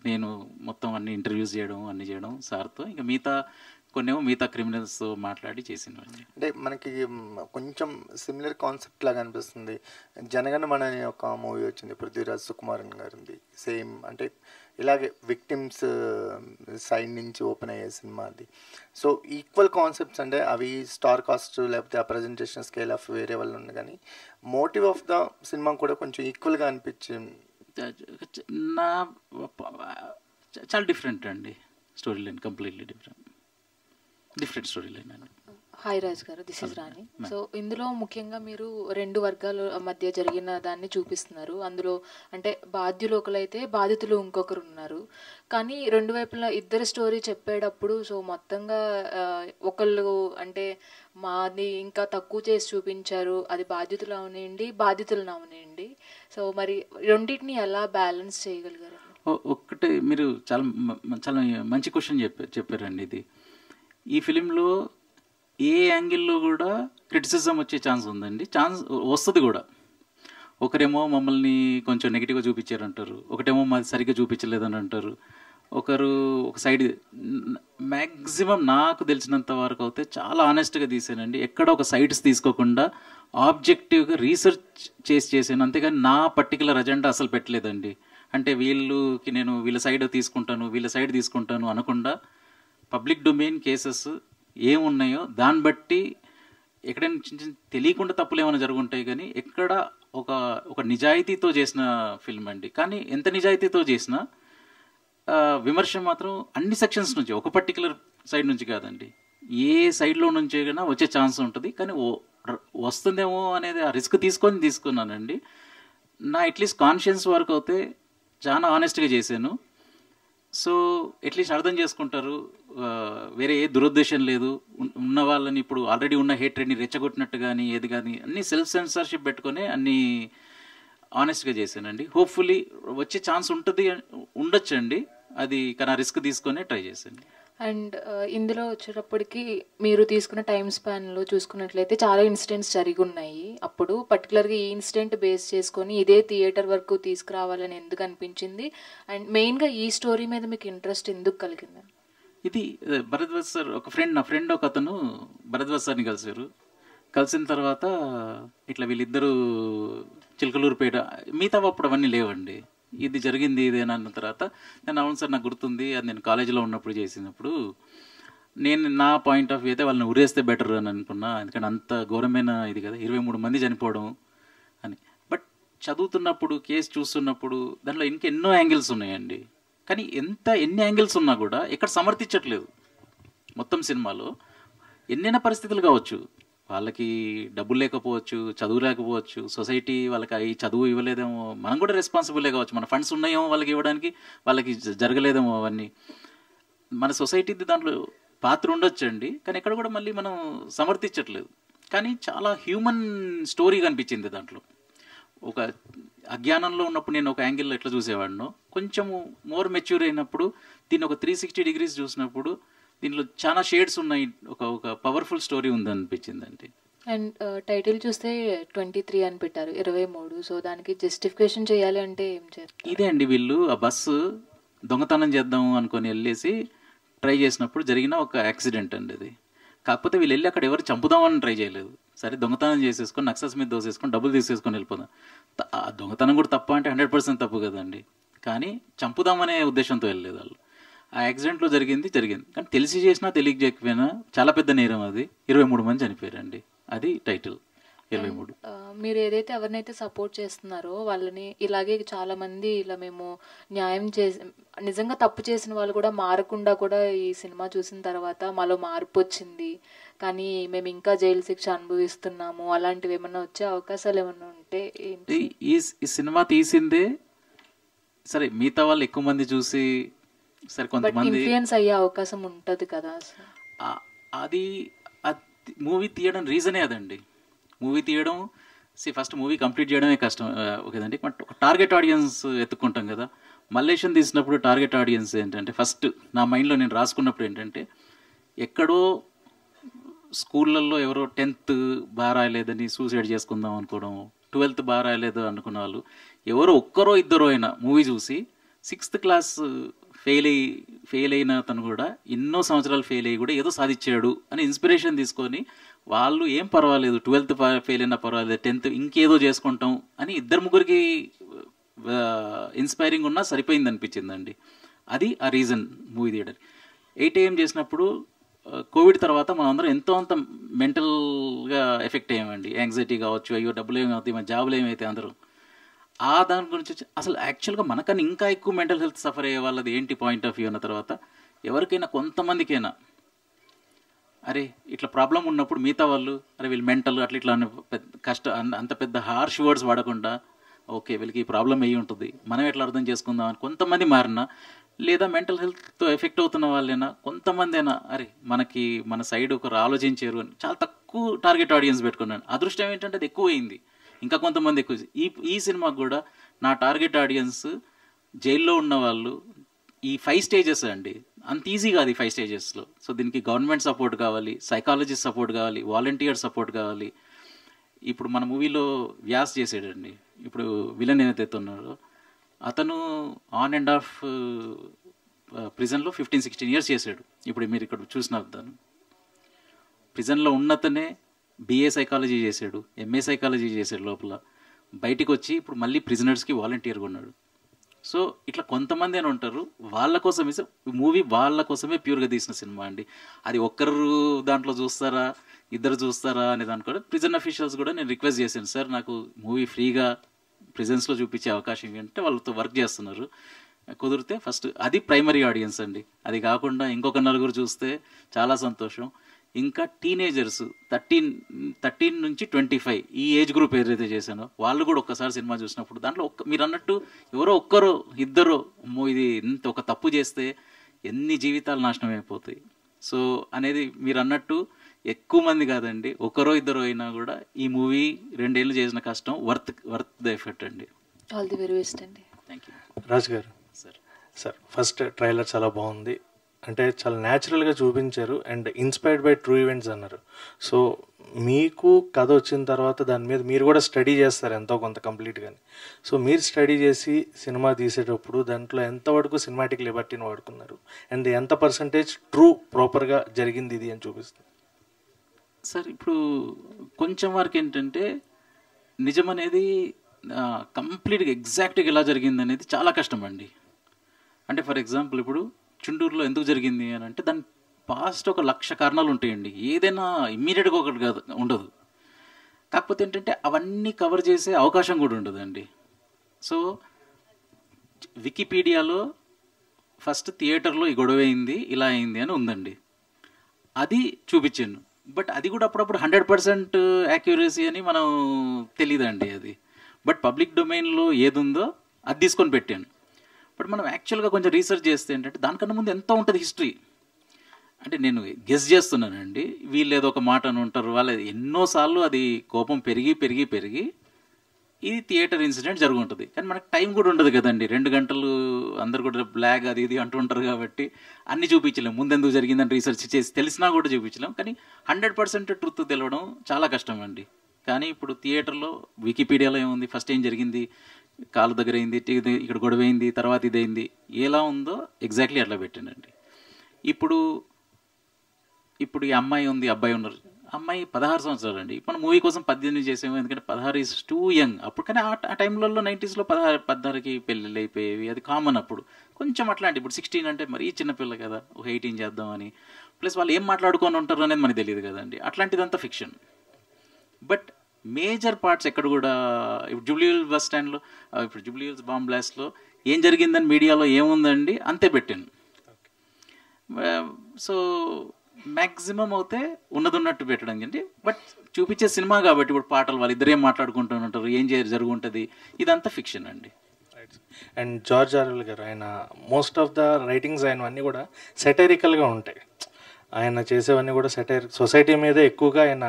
నేను మొత్తం అన్ని ఇంటర్వ్యూస్ చేయడం అన్ని చేయడం సార్తో, ఇంకా మిగతా క్రిమినల్స్తో మాట్లాడి చేసినవండి. అంటే మనకి కొంచెం సిమిలర్ కాన్సెప్ట్ లాగా అనిపిస్తుంది. జనగణమన అనే ఒక మూవీ వచ్చింది, పృథ్వీరాజ్ సుకుమారన్ గారిది. సేమ్ అంటే ఇలాగే విక్టిమ్స్ సైడ్ నుంచి ఓపెన్ అయ్యే సినిమా అది. సో ఈక్వల్ కాన్సెప్ట్స్ అంటే అవి స్టార్ కాస్ట్ లేకపోతే ఆ ప్రజెంటేషన్ స్కేల్ ఆఫ్ వేరే వాళ్ళు ఉంది, కానీ మోటివ్ ఆఫ్ ద సినిమా కూడా కొంచెం ఈక్వల్గా అనిపించింది. చాలా డిఫరెంట్ అండి story line, completely different story line అండి. హాయ్ రాజ్ గారు, దిస్ ఇస్ రాణి. సో ఇందులో ముఖ్యంగా మీరు 2 వర్గాల మధ్య జరిగిన దాన్ని చూపిస్తున్నారు. అందులో అంటే బాధ్యులు ఒకరైతే బాధితులు ఇంకొకరు ఉన్నారు. కానీ 2 వైపులా ఇద్దరు స్టోరీ చెప్పేటప్పుడు సో మొత్తంగా ఒకళ్ళు అంటే మాది ఇంకా తక్కువ చేసి చూపించారు, అది బాధ్యతలు అవనివ్వండి బాధితులను అవనివ్వండి. సో మరి రెండింటిని ఎలా బ్యాలెన్స్ చేయగలిగారు? ఒక్కటే మీరు చాలా చాలా మంచి క్వశ్చన్ చెప్పారండి. ఇది ఈ ఫిలింలో ఏ యాంగిల్లో కూడా క్రిటిసిజం వచ్చే ఛాన్స్ ఉందండి, ఛాన్స్ వస్తుంది కూడా. ఒకరేమో మమ్మల్ని కొంచెం నెగిటివ్గా చూపించారంటారు, ఒకటేమో మాది సరిగ్గా చూపించలేదని అంటారు, ఒకరు ఒక సైడ్. మ్యాక్సిమం నాకు తెలిసినంత వరకు అయితే చాలా ఆనెస్ట్గా తీసానండి. ఎక్కడ ఒక సైడ్స్ తీసుకోకుండా ఆబ్జెక్టివ్గా రీసెర్చ్ చేసాను, అంతేగాని నా పర్టికులర్ అజెండా అసలు పెట్టలేదండి. అంటే నేను వీళ్ళ సైడ్ తీసుకుంటాను అనకుండా పబ్లిక్ డొమైన్ కేసెస్ ఏమున్నాయో దాన్ని బట్టి ఎక్కడైనా చిన్న తెలియకుండా తప్పులు ఏమైనా జరుగుంటాయి, కానీ ఎక్కడ ఒక నిజాయితీతో చేసిన ఫిల్మ్ అండి. కానీ ఎంత నిజాయితీతో చేసినా విమర్శ మాత్రం అన్ని సెక్షన్స్ నుంచి, ఒక పర్టికులర్ సైడ్ నుంచి కాదండి, ఏ సైడ్లో నుంచి అయినా వచ్చే ఛాన్స్ ఉంటుంది. కానీ వస్తుందేమో అనేది ఆ రిస్క్ తీసుకున్నానండి. నా అట్లీస్ట్ కాన్షియన్స్ వరకు అయితే చాలా ఆనెస్ట్గా చేశాను. సో అట్లీస్ట్ అర్థం చేసుకుంటారు, వేరే ఏ దురుద్దేశం లేదు. ఉన్న వాళ్ళని ఇప్పుడు ఆల్రెడీ ఉన్న హేట్రెడ్ని రెచ్చగొట్టినట్టు కానీ ఏది కానీ అన్ని సెల్ఫ్ సెన్సార్షిప్ పెట్టుకొని అన్ని ఆనెస్ట్గా చేశానండి. హోప్ఫుల్లీ వచ్చే ఛాన్స్ ఉండొచ్చండి, అది కానీ రిస్క్ తీసుకొని ట్రై చేశాను. అండ్ ఇందులో వచ్చేటప్పటికి మీరు తీసుకున్న టైం స్పాన్లో చూసుకున్నట్లయితే చాలా ఇన్సిడెంట్స్ జరిగి ఉన్నాయి. అప్పుడు పర్టికులర్గా ఈ ఇన్సిడెంట్ బేస్ చేసుకొని ఇదే థియేటర్ వరకు తీసుకురావాలని ఎందుకు అనిపించింది? అండ్ మెయిన్గా ఈ స్టోరీ మీద మీకు ఇంట్రెస్ట్ ఎందుకు కలిగింది? ఇది భరద్వాజ్ సార్ నా ఫ్రెండ్ ఒక అతను భరద్వాజ్ సార్ని కలిసిన తర్వాత ఇట్లా వీళ్ళిద్దరూ చిలకలూరుపేట, మిగతా అప్పుడు అవన్నీ లేవండి, ఇది జరిగింది ఇదేనా అన్న తర్వాత నేను అవును సార్ నాకు గుర్తుంది, అది నేను కాలేజీలో ఉన్నప్పుడు చేసినప్పుడు నేను నా పాయింట్ ఆఫ్ వ్యూ అయితే వాళ్ళని ఉరేస్తే బెటర్ అని అనుకున్నా. ఎందుకంటే అంత ఘోరమైన ఇది కదా, 23 మంది చనిపోవడం అని. బట్ చదువుతున్నప్పుడు కేసు చూస్తున్నప్పుడు దాంట్లో ఇంకెన్నో యాంగిల్స్ ఉన్నాయండి. కానీ ఎన్ని యాంగిల్స్ ఉన్నా కూడా ఎక్కడ సమర్థించట్లేదు. మొత్తం సినిమాలో ఎన్నైనా పరిస్థితులు కావచ్చు, వాళ్ళకి డబ్బులు లేకపోవచ్చు, చదువు లేకపోవచ్చు, సొసైటీ వాళ్ళకి ఈ చదువు ఇవ్వలేదేమో, మనం కూడా రెస్పాన్సిబులే కావచ్చు, మన ఫండ్స్ ఉన్నాయేమో వాళ్ళకి ఇవ్వడానికి, వాళ్ళకి జరగలేదేమో, అవన్నీ మన సొసైటీ దాంట్లో పాత్ర ఉండొచ్చండి. కానీ ఎక్కడ కూడా మళ్ళీ మనం సమర్థించట్లేదు. కానీ చాలా హ్యూమన్ స్టోరీ కనిపించింది దాంట్లో. ఒక అజ్ఞానంలో ఉన్నప్పుడు నేను ఒక యాంగిల్లో ఎట్లా చూసేవాడినో, కొంచెము మోర్ మెచ్యూర్ అయినప్పుడు దీన్ని ఒక 360 degrees చూసినప్పుడు దీంట్లో చాలా షేడ్స్ ఉన్నాయి, ఒక పవర్ఫుల్ స్టోరీ ఉందనిపించిందండి. అండ్ టైటిల్ చూస్తే 23 అని పెట్టారు, 23. సో దానికి జస్టిఫికేషన్ చేయాలి అంటే ఏం చేయాలి? ఇదే అండి, వీళ్ళు ఆ బస్సు దొంగతనం చేద్దాము అనుకొని వెళ్ళేసి ట్రై చేసినప్పుడు జరిగిన ఒక యాక్సిడెంట్ అండి అది. కాకపోతే వీళ్ళు వెళ్ళి అక్కడ ఎవరు చంపుదామని ట్రై చేయలేదు. సరే దొంగతనం చేసేసుకొని నక్సల్స్ మీద దోసేసుకొని డబ్బులు తీసేసుకొని వెళ్ళిపోదాం. ఆ దొంగతనం కూడా తప్ప అంటే 100% తప్పు కదండి. కానీ చంపుదామనే ఉద్దేశంతో వెళ్ళలేదు వాళ్ళు. ఆ యాక్సిడెంట్లో జరిగింది కానీ తెలిసి చేసినా తెలియకపోయినా చాలా పెద్ద నేరం అది. 23 మంది చనిపోయారండి. అది టైటిల్ 23. మీరు ఏదైతే ఎవరినైతే సపోర్ట్ చేస్తున్నారో వాళ్ళని ఇలాగే చాలా మంది ఇలా మేము న్యాయం చేసి నిజంగా తప్పు చేసిన వాళ్ళు కూడా మారకుండా కూడా ఈ సినిమా చూసిన తర్వాత మాలో మార్పు వచ్చింది, కానీ మేము ఇంకా జైలు శిక్ష అనుభవిస్తున్నాము, అలాంటివి ఏమన్నా వచ్చే అవకాశాలు ఏమన్నా ఉంటే ఏంటి? ఈ సినిమా తీసిందే సరే, మిగతా వాళ్ళు ఎక్కువ మంది చూసి సరే కొంతమంది ఇన్ఫ్లుయెన్స్ అయ్యే అవకాశం ఉంటుంది కదా. అది మూవీ తీయడం రీజనే అదండి. మూవీ తీయడం ఫస్ట్ మూవీ కంప్లీట్ చేయడమే కష్టం ఓకేదండి. బట్ ఒక టార్గెట్ ఆడియన్స్ ఎత్తుక్కుంటాం కదా. మల్లేశం తీసినప్పుడు టార్గెట్ ఆడియన్స్ ఏంటంటే ఫస్ట్ నా మైండ్లో నేను రాసుకున్నప్పుడు ఏంటంటే ఎక్కడో స్కూళ్ళల్లో ఎవరో 10th బాగా రాయలేదని సూసైడ్ చేసుకుందాం అనుకోవడం, 12th బాగా రాయలేదు అనుకున్న వాళ్ళు ఎవరో ఒక్కరో ఇద్దరో అయినా మూవీ చూసి 6th క్లాస్ ఫెయిల్ అయిన అతను కూడా ఎన్నో సంవత్సరాలు ఫెయిల్ అయ్యి కూడా ఏదో సాధించాడు అని ఇన్స్పిరేషన్ తీసుకొని వాళ్ళు ఏం పర్వాలేదు 12th ఫెయిల్ అయినా పర్వాలేదు 10th ఇంకేదో చేసుకుంటాం అని 2-3 ఇన్స్పైరింగ్ ఉన్నా సరిపోయింది అనిపించిందండి. అది ఆ రీజన్ మూవీ తీయడానికి. 8 AM చేసినప్పుడు కోవిడ్ తర్వాత మనం అందరం ఎంతో అంత మెంటల్గా ఎఫెక్ట్ అయ్యామండి. యాంగ్జైటీ కావచ్చు, అయ్యో డబ్బులు ఏమవుతాయి, మన జాబులు ఏమైతే అందరూ దాని గురించి అసలు యాక్చువల్గా మనకన్నా ఇంకా ఎక్కువ మెంటల్ హెల్త్ సఫర్ అయ్యే వాళ్ళది ఏంటి పాయింట్ ఆఫ్ వ్యూ అన్న తర్వాత ఎవరికైనా కొంతమందికైనా అరే ఇట్లా ప్రాబ్లం ఉన్నప్పుడు మిగతా వాళ్ళు అరే వీళ్ళు మెంటల్ అట్లా ఇట్లా అంత పెద్ద హార్ష్ వర్డ్స్ వాడకుండా ఓకే వీళ్ళకి ఈ ప్రాబ్లం అయ్యి ఉంటుంది, మనం ఎట్లా అర్థం చేసుకుందాం అని కొంతమంది మారినా, లేదా మెంటల్ హెల్త్తో ఎఫెక్ట్ అవుతున్న వాళ్ళైనా కొంతమంది అయినా అరే మనకి మన సైడ్ ఒకరు ఆలోచించారు అని చాలా తక్కువ టార్గెట్ ఆడియన్స్ పెట్టుకున్నాను. అదృష్టం ఏంటంటే అది ఎక్కువ అయింది, ఇంకా కొంతమంది ఎక్కువ. ఈ సినిమాకు కూడా నా టార్గెట్ ఆడియన్స్ జైల్లో ఉన్న వాళ్ళు. ఈ 5 స్టేజెస్ అండి, అంత ఈజీ కాదు ఈ 5 స్టేజెస్లో. సో దీనికి గవర్నమెంట్ సపోర్ట్ కావాలి, సైకాలజిస్ట్ సపోర్ట్ కావాలి, వాలంటీర్ సపోర్ట్ కావాలి. ఇప్పుడు మన మూవీలో వ్యాస్ చేసాడండి, ఇప్పుడు విలన్ ఏదైతే ఉన్నారో అతను ఆన్ అండ్ ఆఫ్ ప్రిజన్లో 15-16 years చేశాడు. ఇప్పుడు మీరు ఇక్కడ చూసిన తను ప్రిజన్లో ఉన్నతనే BA సైకాలజీ చేశాడు, MA సైకాలజీ చేశాడు లోపల. బయటికి వచ్చి ఇప్పుడు మళ్ళీ ప్రిజనర్స్కి వాలంటీర్గా ఉన్నాడు. సో ఇట్లా కొంతమంది అని ఉంటారు, వాళ్ళ కోసం మూవీ వాళ్ళ కోసమే ప్యూర్గా తీసిన సినిమా అండి. అది ఒక్కరు దాంట్లో చూస్తారా, ఇద్దరు చూస్తారా అనేది అనుకోండి. ప్రిజన్ అఫీషియల్స్ కూడా నేను రిక్వెస్ట్ చేశాను, సార్ నాకు మూవీ ఫ్రీగా ప్రిజన్స్లో చూపించే అవకాశం ఏంటంటే వాళ్ళతో వర్క్ చేస్తున్నారు, కుదిరితే ఫస్ట్ అది ప్రైమరీ ఆడియన్స్ అండి. అది కాకుండా ఇంకొక 4 చూస్తే చాలా సంతోషం. ఇంకా టీనేజర్స్ 13 నుంచి 25 ఈ ఏజ్ గ్రూప్ ఏదైతే చేశానో వాళ్ళు కూడా ఒక్కసారి సినిమా చూసినప్పుడు దాంట్లో మీరు అన్నట్టు ఎవరో ఒక్కరో ఇద్దరో ఇది ఇంత ఒక తప్పు చేస్తే ఎన్ని జీవితాలు నాశనం అయిపోతాయి. సో అనేది మీరు అన్నట్టు ఎక్కువ మంది కాదండి, ఒకరో ఇద్దరు అయినా కూడా ఈ మూవీ 2 ఏళ్ళు చేసిన కష్టం వర్త్ ద ఎఫెక్ట్ అండి. ఆల్ ది వెరీ బెస్ట్ అండి. Thank you. రాజ్ గారు సార్ ఫస్ట్ ట్రైలర్ చాలా బాగుంది, అంటే చాలా న్యాచురల్గా చూపించారు and inspired by true events అన్నారు. సో మీకు కథ వచ్చిన తర్వాత దాని మీద మీరు కూడా స్టడీ చేస్తారు ఎంతో కొంత కంప్లీట్గాని. సో మీరు స్టడీ చేసి సినిమా తీసేటప్పుడు దాంట్లో ఎంతవరకు సినిమాటిక్ లిబర్టీని వాడుకున్నారు అండ్ ఎంత పర్సంటేజ్ ట్రూ ప్రాపర్గా జరిగింది ఇది అని చూపిస్తుంది? సార్ ఇప్పుడు కొంచెం వరకు ఏంటంటే నిజం అనేది కంప్లీట్గా ఎగ్జాక్ట్గా ఎలా జరిగింది అనేది చాలా కష్టం అండి. అంటే ఫర్ ఎగ్జాంపుల్ ఇప్పుడు చుండూరులో ఎందుకు జరిగింది అని అంటే దాని పాస్ట్ 1,00,000 కారణాలు ఉంటాయండి, ఏదైనా ఇమ్మీడియట్గా ఒకటి కాదు ఉండదు. కాకపోతే ఏంటంటే అవన్నీ కవర్ చేసే అవకాశం కూడా ఉండదండి. సో వికీపీడియాలో ఫస్ట్ థియేటర్లో ఈ గొడవ అయింది ఇలా అయింది అని ఉందండి, అది చూపించాను. బట్ అది కూడా అప్పుడప్పుడు 100% యాక్యురసీ అని మనం తెలియదండి అది. బట్ పబ్లిక్ డొమైన్లో ఏది ఉందో అది తీసుకొని పెట్టాను. బట్ మనం యాక్చువల్గా కొంచెం రీసెర్చ్ చేస్తే ఏంటంటే దానికన్నా ముందు ఎంత ఉంటుంది హిస్టరీ అంటే నేను గెస్ చేస్తున్నానండి. వీళ్ళు ఏదో ఒక మాట అని ఉంటారు, వాళ్ళు ఎన్నోసార్లు అది కోపం పెరిగి పెరిగి పెరిగి ఇది థియేటర్ ఇన్సిడెంట్ జరుగుంటుంది. కానీ మనకు టైం కూడా ఉండదు కదండి, 2 గంటలు అందరు కూడా బ్లాగ్ అది ఇది అంటుంటారు కాబట్టి అన్నీ చూపించలేం. ముందెందుకు జరిగిందని రీసెర్చ్ చేసి తెలిసినా కూడా చూపించలేం. కానీ 100% ట్రూత్ తెలవడం చాలా కష్టం అండి. కానీ ఇప్పుడు థియేటర్లో వికీపీడియాలో ఏముంది, ఫస్ట్ ఏం జరిగింది, కాలు దగ్గర అయింది, ఇక్కడ గొడవ అయింది, తర్వాత ఇదైంది, ఎలా ఉందో ఎగ్జాక్ట్లీ అట్లా పెట్టానండి. ఇప్పుడు ఈ అమ్మాయి ఉంది, అబ్బాయి ఉన్నారు, అమ్మాయి 16 సంవత్సరాలు అండి. మన మూవీ కోసం 18 చేసాము, ఎందుకంటే 16 ఈజ్ టూ యంగ్ అప్పుడు. కానీ ఆ టైంలో 90స్లో 16కి పెళ్ళిళ్ళు అయిపోయేవి, అది కామన్ అప్పుడు. కొంచెం అట్లాంటి ఇప్పుడు 16 అంటే మరీ చిన్నపిల్ల కదా, ఒక 18 చేద్దామని. ప్లస్ వాళ్ళు ఏం మాట్లాడుకొని ఉంటారు అనేది మనకు తెలియదు కదండి. అట్లాంటిదంతా ఫిక్షన్. బట్ మేజర్ పార్ట్స్ ఎక్కడ కూడా ఇప్పుడు జూబ్లీహిల్స్ బస్ స్టాండ్లో, ఇప్పుడు జూబ్లీహిల్స్ బాంబ్ బ్లాస్ట్లో ఏం జరిగిందని మీడియాలో ఏముందండి అంతే పెట్టాను. సో మ్యాక్సిమం అయితే ఉన్నట్టు పెట్టడం అండి. బట్ చూపించే సినిమా కాబట్టి ఇప్పుడు పాటలు వాళ్ళు ఇద్దరేం మాట్లాడుకుంటూ ఉంటారు, ఏం జరుగుంటుంది, ఇదంతా ఫిక్షన్ అండి. అండ్ జార్జ్ ఆర్వెల్ గారు ఆయన మోస్ట్ ఆఫ్ ద రైటింగ్స్ ఆయన అన్నీ కూడా సెటైరికల్గా ఉంటాయి. ఆయన చేసేవన్నీ కూడా సొసైటీ మీద ఎక్కువగా ఆయన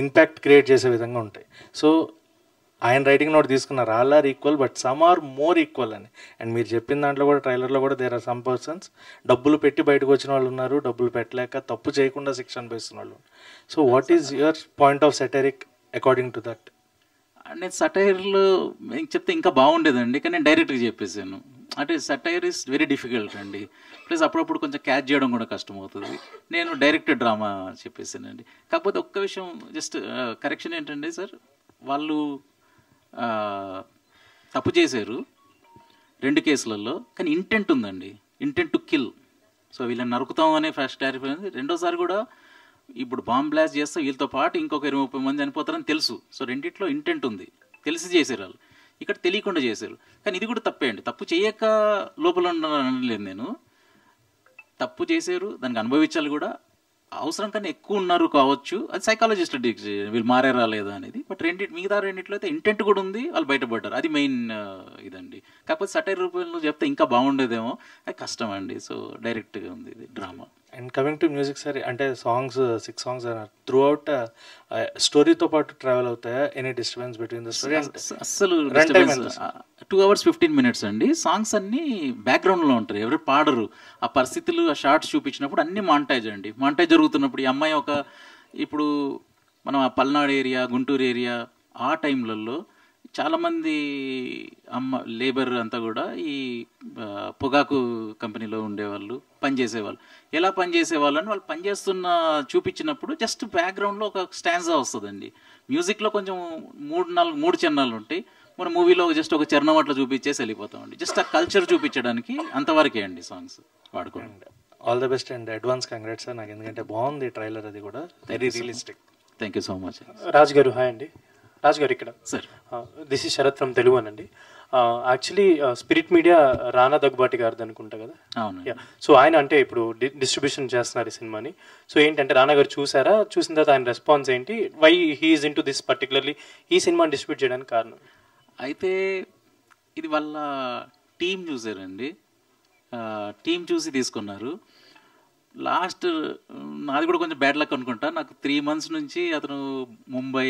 ఇంపాక్ట్ క్రియేట్ చేసే విధంగా ఉంటాయి. సో ఆయన రైటింగ్ నోట్ తీసుకున్నారు, all are equal but some are more equal అని. అండ్ మీరు చెప్పిన దాంట్లో కూడా ట్రైలర్లో కూడా దేర్ ఆర్ సమ్ పర్సన్స్ డబ్బులు పెట్టి బయటకు వచ్చిన వాళ్ళు ఉన్నారు, డబ్బులు పెట్టలేక తప్పు చేయకుండా శిక్ష అనిపిస్తున్న వాళ్ళు. So what is your point of satiric according to that? నేను సటైర్లో చెప్తే ఇంకా బాగుండేదండి, కానీ నేను డైరెక్ట్గా చెప్పేసాను. అంటే సటైర్ ఇస్ వెరీ డిఫికల్ట్ అండి. ప్లస్ అప్పుడప్పుడు కొంచెం క్యాచ్ చేయడం కూడా కష్టం అవుతుంది. నేను డైరెక్ట్ డ్రామా చెప్పేసానండి. కాకపోతే ఒక్క విషయం జస్ట్ కరెక్షన్ ఏంటంటే సార్, వాళ్ళు తప్పు చేశారు 2 కేసులలో, కానీ ఇంటెంట్ ఉందండి, ఇంటెంట్ టు కిల్. సో వీళ్ళని నరుకుతాం అనే ఫస్ట్ క్లారిఫై అయింది. రెండోసారి కూడా ఇప్పుడు బాంబ్ బ్లాస్ట్ చేస్తే వీళ్ళతో పాటు ఇంకొక 20-30 మంది చనిపోతారని తెలుసు. సో రెండిట్లో ఇంటెంట్ ఉంది, తెలిసి చేశారు వాళ్ళు. ఇక్కడ తెలియకుండా చేశారు. కానీ ఇది కూడా తప్పే అండి. తప్పు చేయక లోపల ఉండలేదు నేను. తప్పు చేశారు, దానికి అనుభవించాలి కూడా. అవసరం కన్నా ఎక్కువ ఉన్నారు కావచ్చు, అది సైకాలజిస్ట్ వీళ్ళు మారారా లేదా అనేది. బట్ మిగతా రెండిట్లో అయితే ఇంటెంట్ కూడా ఉంది, వాళ్ళు బయటపడ్డారు. అది మెయిన్ ఇదండి. కాకపోతే సటైర్ రూపంలో చెప్తే ఇంకా బాగుండేదేమో, అది కష్టం అండి. సో డైరెక్ట్గా ఉంది ఇది drama. And coming to music sir, అంటే సాంగ్స్ 6 సాంగ్స్ త్రూ అవుట్ స్టోరీతో పాటు ట్రావెల్ అవుతాయా? Any disturbance between the story? అస్సలు 2 hours 15 minutes అండి. సాంగ్స్ అన్నీ బ్యాక్గ్రౌండ్లో ఉంటారు, ఎవరు పాడరు. ఆ పరిస్థితులు, ఆ షార్ట్స్ చూపించినప్పుడు అన్ని మాంటేజ్ అండి. మాంటేజ్ జరుగుతున్నప్పుడు ఈ అమ్మాయి ఇప్పుడు మనం ఆ పల్నాడు ఏరియా, గుంటూరు ఏరియా ఆ టైంలలో చాలామంది లేబర్ అంతా కూడా ఈ పొగాకు కంపెనీలో ఉండేవాళ్ళు, పనిచేసేవాళ్ళు. ఎలా పనిచేసేవాళ్ళు అని వాళ్ళు పనిచేస్తున్న చూపించినప్పుడు జస్ట్ బ్యాక్గ్రౌండ్లో ఒక స్టాన్జా వస్తుందండి. మ్యూజిక్లో కొంచెం 3 చరణాలు ఉంటాయి, మన మూవీలో జస్ట్ ఒక చరణం అట్లా చూపించేసి వెళ్ళిపోతామండి. జస్ట్ ఆ కల్చర్ చూపించడానికి అంతవరకే అండి సాంగ్స్ వాడుకోండి. All the best and advance congrats sir. నాకు ఎందుకంటే బాగుంది ట్రైలర్, అది కూడా very realistic. Thank you so much. Raj గారు హాయ్ అండి. రాజ్ గారు ఇక్కడ sir, this is Sharath from Telugu అనండి. Actually Spirit Media Rana Daggubati గారిది అనుకుంటా కదా. అవును. సో ఆయన అంటే ఇప్పుడు డిస్ట్రిబ్యూషన్ చేస్తున్నారు ఈ సినిమాని. సో ఏంటంటే రానా గారు చూసారా, చూసిన తర్వాత ఆయన రెస్పాన్స్ ఏంటి, why he is into this particularly ఈ సినిమాని డిస్ట్రిబ్యూట్ చేయడానికి కారణం? అయితే ఇది వాళ్ళ టీం చూసారండి, టీం చూసి తీసుకున్నారు. లాస్ట్ నాది కూడా కొంచెం బ్యాడ్ లక్ అనుకుంటా. నాకు 3 months నుంచి అతను ముంబై,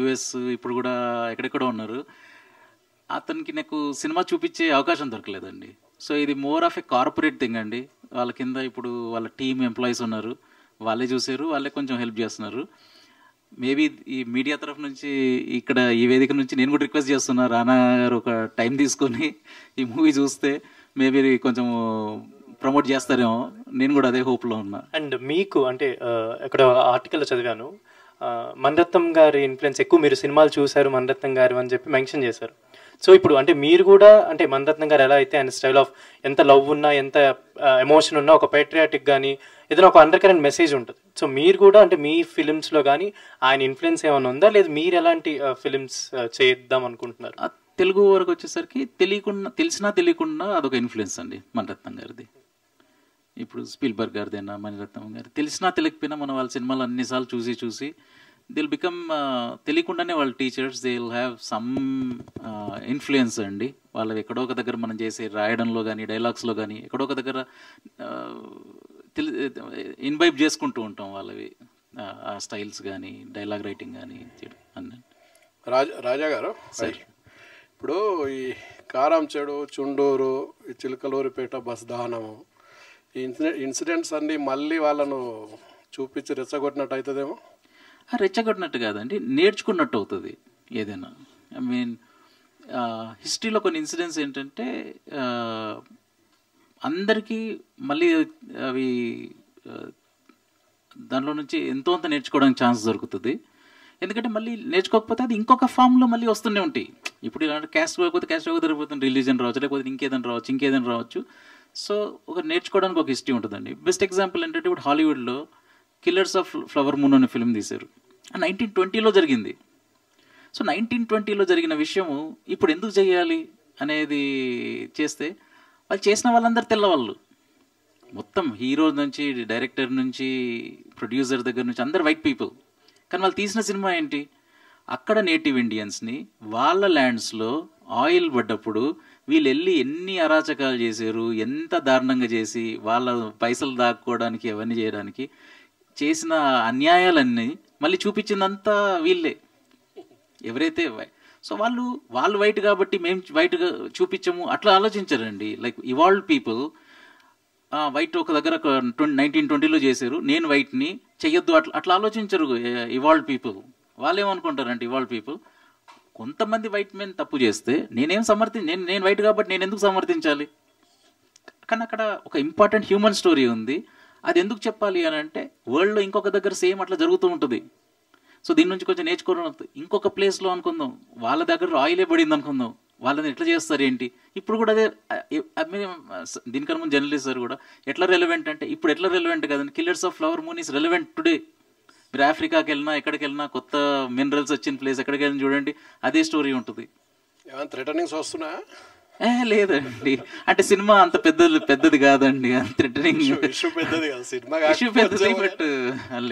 US, ఇప్పుడు కూడా ఎక్కడెక్కడో ఉన్నారు. అతనికి నాకు సినిమా చూపించే అవకాశం దొరకలేదండి. సో ఇది more of A corporate thing అండి. వాళ్ళ కింద ఇప్పుడు వాళ్ళ టీమ్ ఎంప్లాయీస్ ఉన్నారు, వాళ్ళే చూసారు, వాళ్ళే కొంచెం హెల్ప్ చేస్తున్నారు. మేబీ ఈ మీడియా తరఫు నుంచి, ఇక్కడ ఈ వేదిక నుంచి నేను కూడా రిక్వెస్ట్ చేస్తున్నా, రానా గారు ఒక టైం తీసుకొని ఈ మూవీ చూస్తే మేబీ కొంచెం ప్రమోట్ చేస్తారేమో, నేను కూడా అదే హోప్లో ఉన్నా. అండ్ మీకు అంటే ఇక్కడ ఆర్టికల్లో చదివాను, మణిరత్నం గారి ఇన్ఫ్లుయెన్స్ ఎక్కువ, మీరు సినిమాలు చూశారు మణిరత్నం గారు అని చెప్పి మెన్షన్ చేశారు. సో ఇప్పుడు అంటే మీరు కూడా అంటే మణిరత్నం గారు ఎలా అయితే ఆయన స్టైల్ ఆఫ్ ఎంత లవ్ ఉన్నా, ఎంత ఎమోషన్ ఉన్నా, ఒక పేట్రియాటిక్ కానీ ఏదైనా ఒక అండర్ కరెంట్ మెసేజ్ ఉంటుంది. సో మీరు కూడా అంటే మీ ఫిలిమ్స్లో కానీ ఆయన ఇన్ఫ్లుయెన్స్ ఏమైనా ఉందా, లేదు మీరు ఎలాంటి ఫిలిమ్స్ చేద్దాం అనుకుంటున్నారు? తెలుగు వరకు వచ్చేసరికి తెలిసినా తెలియకుండా అదొక ఇన్ఫ్లుయెన్స్ అండి మణిరత్నం గారిది. ఇప్పుడు స్పీల్బర్గ్ గారిదైనా మణిరత్నం గారి తెలిసినా తెలియకపోయినా మనం వాళ్ళ సినిమాలు అన్నిసార్లు చూసి దిల్ బికమ్ తెలియకుండానే వాళ్ళ teachers, they will have some influence అండి. వాళ్ళకి ఎక్కడో ఒక దగ్గర మనం చేసే రాయడంలో కానీ, డైలాగ్స్లో కానీ ఎక్కడో ఒక దగ్గర ఇన్వైబ్ చేసుకుంటూ ఉంటాం వాళ్ళవి, ఆ స్టైల్స్ కానీ, డైలాగ్ రైటింగ్ కానీ అన్నీ. రాజా గారు సార్, ఇప్పుడు ఈ కారం చెడు, చుండూరు, ఈ చిలకలూరిపేట బస్ దహనము, ఈ ఇన్సిడెంట్స్ అన్నీ మళ్ళీ వాళ్ళను చూపించి రెచ్చగొట్టినట్టు అవుతుందేమో? రెచ్చగొట్టినట్టు కాదండి, నేర్చుకున్నట్టు అవుతుంది ఏదైనా. ఐ మీన్ హిస్టరీలో కొన్ని ఇన్సిడెంట్స్ ఏంటంటే అందరికీ మళ్ళీ అవి దానిలో నుంచి ఎంతో అంత నేర్చుకోవడానికి ఛాన్స్ దొరుకుతుంది. ఎందుకంటే మళ్ళీ నేర్చుకోకపోతే అది ఇంకొక ఫామ్లో మళ్ళీ వస్తూనే ఉంటాయి. ఇప్పుడు ఇలాంటి క్యాస్ట్ కాకపోతే క్యాస్ట్ తిరిగిపోతుంది, రిలీజన్ రావచ్చు, లేకపోతే ఇంకేదైనా రావచ్చు. సో ఒక నేర్చుకోవడానికి ఒక హిస్టరీ ఉంటుందండి. బెస్ట్ ఎగ్జాంపుల్ ఏంటంటే ఇప్పుడు హాలీవుడ్లో కిల్లర్స్ ఆఫ్ ఫ్లవర్ మూన్ అనే ఫిల్మ్ తీశారు. 1920లో జరిగింది. సో 1920లో జరిగిన విషయము ఇప్పుడు ఎందుకు చేయాలి అనేది చేస్తే వాళ్ళు చేసిన వాళ్ళందరూ తెల్లవాళ్ళు, మొత్తం హీరో నుంచి డైరెక్టర్ నుంచి ప్రొడ్యూసర్ దగ్గర నుంచి అందరు వైట్ పీపుల్. కానీ వాళ్ళు తీసిన సినిమా ఏంటి, అక్కడ నేటివ్ ఇండియన్స్ని వాళ్ళ ల్యాండ్స్లో ఆయిల్ పడ్డప్పుడు వీళ్ళు వెళ్ళి ఎన్ని అరాచకాలు చేశారు, ఎంత దారుణంగా చేసి వాళ్ళ పైసలు దాక్కోవడానికి అవన్నీ చేయడానికి చేసిన అన్యాయాలన్నీ మళ్ళీ చూపించిందంతా వీళ్ళే, ఎవరైతే. సో వాళ్ళు వైట్ కాబట్టి మేము వైట్గా చూపించము అట్లా ఆలోచించారండి. లైక్ ఇవాల్వ్ పీపుల్, వైట్ ఒక దగ్గర 1920లో చేశారు, నేను వైట్ని చెయ్యొద్దు అట్లా ఆలోచించరు ఇవాల్వ్ పీపుల్. వాళ్ళు ఏమనుకుంటారంటే ఇవాల్వ్ పీపుల్ కొంతమంది వైట్ మెన్ తప్పు చేస్తే నేను వైట్ కాబట్టి నేను ఎందుకు సమర్థించాలి. కానీ అక్కడ ఒక ఇంపార్టెంట్ హ్యూమన్ స్టోరీ ఉంది. అది ఎందుకు చెప్పాలి అని అంటే వరల్డ్లో ఇంకొక దగ్గర సేమ్ అట్లా జరుగుతూ ఉంటుంది. సో దీని నుంచి కొంచెం నేర్చుకోవడం. ఇంకొక ప్లేస్లో అనుకుందాం, వాళ్ళ దగ్గర ఆయిలే పడింది అనుకుందాం, వాళ్ళని ఎట్లా చేస్తారు ఏంటి. ఇప్పుడు కూడా అదే దీనికన్నా ముందు జర్నలిస్ట్ సార్ కూడా ఎట్లా రెలవెంట్ అంటే ఇప్పుడు ఎట్లా రెలవెంట్ కదండి. Killers of flower moon is relevant today. మీరు ఆఫ్రికాకి వెళ్ళినా ఎక్కడికి వెళ్ళినా కొత్త మినరల్స్ వచ్చిన ప్లేస్ ఎక్కడికి వెళ్ళినా చూడండి అదే స్టోరీ ఉంటుంది. ఏమైనా థ్రెటనింగ్స్ వస్తున్నా? లేదండి, అంటే సినిమా అంత పెద్దది కాదండి, థ్రెటనింగ్ ఇష్యూ పెద్దది బట్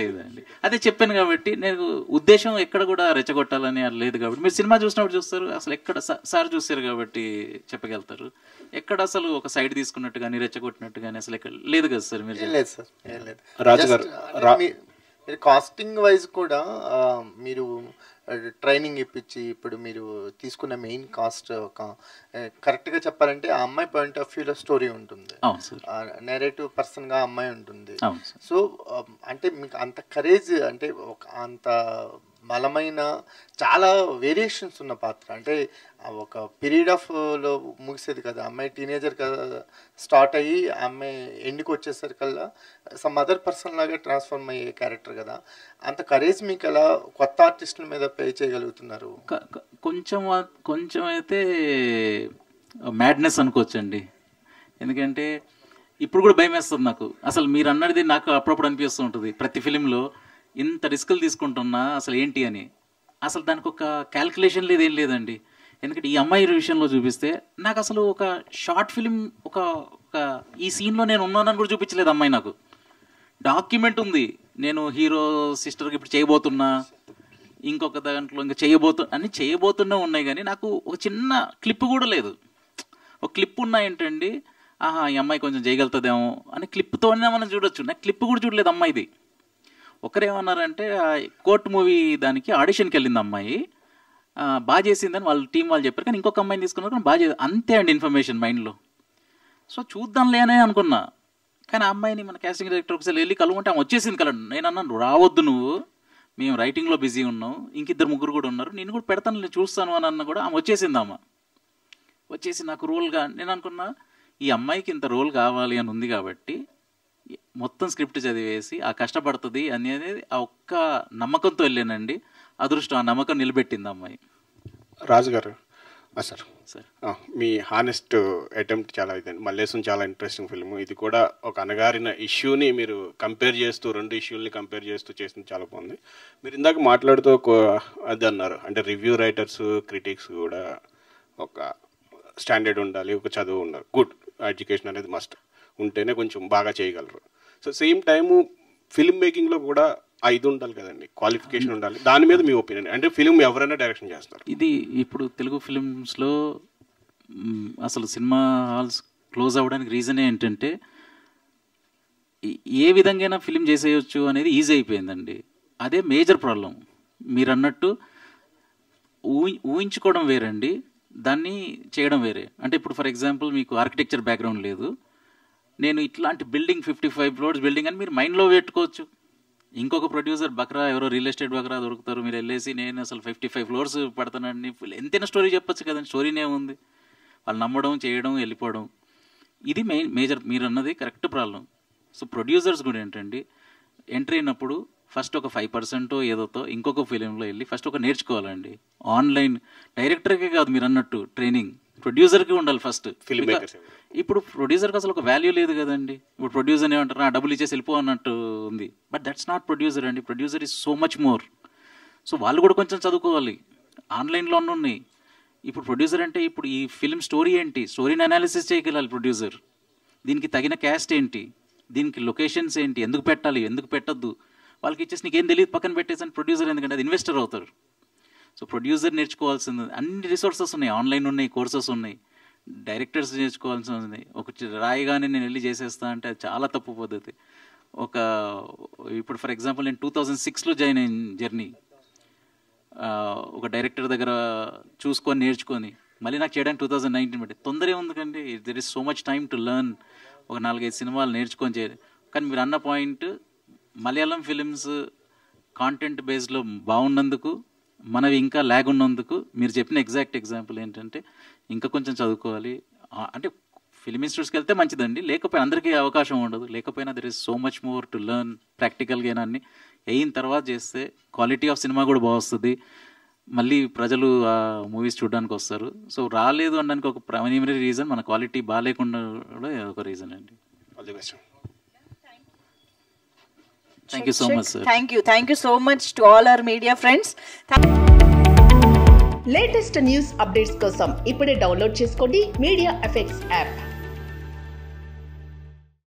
లేదండి. అదే చెప్పాను కాబట్టి నేను ఉద్దేశం ఎక్కడ కూడా రెచ్చగొట్టాలని అది లేదు కాబట్టి మీరు సినిమా చూసినప్పుడు చూస్తారు. అసలు ఎక్కడ సార్ చూస్తారు కాబట్టి చెప్పగలుగుతారు. ఎక్కడ అసలు ఒక సైడ్ తీసుకున్నట్టు కానీ రెచ్చగొట్టినట్టు కానీ అసలు ఎక్కడ లేదు కదా సార్. మీరు లేదు సార్, లేదు. రాజు గారు కాస్టింగ్ వైజ్ కూడా మీరు ట్రైనింగ్ ఇప్పించి ఇప్పుడు మీరు తీసుకున్న మెయిన్ కాస్ట్ ఒక కరెక్ట్గా చెప్పాలంటే ఆ అమ్మాయి పాయింట్ ఆఫ్ వ్యూలో స్టోరీ ఉంటుంది, నెరేటివ్ పర్సన్గా అమ్మాయి ఉంటుంది. సో అంటే మీకు అంత కరేజ్ అంటే ఒక అంత బలమైన చాలా వేరియేషన్స్ ఉన్న పాత్ర, అంటే ఒక పీరియడ్ ఆఫ్లో ముగిసేది కదా, అమ్మాయి టీనేజర్ కదా స్టార్ట్ అయ్యి అమ్మాయి ఎండ్కి వచ్చేసరికల్లా సమ్ అదర్ పర్సన్ లాగా ట్రాన్స్ఫార్మ్ అయ్యే క్యారెక్టర్ కదా. అంత కరేజ్ మీకు ఎలా కొత్త ఆర్టిస్టుల మీద పే చేయగలుగుతున్నారు? కొంచెం అయితే మ్యాడ్నెస్ అనుకోవచ్చండి. ఎందుకంటే ఇప్పుడు కూడా భయం వేస్తుంది నాకు. అసలు మీరు అన్నది నాకు అప్పుడప్పుడు అనిపిస్తూ ఉంటుంది ప్రతి ఫిలింలో, ఇంత రిస్కులు తీసుకుంటున్నా అసలు ఏంటి అని. అసలు దానికి ఒక క్యాల్కులేషన్ లేదు, ఏం లేదండి. ఎందుకంటే ఈ అమ్మాయి విషయంలో చూపిస్తే నాకు అసలు ఒక షార్ట్ ఫిలిం ఒక ఈ సీన్లో నేను ఉన్నానని కూడా చూపించలేదు అమ్మాయి. నాకు డాక్యుమెంట్ ఉంది, నేను హీరో సిస్టర్కి ఇప్పుడు చేయబోతున్నా, ఇంకొక దాంట్లో ఇంకా అన్నీ చేయబోతున్నా ఉన్నాయి, కానీ నాకు ఒక చిన్న క్లిప్ కూడా లేదు. ఒక క్లిప్ ఉన్నా ఏంటండి, ఈ అమ్మాయి కొంచెం చేయగలుగుతుందేమో అని క్లిప్తోనే మనం చూడొచ్చు. నాకు క్లిప్ కూడా చూడలేదు అమ్మాయిది. ఒకరేమన్నారంటే కోర్ట్ మూవీ దానికి ఆడిషన్కి వెళ్ళింది అమ్మాయి, బాగా చేసిందని వాళ్ళ టీం వాళ్ళు చెప్పారు, కానీ ఇంకొక అమ్మాయిని తీసుకున్నారు కానీ బాగా చేసింది. అంతే అండి ఇన్ఫర్మేషన్ మైండ్లో. సో చూద్దాంలే అనే అనుకున్నా. కానీ ఆ అమ్మాయిని మన కాస్టింగ్ డైరెక్టర్ ఒకసారి వెళ్ళి కలుగుంటే ఆమె వచ్చేసింది కలండి. నేను అన్నాను రావద్దు నువ్వు, మేము రైటింగ్లో బిజీ ఉన్నాం, ఇంకిద్దరు ముగ్గురు కూడా ఉన్నారు, నేను కూడా పెడతాను నేను చూస్తాను అని అన్న కూడా ఆమె వచ్చేసింది. ఆమె వచ్చేసి నాకు రోల్గా నేను అనుకున్నా ఈ అమ్మాయికి ఇంత రోల్ కావాలి అని ఉంది కాబట్టి మొత్తం స్క్రిప్ట్ చదివేసి ఆ కష్టపడుతుంది అనేది ఆ ఒక్క నమ్మకంతో వెళ్ళానండి. అదృష్టం, ఆ నమ్మకం నిలబెట్టింది అమ్మాయి. రాజు గారు సార్ మీ హానెస్ట్ అటెంప్ట్ చాలా ఇదండి. మల్లేశం చాలా ఇంట్రెస్టింగ్ ఫిల్మ్. ఇది కూడా ఒక అనగారిన ఇష్యూని మీరు కంపేర్ చేస్తూ, రెండు ఇష్యూల్ని కంపేర్ చేస్తూ చేసింది చాలా బాగుంది. మీరు ఇందాక మాట్లాడుతూ అది అన్నారు, అంటే రివ్యూ రైటర్స్ క్రిటిక్స్ కూడా ఒక స్టాండర్డ్ ఉండాలి, ఒక చదువు ఉండాలి, గుడ్ ఎడ్యుకేషన్ అనేది మస్ట్ ఉంటేనే కొంచెం బాగా చేయగలరు. సో సేమ్ టైము ఫిల్మ్ మేకింగ్లో కూడా ఇది ఉండాలి కదండి, క్వాలిఫికేషన్ ఉండాలి. దాని మీద మీ ఒపీనియన్, అంటే ఫిల్మ్ ఎవరైనా డైరెక్షన్ చేస్తారు. ఇది ఇప్పుడు తెలుగు ఫిలిమ్స్లో అసలు సినిమా హాల్స్ క్లోజ్ అవ్వడానికి రీజన్ ఏంటంటే ఏ విధంగా ఫిలిం చేసేయచ్చు అనేది ఈజీ అయిపోయిందండి. అదే మేజర్ ప్రాబ్లం. మీరు అన్నట్టు ఊహించుకోవడం వేరండి, దాన్ని చేయడం వేరే. అంటే ఇప్పుడు ఫర్ ఎగ్జాంపుల్ మీకు ఆర్కిటెక్చర్ బ్యాక్గ్రౌండ్ లేదు, నేను ఇట్లాంటి బిల్డింగ్ 55 ఫ్లోర్స్ బిల్డింగ్ అని మీరు మైండ్లో పెట్టుకోవచ్చు. ఇంకొక ప్రొడ్యూసర్ బక్రా ఎవరో రియల్ ఎస్టేట్ బక్రా దొరుకుతారు, మీరు వెళ్ళేసి నేను అసలు 55 ఫ్లోర్స్ పడతానండి ఎంతైనా స్టోరీ చెప్పొచ్చు కదండి. స్టోరీనే ఉంది, వాళ్ళు నమ్మడం, చేయడం, వెళ్ళిపోవడం. ఇది మేజర్ మీరు అన్నది కరెక్ట్ ప్రాబ్లం. సో ప్రొడ్యూసర్స్ కూడా ఏంటండి, ఎంట్రీ అయినప్పుడు ఫస్ట్ ఒక 5% ఏదోతో ఇంకొక ఫిలింలో వెళ్ళి ఫస్ట్ ఒక నేర్చుకోవాలండి. ఆన్లైన్ డైరెక్టర్కే కాదు మీరు అన్నట్టు ట్రైనింగ్, ప్రొడ్యూసర్కి ఉండాలి ఫస్ట్. ఇప్పుడు ప్రొడ్యూసర్కి అసలు ఒక వాల్యూ లేదు కదండి. ఇప్పుడు ప్రొడ్యూసర్ ఏమంటారు, నా డబ్బులు ఇచ్చేసి వెళ్ళిపో అన్నట్టు ఉంది. బట్ దట్స్ నాట్ ప్రొడ్యూసర్ అండి. Producer is so much more. So వాళ్ళు కూడా కొంచెం చదువుకోవాలి. ఆన్లైన్లో ఉన్నాయి. ఇప్పుడు ప్రొడ్యూసర్ అంటే ఇప్పుడు ఈ ఫిల్మ్ స్టోరీ ఏంటి, స్టోరీని అనాలిసిస్ చేయగలాలి ప్రొడ్యూసర్. దీనికి తగిన క్యాస్ట్ ఏంటి, దీనికి లొకేషన్స్ ఏంటి, ఎందుకు పెట్టాలి, ఎందుకు పెట్టద్దు, వాళ్ళకి ఇచ్చేసి నీకేం తెలియదు పక్కన పెట్టేసి ప్రొడ్యూసర్, ఎందుకంటే అది ఇన్వెస్టర్ అవుతారు. సో ప్రొడ్యూసర్ నేర్చుకోవాల్సింది అన్ని రిసోర్సెస్ ఉన్నాయి, ఆన్లైన్ ఉన్నాయి, కోర్సెస్ ఉన్నాయి, డైరెక్టర్స్ నేర్చుకోవాల్సి ఉంది. ఒక రాయిగానే నేను వెళ్ళి చేసేస్తా అంటే అది చాలా తప్పు పద్ధతి. ఇప్పుడు ఫర్ ఎగ్జాంపుల్ నేను 2006లో జాయిన్ అయిన జర్నీ. ఒక డైరెక్టర్ దగ్గర చూసుకొని నేర్చుకొని మళ్ళీ నాకు చేయడానికి 2019 బట్టి తొందర ఏముందండి. There is so much time to learn. ఒక 4-5 సినిమాలు నేర్చుకొని చేయాలి. కానీ మీరు అన్న పాయింట్, మలయాళం ఫిలిమ్స్ కాంటెంట్ బేస్లో బాగున్నందుకు, మనవి ఇంకా ల్యాగ్ ఉన్నందుకు మీరు చెప్పిన ఎగ్జాక్ట్ ఎగ్జాంపుల్ ఏంటంటే ఇంకా కొంచెం చదువుకోవాలి. అంటే ఫిలిం ఇన్స్టిట్యూట్స్కి వెళ్తే మంచిదండి, లేకపోయినా అందరికీ అవకాశం ఉండదు. లేకపోయినా there is so much more to learn ప్రాక్టికల్గా. అన్ని అయిన తర్వాత చేస్తే క్వాలిటీ ఆఫ్ సినిమా కూడా బాగుస్తుంది. మళ్ళీ ప్రజలు ఆ మూవీస్ చూడడానికి వస్తారు. సో రాలేదు అనడానికి ఒక ప్రైమరీ రీజన్ మన క్వాలిటీ బాగాలేకుండా కూడా ఒక రీజన్ అండి. Thank you so much, sir. Thank you so much to all our media friends. Latest news updates కోసం ఇప్పుడే డౌన్లోడ్ చేసుకోండి మీడియా ఎఫెక్ట్స్ యాప్.